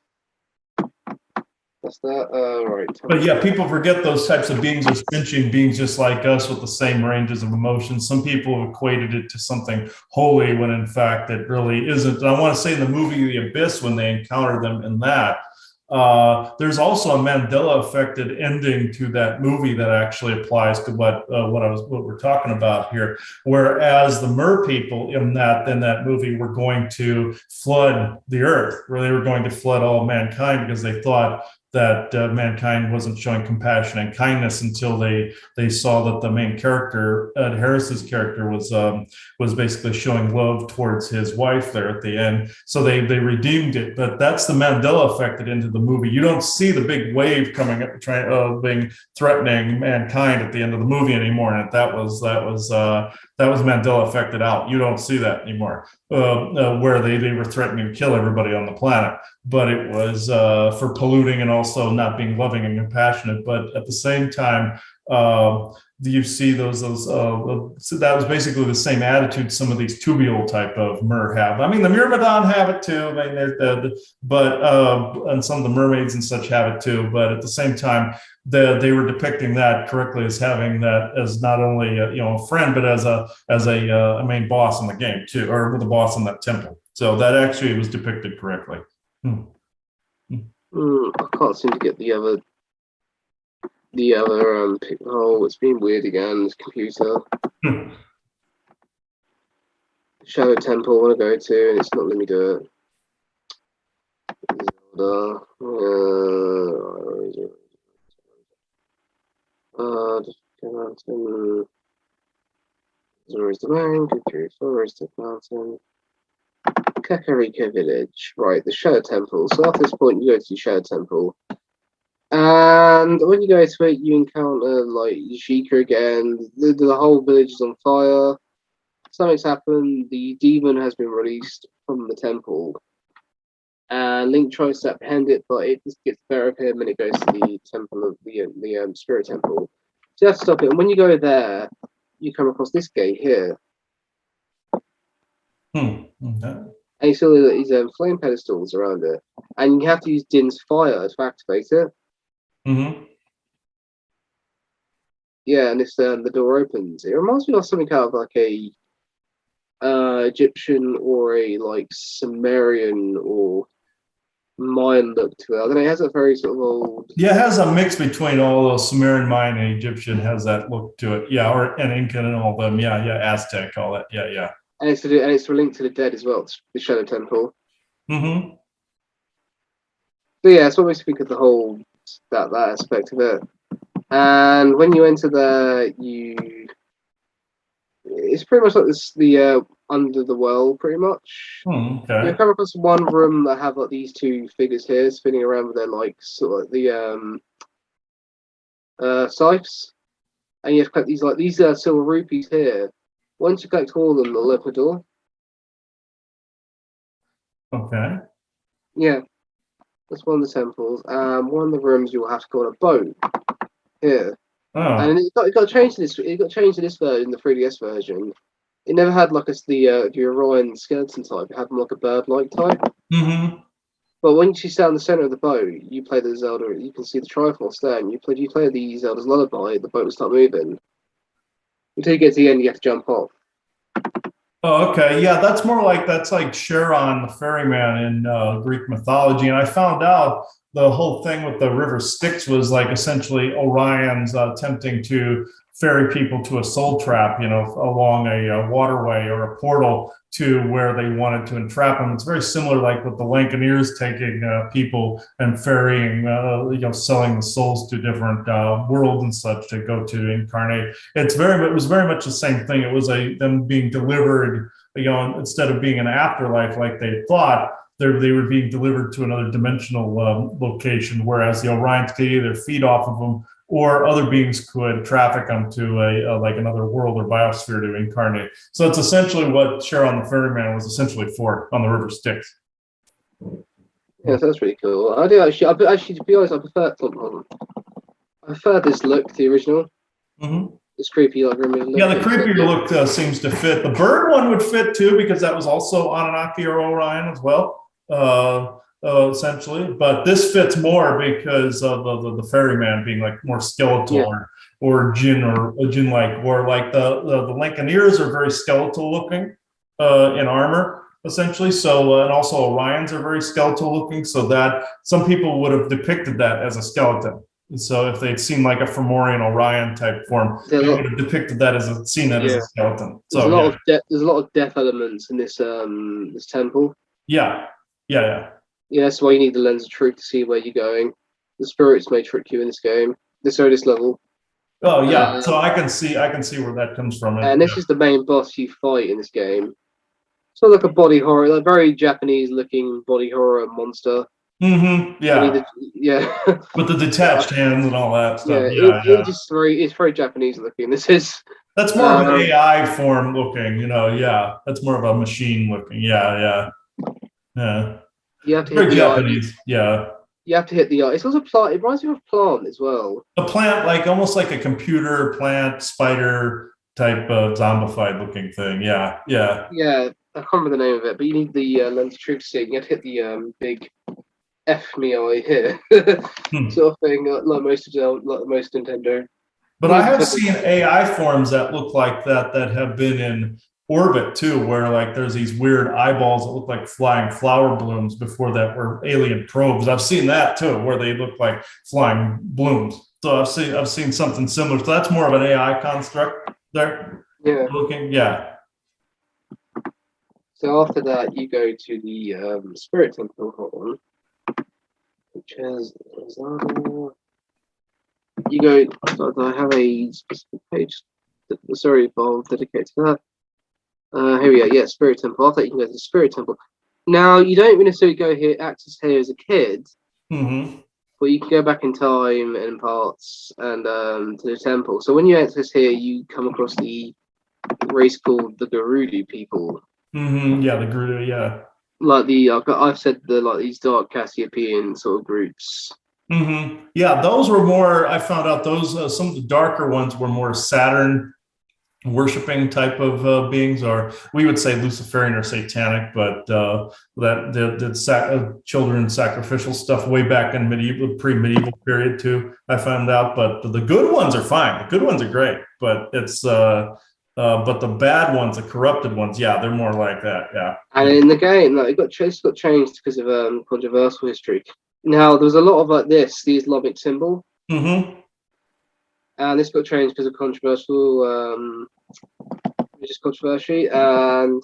that. Right. But yeah, people forget those types of beings are sentient beings just like us with the same ranges of emotions. Some people have equated it to something holy when in fact it really isn't. And I want to say in the movie The Abyss, when they encounter them in that, there's also a Mandela affected ending to that movie that actually applies to what we're talking about here. Whereas the Mer people in that movie were going to flood the earth, where they were going to flood all mankind because they thought that mankind wasn't showing compassion and kindness until they saw that the main character, Ed Harris's character, was basically showing love towards his wife there at the end. So they redeemed it. But that's the Mandela effect into the movie. You don't see the big wave coming up, being threatening mankind at the end of the movie anymore. And that was Mandela affected out. You don't see that anymore, where they were threatening to kill everybody on the planet. But it was for polluting and also not being loving and compassionate. But at the same time, you see those so that was basically the same attitude some of these tubular type of mer have. I mean, the Myrmidon have it too. I mean, and some of the mermaids and such have it too. But at the same time, they were depicting that correctly as having that as not only a friend, but as a main boss in the game too, or the boss in that temple. So that actually was depicted correctly. I can't seem to get the other oh, it's been weird again, this computer. Shadow Temple I want to go to, and it's not letting me do it. Zelda. Just go mountain. Zoro's Domain, Kukuri Forest, Mountain. Kakariko Village. Right, the Shadow Temple. So after this point, you go to the Shadow Temple. And when you go to it, you encounter like Sheikah again. The whole village is on fire. Something's happened. The demon has been released from the temple. And Link tries to apprehend it, but it just gets the better of him and it goes to the temple of the spirit temple. So you have to stop it. And when you go there, you come across this gate here. Okay. And you see these flame pedestals around it. And you have to use Din's fire to activate it. Mm-hmm. Yeah, and if the door opens, it reminds me of something out of like a Egyptian or a like Sumerian or Mayan look to it. I don't know, it has a very sort of old. Yeah, it has a mix between all those Sumerian, Mayan, and Egyptian. Has that look to it? Yeah, and Incan and all of them. Yeah, Aztec, all that. Yeah. And it's to link to the dead as well. It's the Shadow Temple. Mm-hmm. So yeah, that's what we speak of the whole that aspect of it. And when you enter there, it's pretty much like the under the world, pretty much. Okay. You come across one room that have like these two figures here spinning around with their like sort of the scythes, and you have to collect these silver rupees here. Once you collect all of them, they'll open a door. Okay. Yeah, that's one of the temples. One of the rooms you'll have to go on a boat here. Oh. And it got changed to this. It got changed to this version, the 3DS version. It never had like the Orion skeleton type. It had more like a bird-like type. Mm-hmm. But once you stand in the center of the boat, you play the Zelda. You can see the Triforce there, and you play the Zelda's Lullaby. The boat will start moving. Until you get to the end, you have to jump off. Oh, okay. Yeah, that's like Charon, the ferryman in Greek mythology. And I found out the whole thing with the river Styx was like essentially Orion's attempting to ferry people to a soul trap, along a waterway or a portal to where they wanted to entrap them. It's very similar, like with the Lancaneers taking people and ferrying, selling the souls to different worlds and such to go to incarnate. It was very much the same thing. It was them being delivered, instead of being an afterlife like they thought. They were being delivered to another dimensional location, whereas the Orions could either feed off of them or other beings could traffic them to like another world or biosphere to incarnate. So it's essentially what Charon the Ferryman was essentially for on the River Styx. Yeah, so that's really cool. I do actually, to be honest, I prefer this look to the original. Mm-hmm. It's creepy, like removing. Yeah, the creepier look seems to fit. The bird one would fit too because that was also Anunnaki or Orion as well, essentially. But this fits more because of the ferryman being like more skeletal or Jin like, or like the Lancaneers are very skeletal looking in armor essentially. So and also Orions are very skeletal looking. So that some people would have depicted that as a skeleton. So if they'd seen like a Fomorian Orion type form, they would have depicted that as as a skeleton. So there's a lot of death elements in this this temple. Yeah, that's why you need the lens of truth to see where you're going. The spirits may trick you in this game. This level. Oh yeah, so I can see where that comes from. And this is the main boss you fight in this game. So like a body horror, like very Japanese looking body horror monster. Yeah. With the detached hands and all that stuff. It's very Japanese looking. That's more of an AI form looking, That's more of a machine looking. Yeah. You have to hit the Japanese. You have to hit the eye. It's also plant. It reminds me of plant as well. A plant, like almost like a computer plant spider type of zombified looking thing. Yeah. I can't remember the name of it, but you need the lens of truth to see it. You have to hit the big F me eye here sort of thing, like most Nintendo. But I have seen AI forms that look like that have been in orbit too, where like there's these weird eyeballs that look like flying flower blooms before that were alien probes. I've seen that too, where they look like flying blooms. So I've seen something similar. So that's more of an AI construct there. Yeah. So after that, you go to the Spirit Temple, which has Zelda. You go. I have a specific page. File dedicated to that. Here we go. Yeah, Spirit Temple. After that, you can go to the Spirit Temple. Now, you don't necessarily go here, access here as a kid, but you can go back in time and parts and to the temple. So when you access here, you come across the race called the Gerudo people. Yeah, the Gerudo. Yeah. Like I've said these dark Cassiopeian sort of groups. Yeah, those were more. I found out those some of the darker ones were more Saturn worshiping type of beings, or we would say Luciferian or satanic, but that did children sacrificial stuff way back in pre-medieval period too. I found out, but the good ones are fine. The good ones are great, but it's but the bad ones, the corrupted ones, they're more like that. Yeah. And in the game, it got changed because of controversial history. Now there was a lot of the Islamic symbol. And this got changed because of controversial religious controversy, and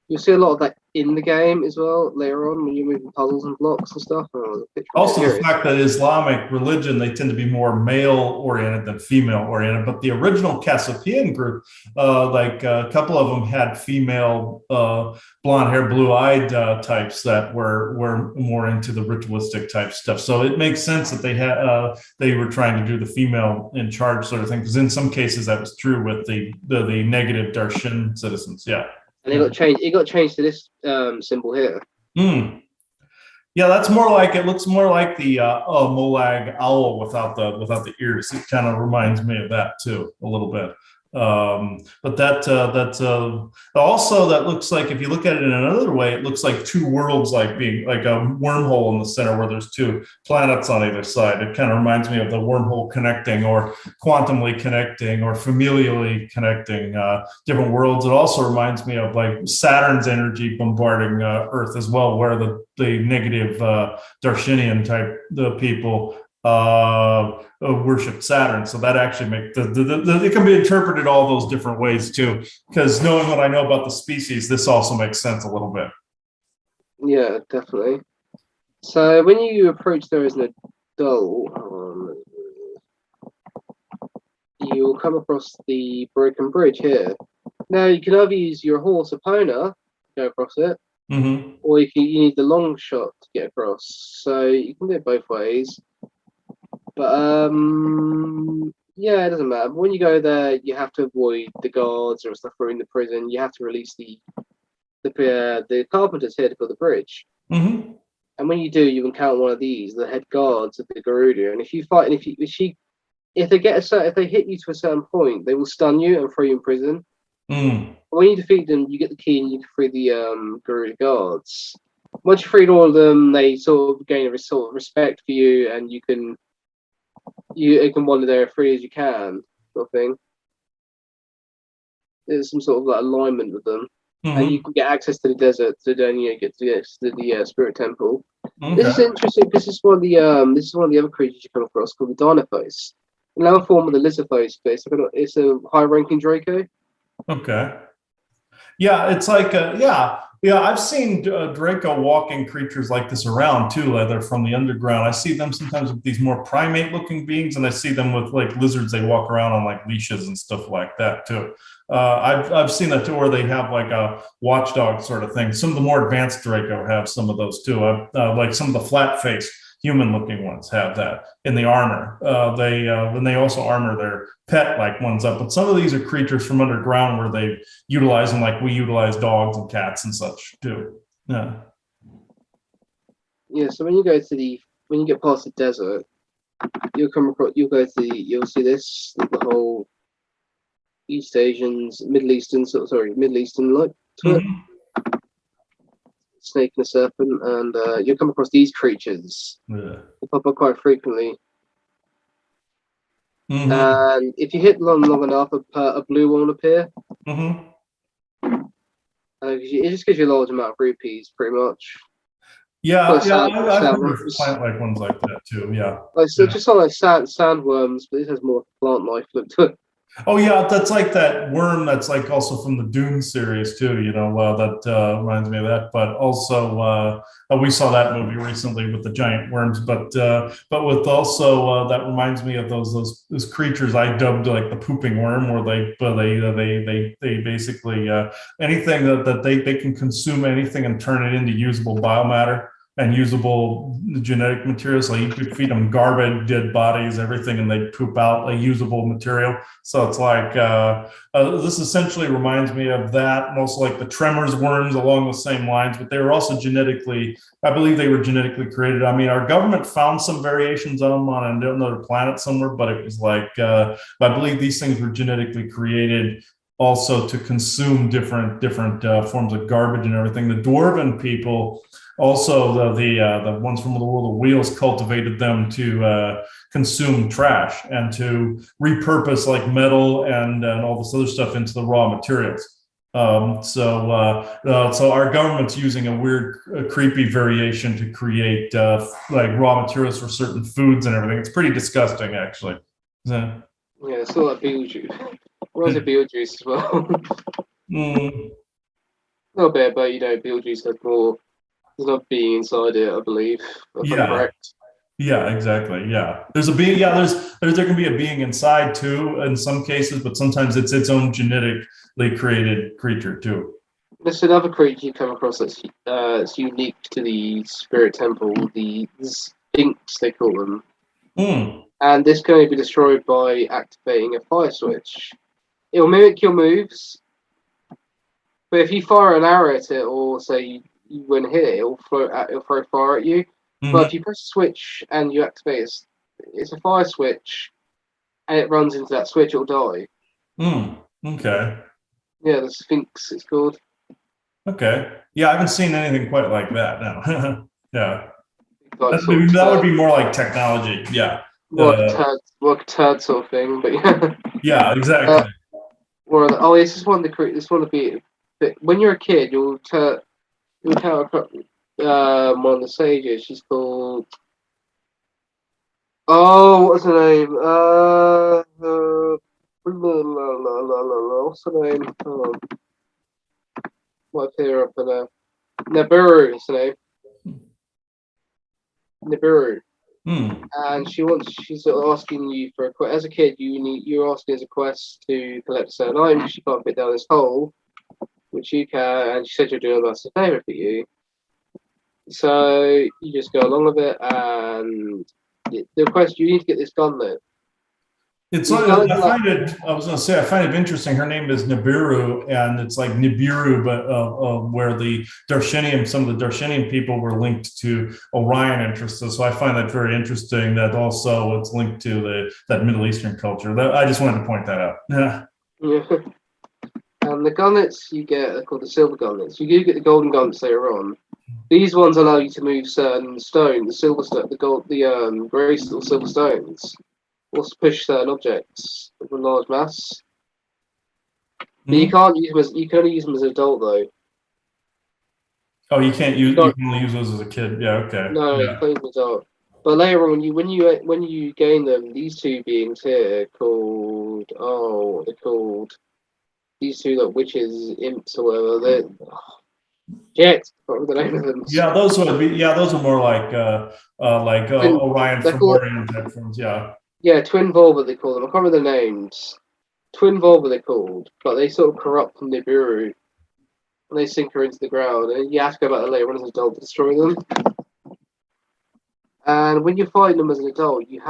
you'll see a lot of that in the game as well later on when you're moving puzzles and blocks and stuff. Also, the fact that Islamic religion, they tend to be more male-oriented than female-oriented, but the original Cassiopeian group, like a couple of them had female blonde hair, blue-eyed types that were more into the ritualistic type stuff. So it makes sense that they were trying to do the female in charge sort of thing, because in some cases that was true with the negative Darshan citizens. Yeah. And it got changed to this symbol here. Yeah, that's more like, it looks more like the Molag owl without the ears. It kind of reminds me of that too, a little bit. But that's also, that looks like, if you look at it in another way, it looks like two worlds, like being like a wormhole in the center where there's two planets on either side. It kind of reminds me of the wormhole connecting, or quantumly connecting, or familially connecting different worlds. It also reminds me of like Saturn's energy bombarding Earth as well, where the negative Darshinian type people worship Saturn. So that actually makes it can be interpreted all those different ways too, because knowing what I know about the species, this also makes sense a little bit. Yeah, definitely. So when you approach there as an adult, you'll come across the broken bridge here. Now you can either use your horse Epona to go across it, or you need the long shot to get across. So you can do it both ways. But it doesn't matter. But when you go there, you have to avoid the guards or stuff who are in the prison. You have to release the carpenters here to build the bridge. And when you do, you encounter one of these, the head guards of the Gerudo. And if you fight, and if she if they hit you to a certain point, they will stun you and throw you in prison. Mm. When you defeat them, you get the key and you can free the Guru guards. Once you freed all of them, they sort of gain a sort of respect for you, and you can wander there as free as you can, sort of thing. There's some sort of like alignment with them, and you can get access to the desert to then get to the spirit temple. Okay. This is interesting because this is one of the other creatures you come across called the Dinophos. Another form of the Lizarphos, but it's a high-ranking Draco. Okay. Yeah, it's like yeah. I've seen Draco walking creatures like this around too. They're from the underground. I see them sometimes with these more primate-looking beings, and I see them with like lizards. They walk around on like leashes and stuff like that too. I've seen that too, where they have like a watchdog sort of thing. Some of the more advanced Draco have some of those too. Like some of the flat-faced human-looking ones have that in the armor. When they also armor their pet like ones up. But some of these are creatures from underground where they utilize them like we utilize dogs and cats and such too. Yeah. Yeah. So when you get past the desert, you'll see this the whole Middle Eastern like to it. Snake and a serpent, and you'll come across these creatures. Yeah. They pop up quite frequently. Mm-hmm. And if you hit long enough, a blue one will appear. Mm-hmm. It just gives you a large amount of rupees, pretty much. Yeah, I've heard of plant-like ones like that too. Yeah. Just like sandworms, but this has more plant life look to it. Oh yeah, that's like that worm that's like also from the Dune series too. That reminds me of that. But also, we saw that movie recently with the giant worms. But with also that reminds me of those creatures I dubbed like the pooping worm, where they basically anything that they can consume anything and turn it into usable biomatter and usable genetic material. So you could feed them garbage, dead bodies, everything, and they poop out a usable material. So it's like this essentially reminds me of that, and also like the tremors worms along the same lines. But they were also I believe they were genetically created. I mean, our government found some variations of them on another planet somewhere, but it was like I believe these things were genetically created also to consume different forms of garbage and everything. The dwarven people. Also, the ones from the World of Wheels cultivated them to consume trash and to repurpose like metal and all this other stuff into the raw materials. So our government's using a weird, creepy variation to create like raw materials for certain foods and everything. It's pretty disgusting, actually. Yeah, it's all like Beetlejuice. Reminds me of Beetlejuice as well. Mm. A little bit, but Beetlejuice had more. There's not being inside it, I believe. If I'm correct. Yeah, exactly. Yeah, there's a being. Yeah, there can be a being inside too in some cases, but sometimes it's its own genetically created creature too. There's another creature you come across that's unique to the Spirit Temple, the Sphinx, they call them. Mm. And this can only be destroyed by activating a fire switch. It will mimic your moves, but if you fire an arrow at it, or say you win hit it, it'll throw fire at you. Mm-hmm. But if you press a switch and you activate it, it's a fire switch, and it runs into that switch, it'll die. Okay. Yeah, the Sphinx, it's called. Okay. Yeah, I haven't seen anything quite like that. No. Yeah. Like that would be more like technology. Yeah. More like a turd sort of thing, but yeah. Yeah, exactly. This is one of the when you're a kid, you'll tell one of the sages. She's called. Oh, what's her name? What's her name? Hold on. Might appear up in Nibiru is her name. Nibiru. And she's asking you for a quest. As a kid, you're asking as a quest to collect a certain item because you can't fit down this hole, which you can, and she said you're doing a massive favour for you. So you just go along with it, and the quest, you need to get this gunlet. It's These like guys I are like, find it. I was going to say I find it interesting. Her name is Nibiru, and it's like Nibiru, but where the Darshinian, some of the Darshinian people were linked to Orion interests. So I find that very interesting. That also it's linked to that Middle Eastern culture. I just wanted to point that out. Yeah. yeah. And the gauntlets you get are called the silver gauntlets. You do get the golden gauntlets later on. These ones allow you to move certain stone, the silver stone, the gold, the grey or silver stones, or to push certain objects of a large mass. But you Mhm. can't use them as you can only use them as an adult though. Oh, you can't use. You No, can only use those as a kid. Yeah. Okay. no, you Yeah. can't use them as an adult. But later on, when you gain them, these two beings here called what they're called, these two like witches, imps or whatever. They're Jet. What was the name of them? Yeah. Those would be. Yeah. Those are more like Twin, Orion they're called Fomorian type forms. Yeah. twin Volva. They call them. I can't remember the names. Twin Volva they're called, but they sort of corrupt from Nibiru and they sink her into the ground. And you have to go back later on as an adult to destroy them. And when you fight them as an adult, you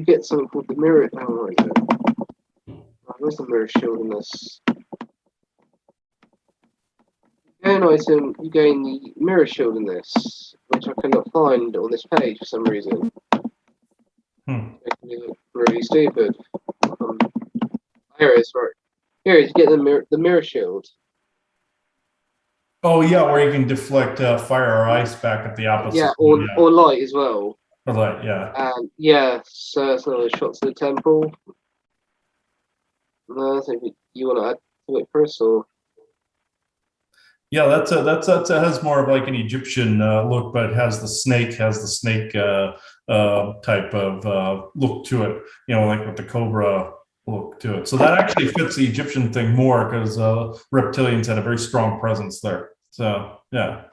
get something called the mirror. Oh, where is it? Where's the mirror shield in this? You gain the mirror shield in this, which I cannot find on this page for some reason. Hmm. Making me look really stupid. Um, Here it is, right. Here it is, you get the mirror shield. Oh yeah, where you can deflect fire or ice back at the Yeah, opposite. Yeah. or light as well. Or light. Yeah. And yeah, so it's another shot to the temple. No, I think you want to add to it, Chris, or Yeah, that's has more of like an Egyptian look, but has the snake type of look to it. You know, like with the cobra look to it. So that actually fits the Egyptian thing more because reptilians had a very strong presence there. So yeah.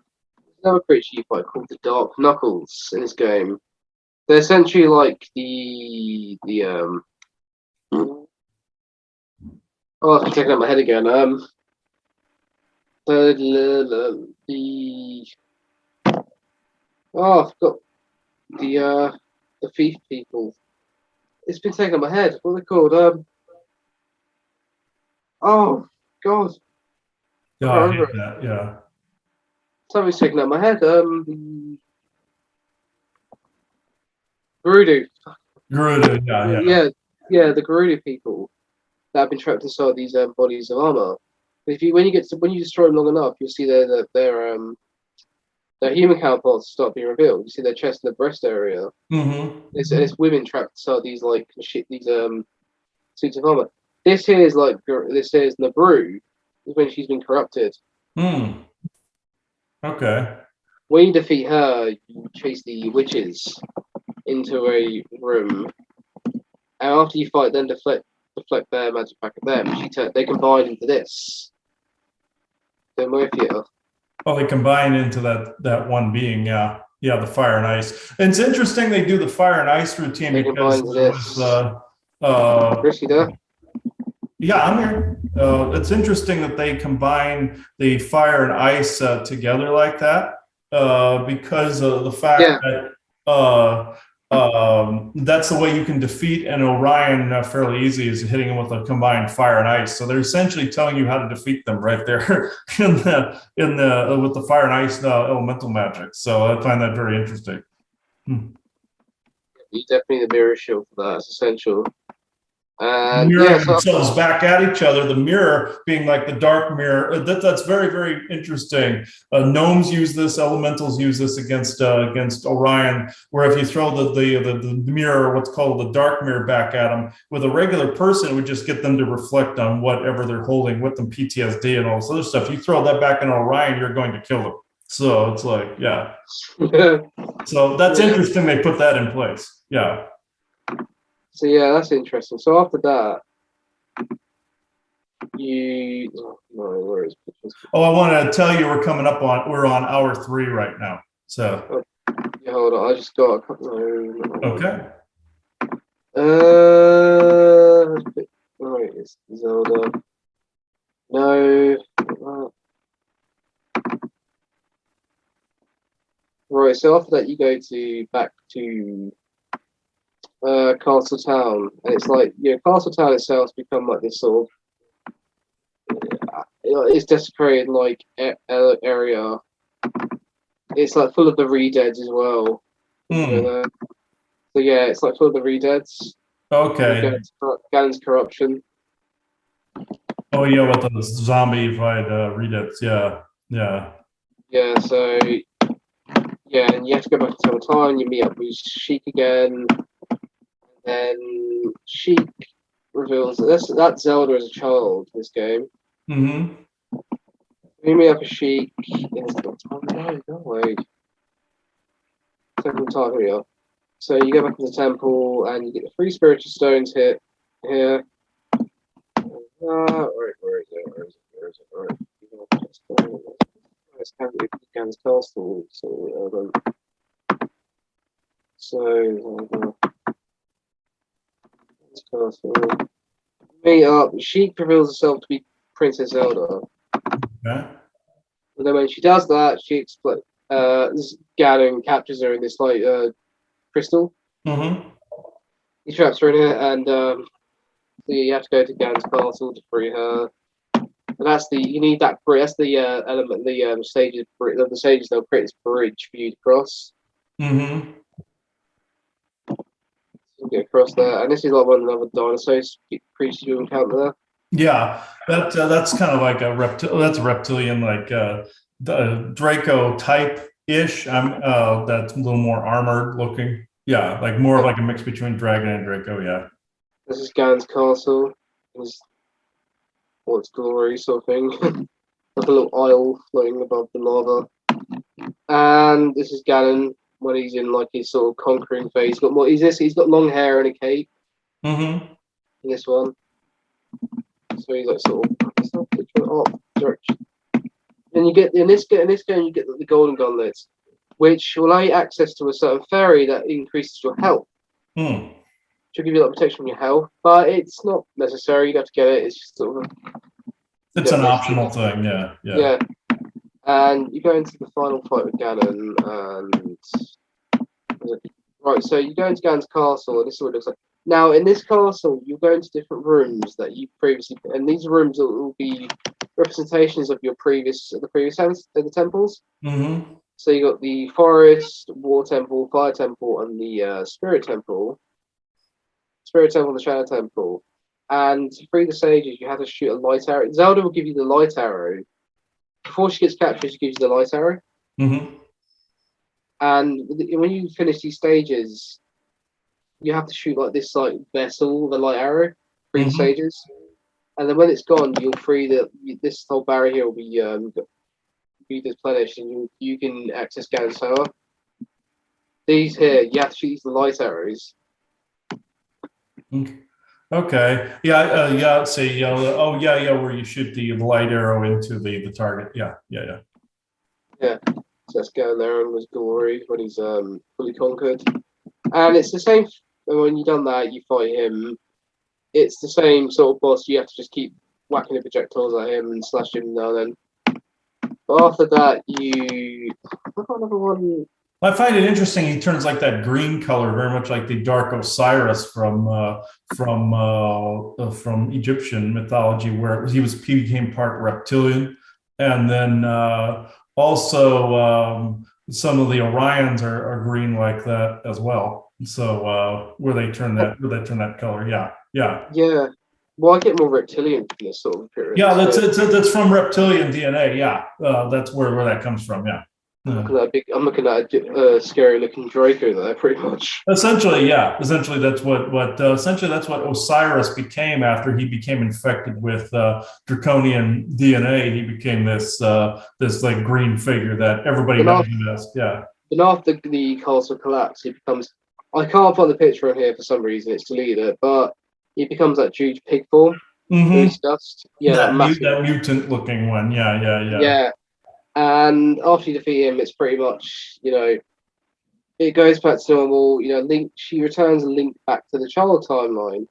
another creature you fight called the Dark Knuckles in this game. They're essentially like the oh, I've taken out my head again. The oh, I've got the thief people. It's been taken out my head. What are they called? Oh God, I Yeah, can't I remember hate it. that. Yeah. Something's taken out my head. The Gerudo. Garuda, yeah, yeah. Yeah, yeah, the Gerudo people that have been trapped inside these bodies of armor. If you when you destroy them long enough, you'll see their human counterparts start being revealed. You see their chest and their breast area. Mm-hmm. It's women trapped inside these like these suits of armor. This here is this here is Nabru, is when she's been corrupted. Hmm. Okay. When you defeat her, you chase the witches into a room, and after you fight them, deflect their magic back at them. They combine into this. They're with you. Oh, they combine into that one being, yeah, yeah, the fire and ice. And it's interesting they do the fire and ice routine They because combine into there was, this. Chris, you there? yeah, I'm here. It's interesting that they combine the fire and ice together like that because of the fact Yeah, that that's the way you can defeat an Orion fairly easy is hitting them with a combined fire and ice. So they're essentially telling you how to defeat them right there in the with the fire and ice elemental magic. So I find that very interesting. you definitely need the mirror shield for that. It's essential. And yeah, Mirroring so themselves back at each other, the mirror being like the dark mirror. That's very, very interesting. Gnomes use this, elementals use this against Orion, where if you throw the mirror, what's called the dark mirror, back at them, with a regular person, it would just get them to reflect on whatever they're holding with them, PTSD and all this other stuff. You throw that back in Orion, you're going to kill them. So it's like, yeah. So that's yeah. interesting. They put that in place. Yeah. So yeah, that's interesting. So after that, where is pictures? Oh, I want to tell you we're on hour 3 right now. So, Yeah, hold on, I just got a couple. No, okay. right, it's Zelda. No. Right, so after that, you go back to Castle Town, and it's like Castle Town itself's become like this sort of it's desecrated like area. It's like full of the Redeads as well. So yeah, it's like full of the Redeads. Okay. Ganon's corruption. Oh yeah, with the zombie-fied Redeads. Yeah. So yeah, and you have to go back in time. You meet up with Sheik again. Then Sheik reveals that Zelda as a child in this game. Mm-hmm. You meet up with Sheik in this time. No way. Second time here. So you go back to the temple and you get the 3 spiritual stones here. Where is it? Right. It's Gan's castle. Castle. Meet up. Sheik reveals herself to be Princess Zelda. Okay. And then when she does that, Ganon captures her in this like crystal. Mm-hmm. He traps her in it, and so you have to go to Gan's castle to free her. And that's you need that bridge. That's the element. The stages. The stages they'll create this bridge for you to cross. Mm-hmm. You get across there, and this is like one of the other dinosaur creatures you encounter there. Yeah, that's kind of like that's a reptilian, like the Draco type ish. That's a little more armored looking. Yeah, like more like a mix between dragon and Draco. Yeah. This is Gan's castle. Its glory sort of thing. Like a little isle floating above the lava. And this is Ganon when he's in like his sort of conquering phase. He's got long hair and a cape. Mm-hmm. In this one. So he's like sort of direction. And you get in this game you get the golden gauntlets, which will allow you access to a certain fairy that increases your health. Should give you like protection from your health, but it's not necessary. You have to get it. It's just sort of it's an optional thing. Yeah. And you go into the final fight with Ganon, and right. So you go into Ganon's castle, and this is what it looks like. Now, in this castle, you go into different rooms that you previously, and these rooms will be representations of the previous temples. Mm-hmm. So you got the forest, war temple, fire temple, and the spirit temple. Spirit temple, the shadow temple. And to free the sages, you have to shoot a light arrow. Zelda will give you the light arrow. Before she gets captured, she gives you the light arrow. Mm-hmm. And when you finish these stages, you have to shoot like this like vessel with a light arrow, free the sages. And then when it's gone, you'll free this whole barrier here will be replenished, and you can access Ganon's tower. These here, you have to shoot the light arrows. Okay. Yeah. Say. Where you shoot the light arrow into the target. Yeah. So let's go there and was glory when he's fully conquered. And it's the same. When you've done that, you fight him. It's the same sort of boss. You have to just keep whacking the projectiles at him and slash him now and then. But after that, I've got another one. I find it interesting. He turns like that green color, very much like the Dark Osiris from Egyptian mythology, where he became part reptilian, and then also some of the Orions are green like that as well. So where they turn that color, yeah. Well, I get more reptilian from this sort of appearance. Yeah, that's from reptilian DNA. Yeah, that's where that comes from. Yeah. I'm looking at a scary looking Draco there, pretty much. Essentially, yeah. Essentially, that's what Osiris became after he became infected with draconian DNA. He became this like green figure that everybody recognized. Yeah. And after the castle collapse, he becomes. I can't find the picture on here for some reason. It's deleted, but he becomes that huge pig form. Mm-hmm. Dust. Yeah, that mutant looking one. Yeah. Yeah. And after you defeat him, it's pretty much, it goes back to normal. Link. She returns Link back to the child timeline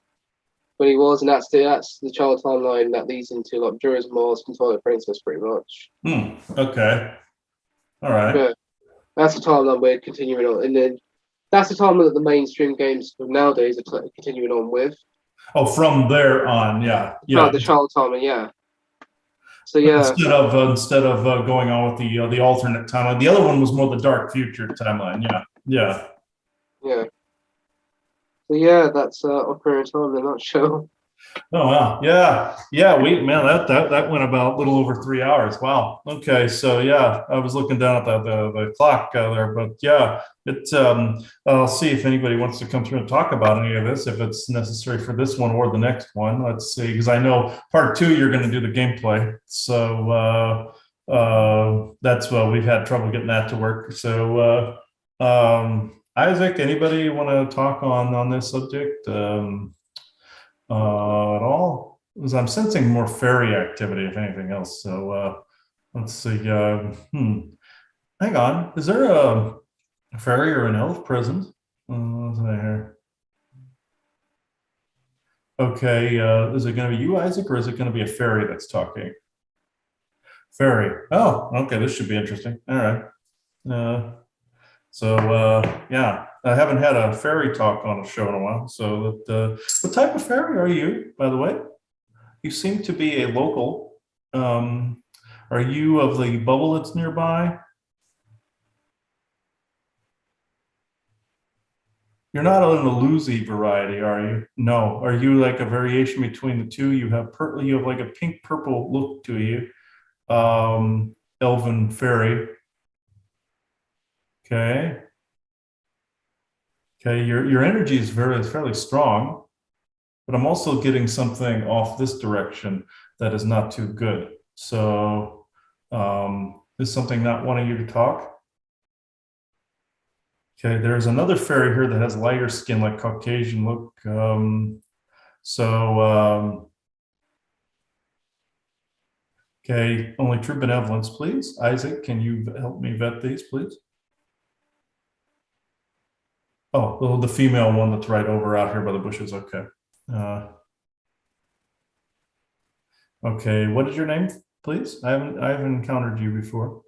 when he was, and that's the child timeline that leads into like Majora's Mask and Twilight Princess, pretty much. Okay. All right. Yeah, that's the timeline we're continuing on, and then That's the timeline that the mainstream games of nowadays are continuing on with. Oh, from there on, yeah. The child timeline, yeah. So yeah, instead of going on with the alternate timeline, the other one was more the dark future timeline. Yeah. So yeah, that's Ocarina of Time in a nutshell. Oh wow, yeah. That went about a little over 3 hours. Wow. Okay, so yeah, I was looking down at the clock there, but yeah, it's I'll see if anybody wants to come through and talk about any of this, if it's necessary for this one or the next one. Let's see, because I know part 2 you're going to do the gameplay, so that's we've had trouble getting that to work. So Isaac, anybody want to talk on this subject? At all, because I'm sensing more fairy activity, if anything else. So let's see. Hang on. Is there a fairy or an elf present? What's in here? Okay. Is it going to be you, Isaac, or is it going to be a fairy that's talking? Fairy. Oh, okay. This should be interesting. All right. Yeah, I haven't had a fairy talk on a show in a while. So what type of fairy are you, by the way? You seem to be a local. Are you of the bubble that's nearby? You're not an Aluzi variety, are you? No. Are you like a variation between the two? You have like a pink purple look to you. Elven fairy. Okay. Okay, your energy is fairly strong, but I'm also getting something off this direction that is not too good. So is something not wanting you to talk? Okay, there's another fairy here that has lighter skin, like Caucasian look. Okay, only true benevolence, please. Isaac, can you help me vet these, please? Oh, the female one that's right over out here by the bushes. Okay. Okay, what is your name, please? I haven't encountered you before.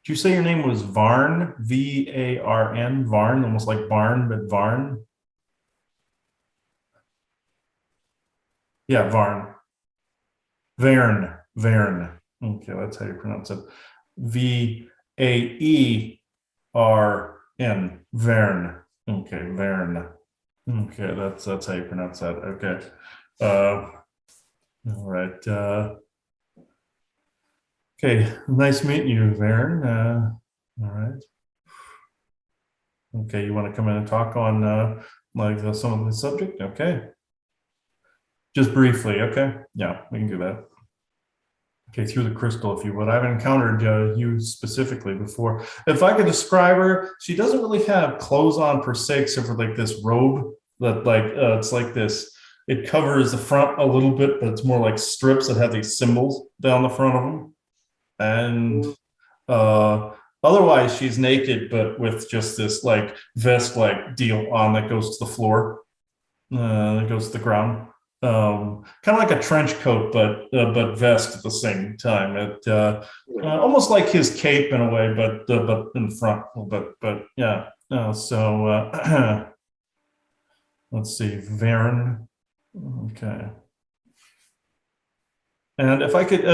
Did you say your name was Varn? V-A-R-N, Varn, almost like barn, but Varn? Yeah, Varn. Vern. Okay, that's how you pronounce it. V-A-E-R-N, Vern. Okay, Vern. Okay, that's how you pronounce that. Okay. All right. Okay, nice meeting you, Vern. All right. Okay, you want to come in and talk on some of the subject? Okay. Just briefly, okay? Yeah, we can do that. Okay, through the crystal, if you would. I haven't encountered you specifically before. If I could describe her, she doesn't really have clothes on per se, except for like this robe that it's like this. It covers the front a little bit, but it's more like strips that have these symbols down the front of them. And otherwise, she's naked, but with just this like vest like deal on that goes to the floor, that goes to the ground. Kind of like a trench coat, but vest at the same time. It almost like his cape in a way, but in front a little bit. But yeah. Let's see, Varen. Okay. And if I could,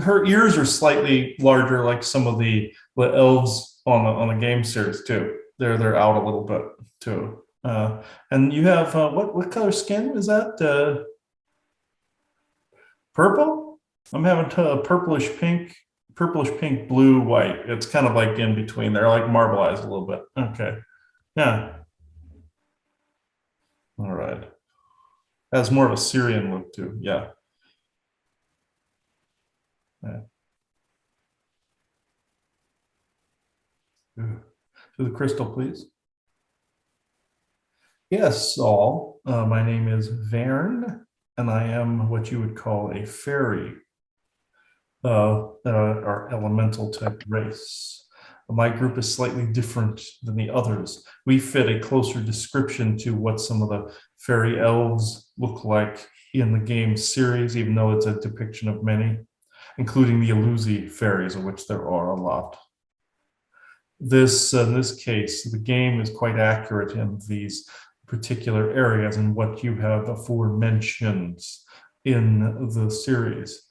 her ears are slightly larger, like some of the elves on the game series too. They're out a little bit too. And you have what color skin is that? Purple? I'm having purplish pink, blue, white. It's kind of like in between. They're like marbleized a little bit. Okay. Yeah. All right. Has more of a Syrian look too. Yeah. Yeah. To the crystal, please. Yes, all. My name is Vern, and I am what you would call a fairy, our elemental type race. My group is slightly different than the others. We fit a closer description to what some of the fairy elves look like in the game series, even though it's a depiction of many, including the Aluzi fairies, of which there are a lot. In this case, the game is quite accurate in these particular areas and what you have aforementioned in the series.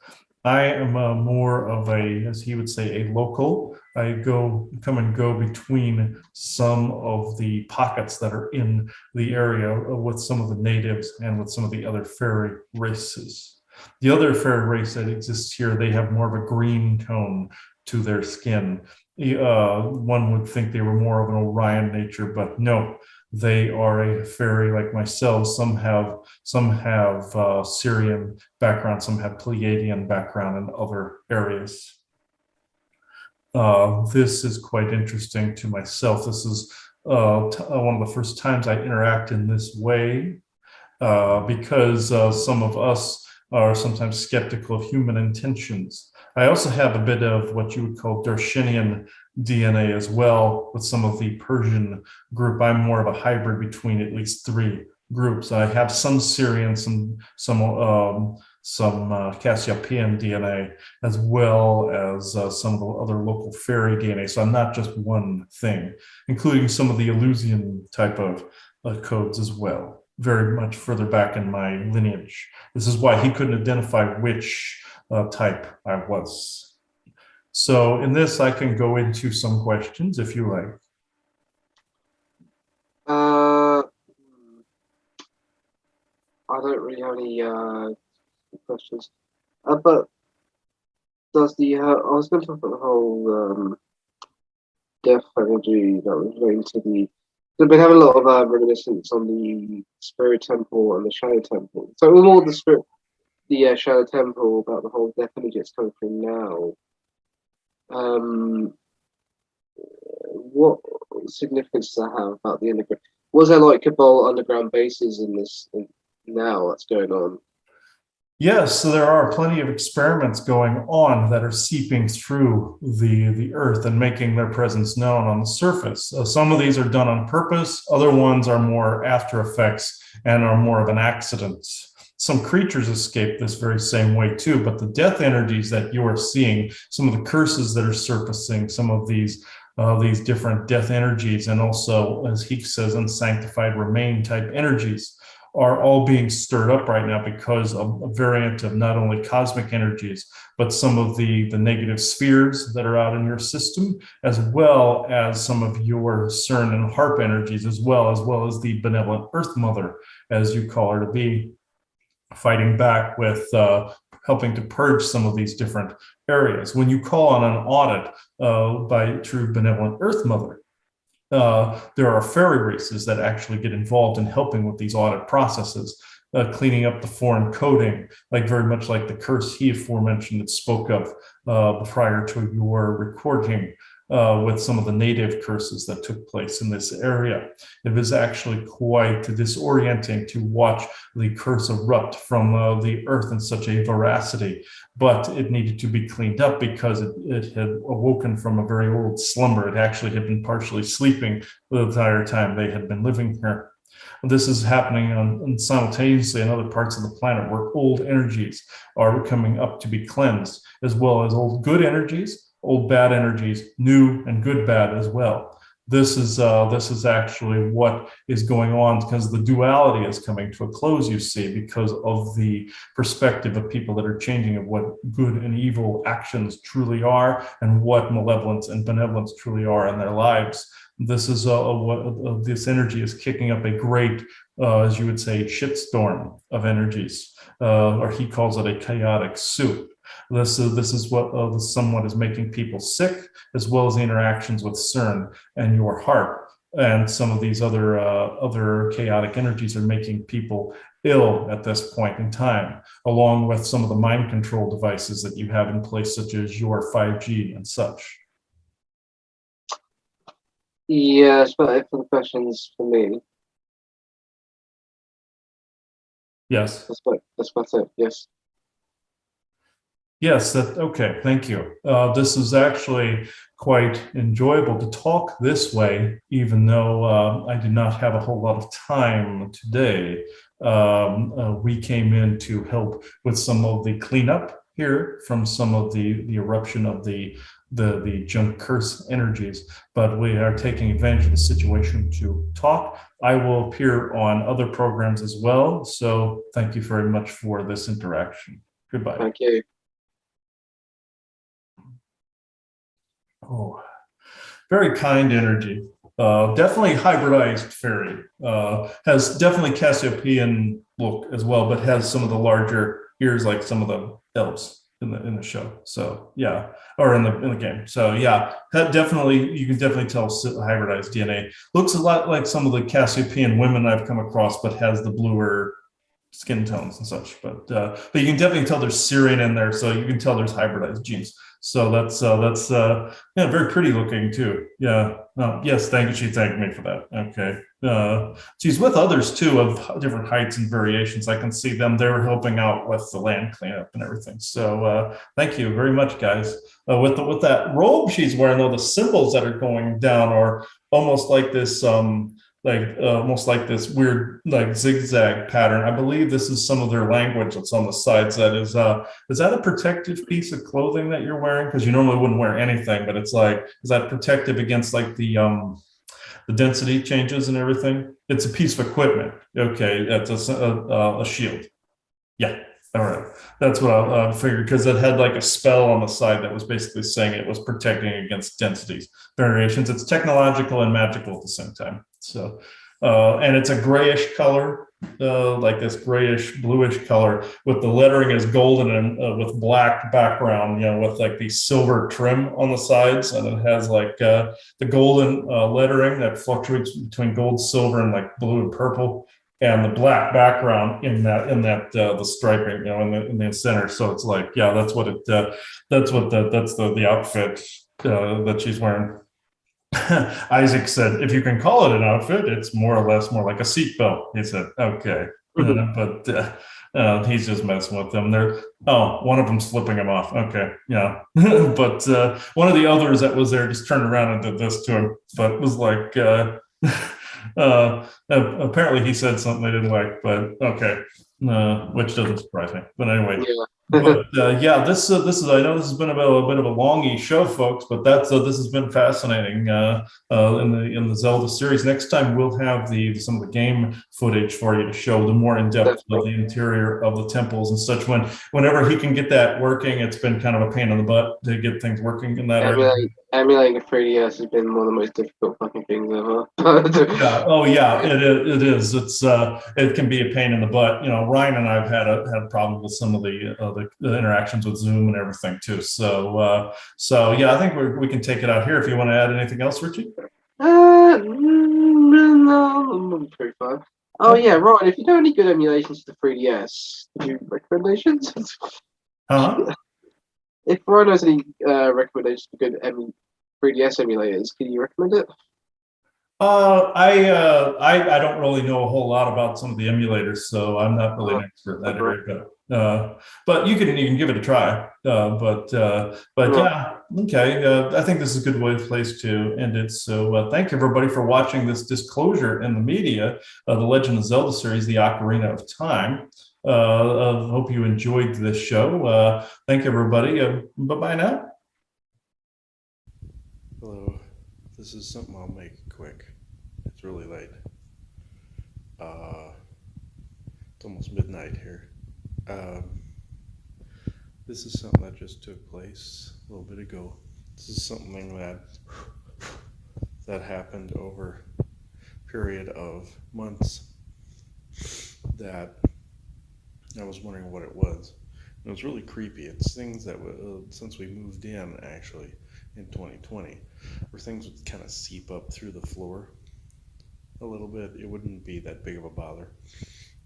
I am more of a, as he would say, a local. I come and go between some of the pockets that are in the area with some of the natives and with some of the other fairy races. The other fairy race that exists here, they have more of a green tone to their skin. One would think they were more of an Orion nature, but no, they are a fairy like myself. Some have Syrian background, some have Pleiadian background in other areas. This is quite interesting to myself. This is one of the first times I interact in this way because some of us are sometimes skeptical of human intentions. I also have a bit of what you would call Darshinian DNA as well with some of the Persian group. I'm more of a hybrid between at least 3 groups. I have some Syrian, some Cassiopean DNA, as well as some of the other local fairy DNA. So I'm not just one thing, including some of the Eleusinian type of codes as well, very much further back in my lineage. This is why he couldn't identify which type I was. So in this, I can go into some questions if you like. I don't really have any questions. But does the I was going to talk about the whole death energy that was linked to the. We've been having a lot of reminiscence on the Spirit Temple and the Shadow Temple. So it was more the Shadow Temple about the whole death energy that's coming through now. What significance does that have about the underground? Was there like Cabal underground bases in this now that's going on? Yes, so there are plenty of experiments going on that are seeping through the earth and making their presence known on the surface. Some of these are done on purpose. Other ones are more after effects and are more of an accident. Some creatures escape this very same way too, but the death energies that you are seeing, some of the curses that are surfacing, some of these different death energies, and also, as he says, unsanctified remain type energies, are all being stirred up right now because of a variant of not only cosmic energies, but some of the negative spheres that are out in your system, as well as some of your CERN and HARP energies, as well as the benevolent Earth Mother, as you call her to be, fighting back with helping to purge some of these different areas. When you call on an audit by true benevolent Earth Mother, there are fairy races that actually get involved in helping with these audit processes, cleaning up the foreign coding, like very much like the curse he aforementioned that spoke of prior to your recording with some of the native curses that took place in this area. It was actually quite disorienting to watch the curse erupt from the earth in such a voracity, but it needed to be cleaned up because it had awoken from a very old slumber. It actually had been partially sleeping the entire time they had been living here. This is happening simultaneously in other parts of the planet where old energies are coming up to be cleansed, as well as old good energies, old bad energies, new and good bad as well. This is actually what is going on because the duality is coming to a close, you see, because of the perspective of people that are changing of what good and evil actions truly are and what malevolence and benevolence truly are in their lives. This is what this energy is kicking up a great, as you would say, shitstorm of energies, or he calls it a chaotic soup. This is what somewhat is making people sick, as well as the interactions with CERN and your heart. And some of these other chaotic energies are making people ill at this point in time, along with some of the mind control devices that you have in place, such as your 5G and such. Yes, but if the questions for me. Yes. That's about it. Yes. Yes, okay, thank you. This is actually quite enjoyable to talk this way, even though I did not have a whole lot of time today. We came in to help with some of the cleanup here from some of the eruption of the junk curse energies, but we are taking advantage of the situation to talk. I will appear on other programs as well. So thank you very much for this interaction. Goodbye. Thank you. Oh, very kind energy. Definitely hybridized fairy. Has definitely Cassiopeian look as well, but has some of the larger ears like some of the elves in the show. So yeah, or in the game. So yeah, that definitely, you can definitely tell hybridized DNA. Looks a lot like some of the Cassiopeian women I've come across, but has the bluer skin tones and such. But you can definitely tell there's Syrian in there, so you can tell there's hybridized genes. So that's yeah, very pretty looking too. Yeah. Yes, thank you. She thanked me for that. Okay. She's with others too of different heights and variations. I can see them. They're helping out with the land cleanup and everything. So thank you very much, guys. With that robe she's wearing, though, the symbols that are going down are almost like this almost like this weird like zigzag pattern. I believe this is some of their language that's on the sides. That is that a protective piece of clothing that you're wearing? Because you normally wouldn't wear anything, but it's like, is that protective against like the density changes and everything? It's a piece of equipment. Okay, that's a shield. Yeah. All right. That's what I figured, because it had like a spell on the side that was basically saying it was protecting against densities variations. It's technological and magical at the same time. So, and it's a grayish color, like this grayish bluish color, with the lettering is golden and with black background, with like the silver trim on the sides, and it has like the golden lettering that fluctuates between gold, silver, and like blue and purple, and the black background in that the striping, in the center. So it's like, yeah, that's the outfit that she's wearing. Isaac said, if you can call it an outfit, it's more or less more like a seatbelt. He said, okay. But he's just messing with them. One of them's flipping him off. Okay, yeah. But one of the others that was there just turned around and did this to him, but it was like, apparently he said something they didn't like, but okay, which doesn't surprise me. But anyway, Yeah. but yeah, this is, I know this has been about a bit of a longy show, folks, but this has been fascinating in the Zelda series. Next time we'll have some of the game footage for you to show the more in depth of the interior of the temples and such. Whenever he can get that working, it's been kind of a pain in the butt to get things working in that area. Emulating a 3DS has been one of the most difficult fucking things ever. Yeah. Oh, yeah. It is. It can be a pain in the butt. Ryan and I've had a problem with some of the interactions with Zoom and everything too. So yeah, I think we can take it out here. If you want to add anything else, Richie. No, I'm pretty fine. Oh yeah, Ryan. If you know any good emulations for the 3DS, do you recommendations? If Ryan has any recommendations for good 3DS emulators, can you recommend it? I don't really know a whole lot about some of the emulators, so I'm not really an expert in that area. But you can give it a try. But yeah, okay. I think this is a good place to end it. So thank you everybody for watching this disclosure in the media, the Legend of Zelda series, the Ocarina of Time. Hope you enjoyed this show. Thank you everybody. Bye now. Hello. This is something I'll make quick. It's really late. It's almost midnight here. This is something that just took place a little bit ago. This is something that happened over a period of months that I was wondering what it was. And it was really creepy. It's things that since we moved in, actually, in 2020, where things would kind of seep up through the floor a little bit. It wouldn't be that big of a bother.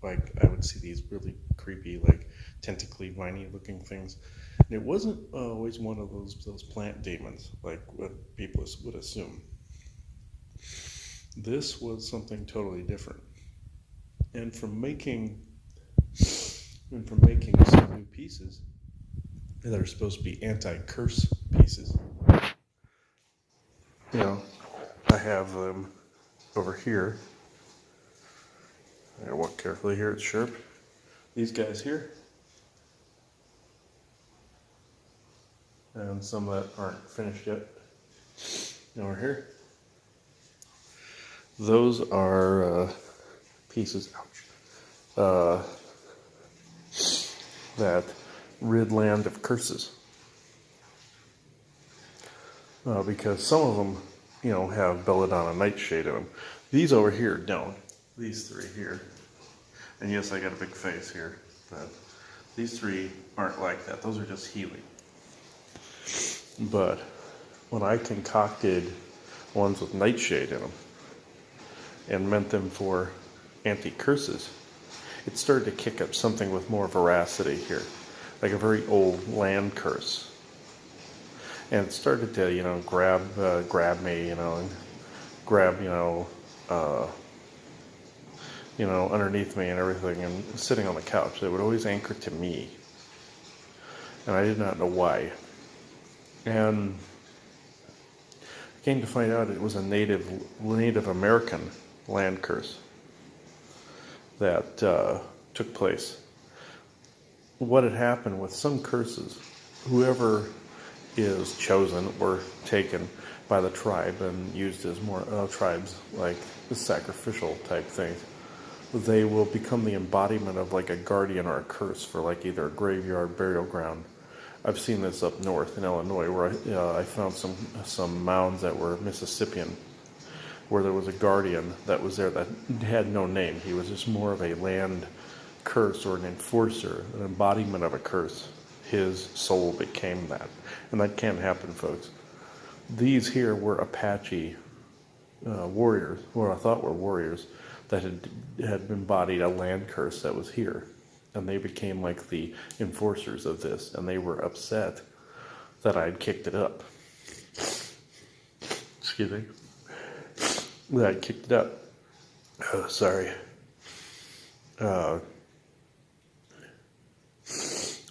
Like, I would see these really creepy, like, tentacly, viney looking things. And it wasn't always one of those plant demons, like what people would assume. This was something totally different. And from making some new pieces that are supposed to be anti-curse pieces, I have them over here. I walk carefully here, it's sharp. These guys here, and some that aren't finished yet. Over here. Those are pieces, ouch, that rid land of curses. Because some of them, have belladonna nightshade in them. These over here don't. These three here. And yes, I got a big face here, but these three aren't like that. Those are just healing. But when I concocted ones with nightshade in them and meant them for anti-curses, it started to kick up something with more veracity here, like a very old land curse. And it started to, grab me, and grab, underneath me and everything, and sitting on the couch. It would always anchor to me, and I did not know why. And I came to find out it was a Native American land curse that took place. What had happened with some curses, whoever is chosen or taken by the tribe and used as more tribes, like the sacrificial type things, they will become the embodiment of like a guardian or a curse for like either a graveyard, burial ground. I've seen this up north in Illinois, where I found some mounds that were Mississippian, where there was a guardian that was there that had no name. He was just more of a land curse or an enforcer, an embodiment of a curse. His soul became that. And that can happen, folks. These here were Apache warriors, what I thought were warriors, that had embodied a land curse that was here. And they became like the enforcers of this, and they were upset that I had kicked it up. Excuse me. That I kicked it up. Oh, sorry.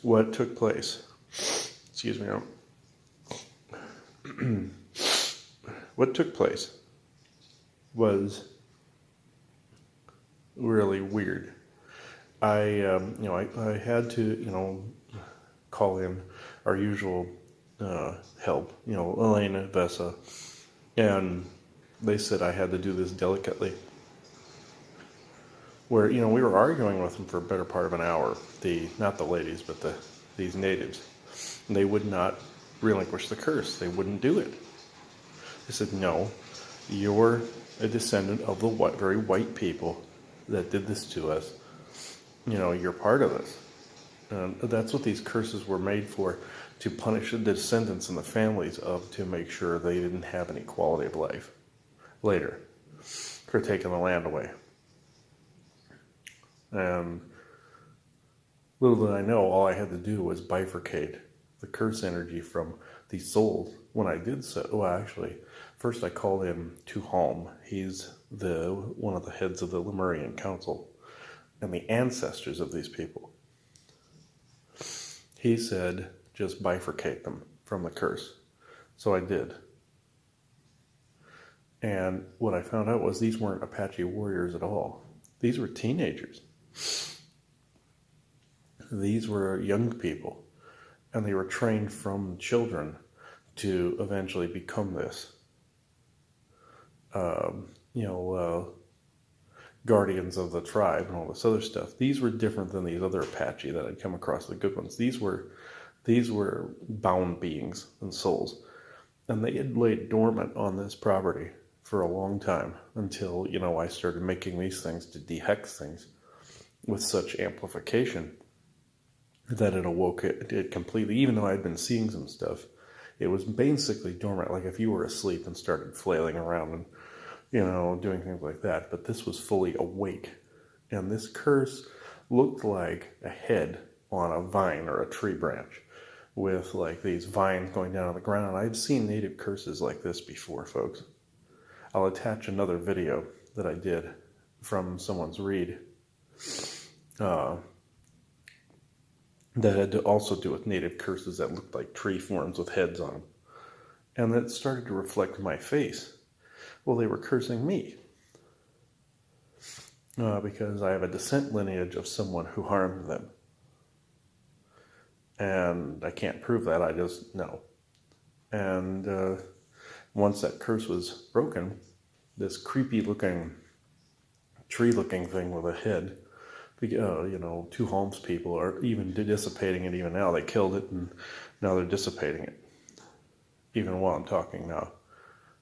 What took place? Excuse me. What took place was really weird. I had to, call in our usual help, Elena, Vessa, and they said I had to do this delicately. Where, we were arguing with them for a better part of an hour, not the ladies, but these natives. And they would not relinquish the curse. They wouldn't do it. They said, no, you're a descendant of the very white people that did this to us. You're part of this. And that's what these curses were made for, to punish the descendants and the families to make sure they didn't have any quality of life later for taking the land away. And little did I know, all I had to do was bifurcate the curse energy from these souls. When I did so, actually, first I called in Tuhalm. He's one of the heads of the Lemurian Council and the ancestors of these people. He said, just bifurcate them from the curse. So I did. And what I found out was these weren't Apache warriors at all. These were teenagers. These were young people, and they were trained from children to eventually become this, guardians of the tribe and all this other stuff. These were different than these other Apache that I'd come across, the good ones. These were bound beings and souls, and they had laid dormant on this property for a long time until, I started making these things to dehex things with such amplification that it awoke it completely. Even though I'd been seeing some stuff, it was basically dormant, like if you were asleep and started flailing around and, doing things like that. But this was fully awake. And this curse looked like a head on a vine or a tree branch with like these vines going down on the ground. I've seen native curses like this before, folks. I'll attach another video that I did from someone's read that had to also do with native curses that looked like tree forms with heads on them. And that started to reflect my face. Well, they were cursing me because I have a descent lineage of someone who harmed them. And I can't prove that, I just know. And once that curse was broken, this creepy looking tree looking thing with a head, two Holmes people are even dissipating it even now. They killed it and now they're dissipating it. Even while I'm talking now.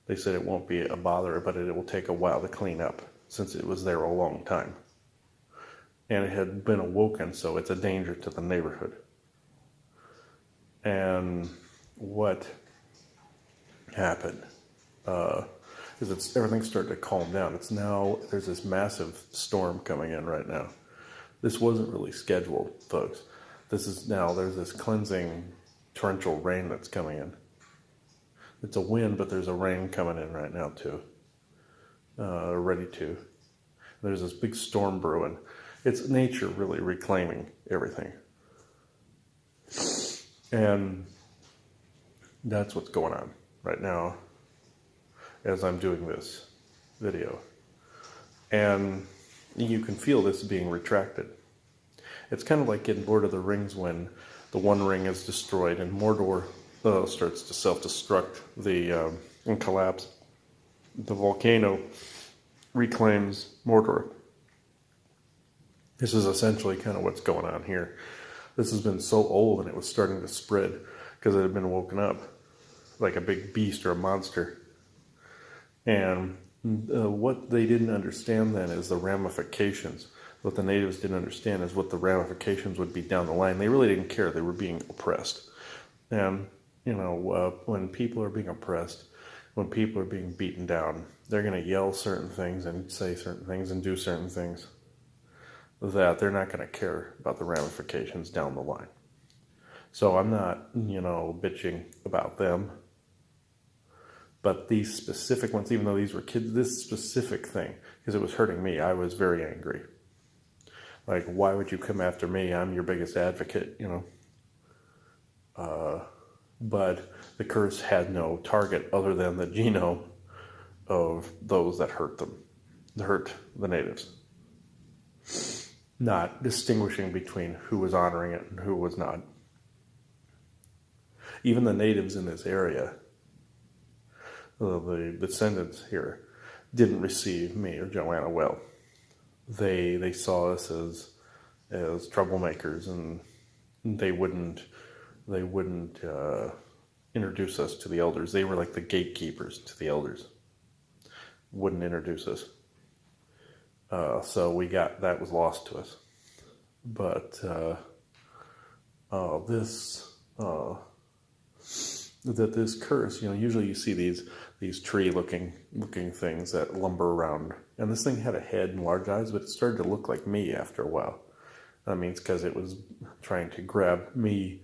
They said it won't be a bother, but it will take a while to clean up since it was there a long time. And it had been awoken, so it's a danger to the neighborhood. And what happened is everything's starting to calm down. There's this massive storm coming in right now. This wasn't really scheduled, folks. There's this cleansing torrential rain that's coming in. It's a wind, but there's a rain coming in right now too. Ready to. There's this big storm brewing. It's nature really reclaiming everything. And that's what's going on right now as I'm doing this video. And you can feel this being retracted. It's kind of like in Lord of the Rings when the One Ring is destroyed and Mordor starts to self-destruct and collapse. The volcano reclaims Mordor. This is essentially kind of what's going on here. This has been so old and it was starting to spread because it had been woken up like a big beast or a monster. And what they didn't understand then is the ramifications. What the natives didn't understand is what the ramifications would be down the line. They really didn't care. They were being oppressed. And, when people are being oppressed, when people are being beaten down, they're going to yell certain things and say certain things and do certain things that they're not going to care about the ramifications down the line. So I'm not, bitching about them. But these specific ones, even though these were kids, this specific thing, because it was hurting me, I was very angry. Like, why would you come after me? I'm your biggest advocate, But the curse had no target other than the genome of those that hurt the natives. Not distinguishing between who was honoring it and who was not. Even the natives in this area, the descendants here, didn't receive me or Joanna well. They saw us as troublemakers, and they wouldn't introduce us to the elders. They were like the gatekeepers to the elders. Wouldn't introduce us. So that was lost to us. But this curse, usually you see these tree looking things that lumber around, and this thing had a head and large eyes, but it started to look like me after a while. That means because it was trying to grab me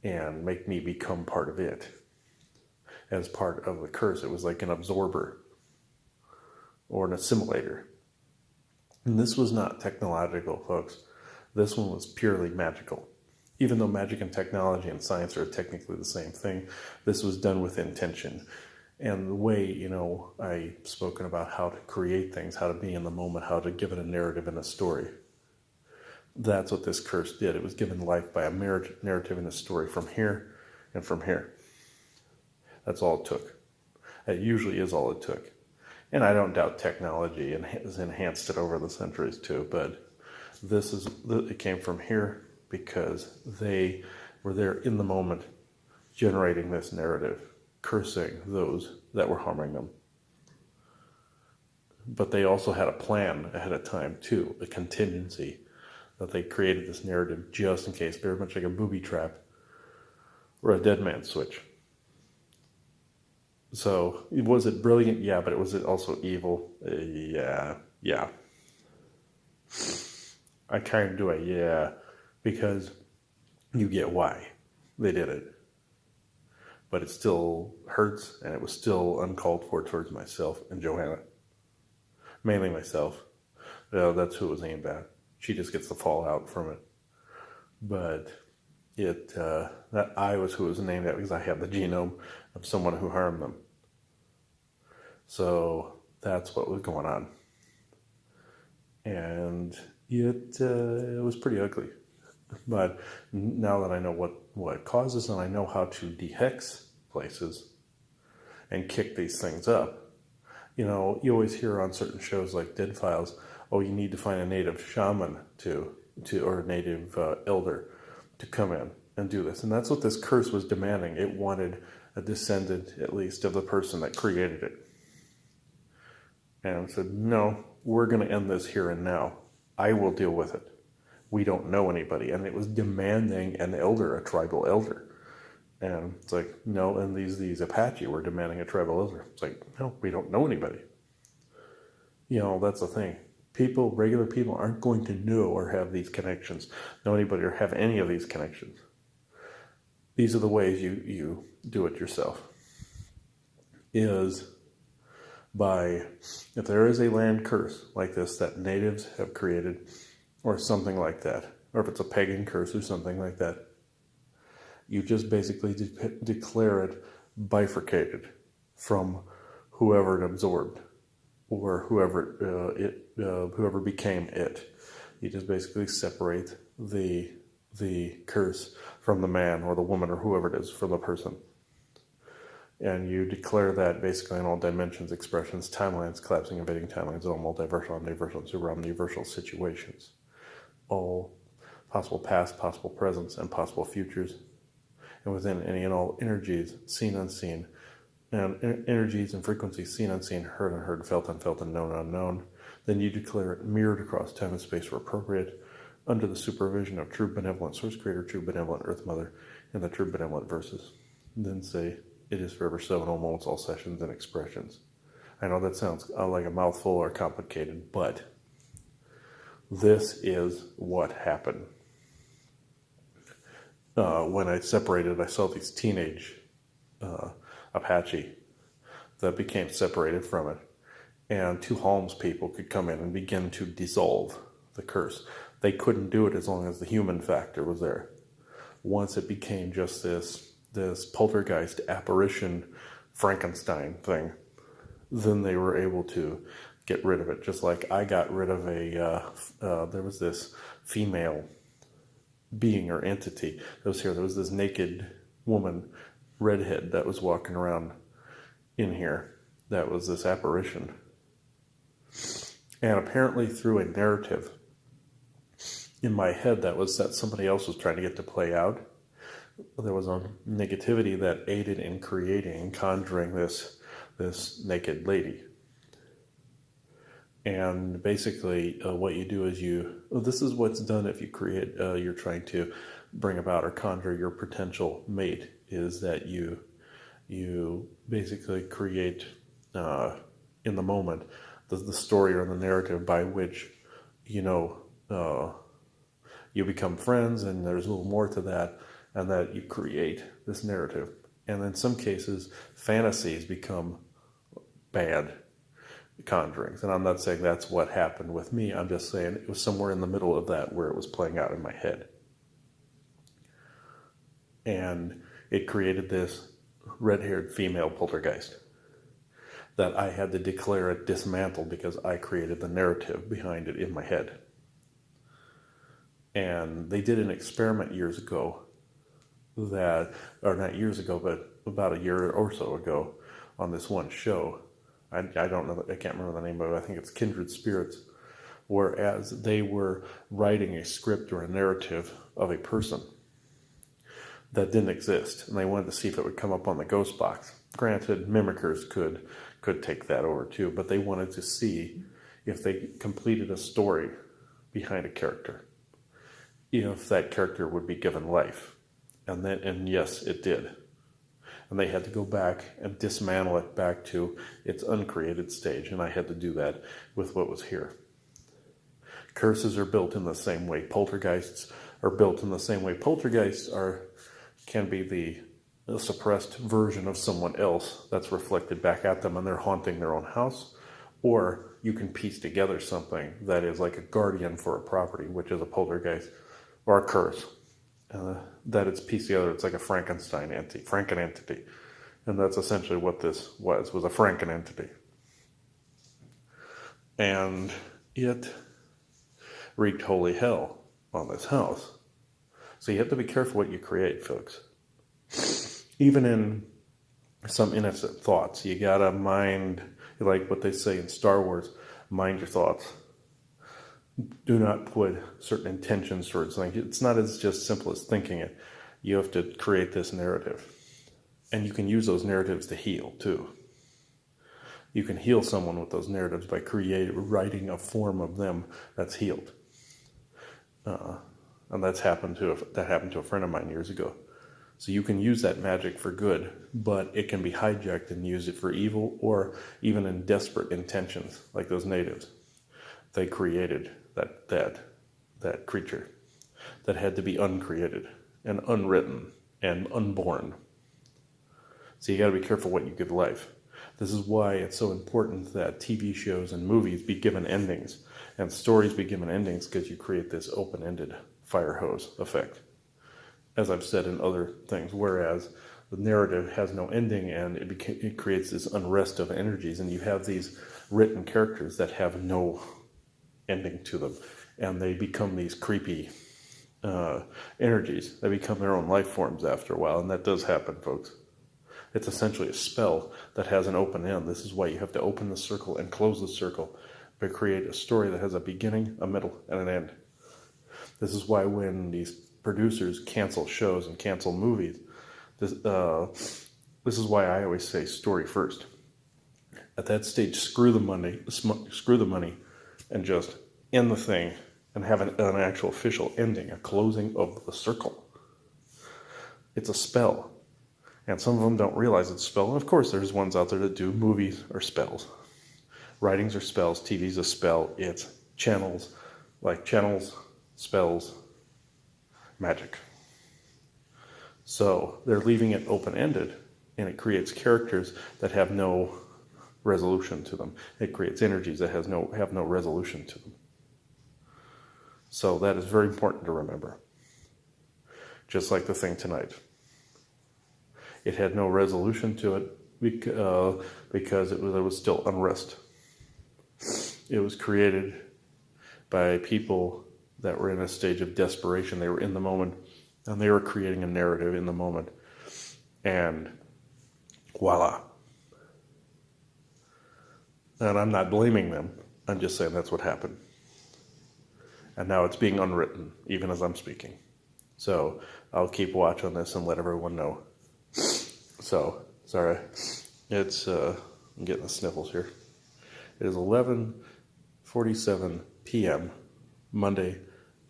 and make me become part of it. As part of the curse, it was like an absorber or an assimilator. And this was not technological, folks. This one was purely magical. Even though magic and technology and science are technically the same thing, this was done with intention. And the way, I've spoken about how to create things, how to be in the moment, how to give it a narrative and a story. That's what this curse did. It was given life by a narrative and a story from here and from here. That's all it took. That usually is all it took. And I don't doubt technology has enhanced it over the centuries too, but it came from here because they were there in the moment generating this narrative, cursing those that were harming them. But they also had a plan ahead of time too, a contingency, that they created this narrative just in case, very much like a booby trap or a dead man switch. So, was it brilliant? Yeah, but was it also evil? Yeah. I kind of do a yeah, because you get why they did it. But it still hurts, and it was still uncalled for towards myself and Johanna. Mainly myself. That's who it was aimed at. She just gets the fallout from it. But that I was who it was named at because I had the genome of someone who harmed them. So that's what was going on. And it was pretty ugly. But now that I know what causes and I know how to dehex places and kick these things up. You know, you always hear on certain shows like Dead Files, oh, you need to find a native shaman or a native elder to come in and do this. And that's what this curse was demanding. It wanted a descendant, at least, of the person that created it. And it said, no, we're going to end this here and now. I will deal with it. We don't know anybody. And it was demanding an elder, a tribal elder. And it's like, no, and these Apache were demanding a tribal elder. It's like, no, we don't know anybody. You know, that's the thing. People, regular people, aren't going to know or have these connections, know anybody or have any of these connections. These are the ways you do it yourself. Is by, if there is a land curse like this that natives have created, or something like that, or if it's a pagan curse or something like that, you just basically declare it bifurcated from whoever it absorbed, or whoever became it. You just basically separate the curse from the man or the woman or whoever it is from the person. And you declare that basically in all dimensions, expressions, timelines, collapsing, invading timelines, all multiversal, omniversal, and super omniversal situations. All possible past, possible presents, and possible futures. And within any and all energies, seen, unseen, and energies and frequencies, seen, unseen, heard, unheard, felt, unfelt, and known, unknown. Then you declare it mirrored across time and space where appropriate, under the supervision of true benevolent source creator, true benevolent earth mother, and the true benevolent verses. And then say, it is forever so in all moments, all sessions, and expressions. I know that sounds like a mouthful or complicated, but this is what happened. When I separated, I saw these teenage Apache that became separated from it. And two Holmes people could come in and begin to dissolve the curse. They couldn't do it as long as the human factor was there. Once it became just this poltergeist apparition Frankenstein thing, then they were able to get rid of it. Just like I got rid of there was this female being or entity that was here. There was this naked woman, redhead, that was walking around in here. That was this apparition. And apparently through a narrative in my head that somebody else was trying to get to play out, there was a negativity that aided in creating and conjuring this naked lady. And basically what you do is this is what's done if you create, you're trying to bring about or conjure your potential mate, is that you basically create in the moment the story or the narrative by which you become friends, and there's a little more to that, and that you create this narrative. And in some cases, fantasies become bad conjurings. And I'm not saying that's what happened with me. I'm just saying it was somewhere in the middle of that where it was playing out in my head. And it created this red-haired female poltergeist that I had to declare it dismantled because I created the narrative behind it in my head. And they did an experiment years ago or not years ago, but about a year or so ago on this one show. I don't know, I can't remember the name of it. I think it's Kindred Spirits. Whereas they were writing a script or a narrative of a person that didn't exist, and they wanted to see if it would come up on the ghost box. Granted, mimickers could take that over too, but they wanted to see if they completed a story behind a character, if that character would be given life. And yes, it did. And they had to go back and dismantle it back to its uncreated stage, and I had to do that with what was here. Curses are built in the same way. Poltergeists are built in the same way. Poltergeists can be the suppressed version of someone else that's reflected back at them, and they're haunting their own house. Or you can piece together something that is like a guardian for a property, which is a poltergeist or a curse. That it's pieced together. It's like a Frankenstein entity. And that's essentially what this was a Franken entity. And it wreaked holy hell on this house. So you have to be careful what you create, folks. Even in some innocent thoughts. You gotta mind, like what they say in Star Wars, mind your thoughts. Do not put certain intentions towards things. It's not as just simple as thinking it. You have to create this narrative. And you can use those narratives to heal too. You can heal someone with those narratives by writing a form of them that's healed. And that happened to a friend of mine years ago. So you can use that magic for good, but it can be hijacked and use it for evil, or even in desperate intentions, like those natives. They created that creature that had to be uncreated and unwritten and unborn. So you got to be careful what you give life. This is why it's so important that TV shows and movies be given endings and stories be given endings, because you create this open-ended fire hose effect, as I've said in other things, whereas the narrative has no ending and it creates this unrest of energies, and you have these written characters that have no ending to them, and they become these creepy energies. They become their own life forms after a while, and that does happen, folks. It's essentially a spell that has an open end. This is why you have to open the circle and close the circle, but create a story that has a beginning, a middle, and an end. This is why when these producers cancel shows and cancel movies, this is why I always say story first. At that stage, screw the money, and just end the thing and have an actual official ending, a closing of the circle. It's a spell. And some of them don't realize it's a spell. And of course, there's ones out there that do. Movies are spells. Writings are spells. TV's a spell. It's channels, spells, magic. So they're leaving it open-ended, and it creates characters that have no resolution to them. It creates energies that have no resolution to them. So that is very important to remember. Just like the thing tonight. It had no resolution to it because there was still unrest. It was created by people that were in a stage of desperation. They were in the moment, and they were creating a narrative in the moment. And voila. And I'm not blaming them. I'm just saying that's what happened. And now it's being unwritten, even as I'm speaking. So I'll keep watch on this and let everyone know. So, sorry, I'm getting the sniffles here. It is 11:47 p.m., Monday,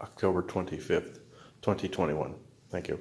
October 25th, 2021. Thank you.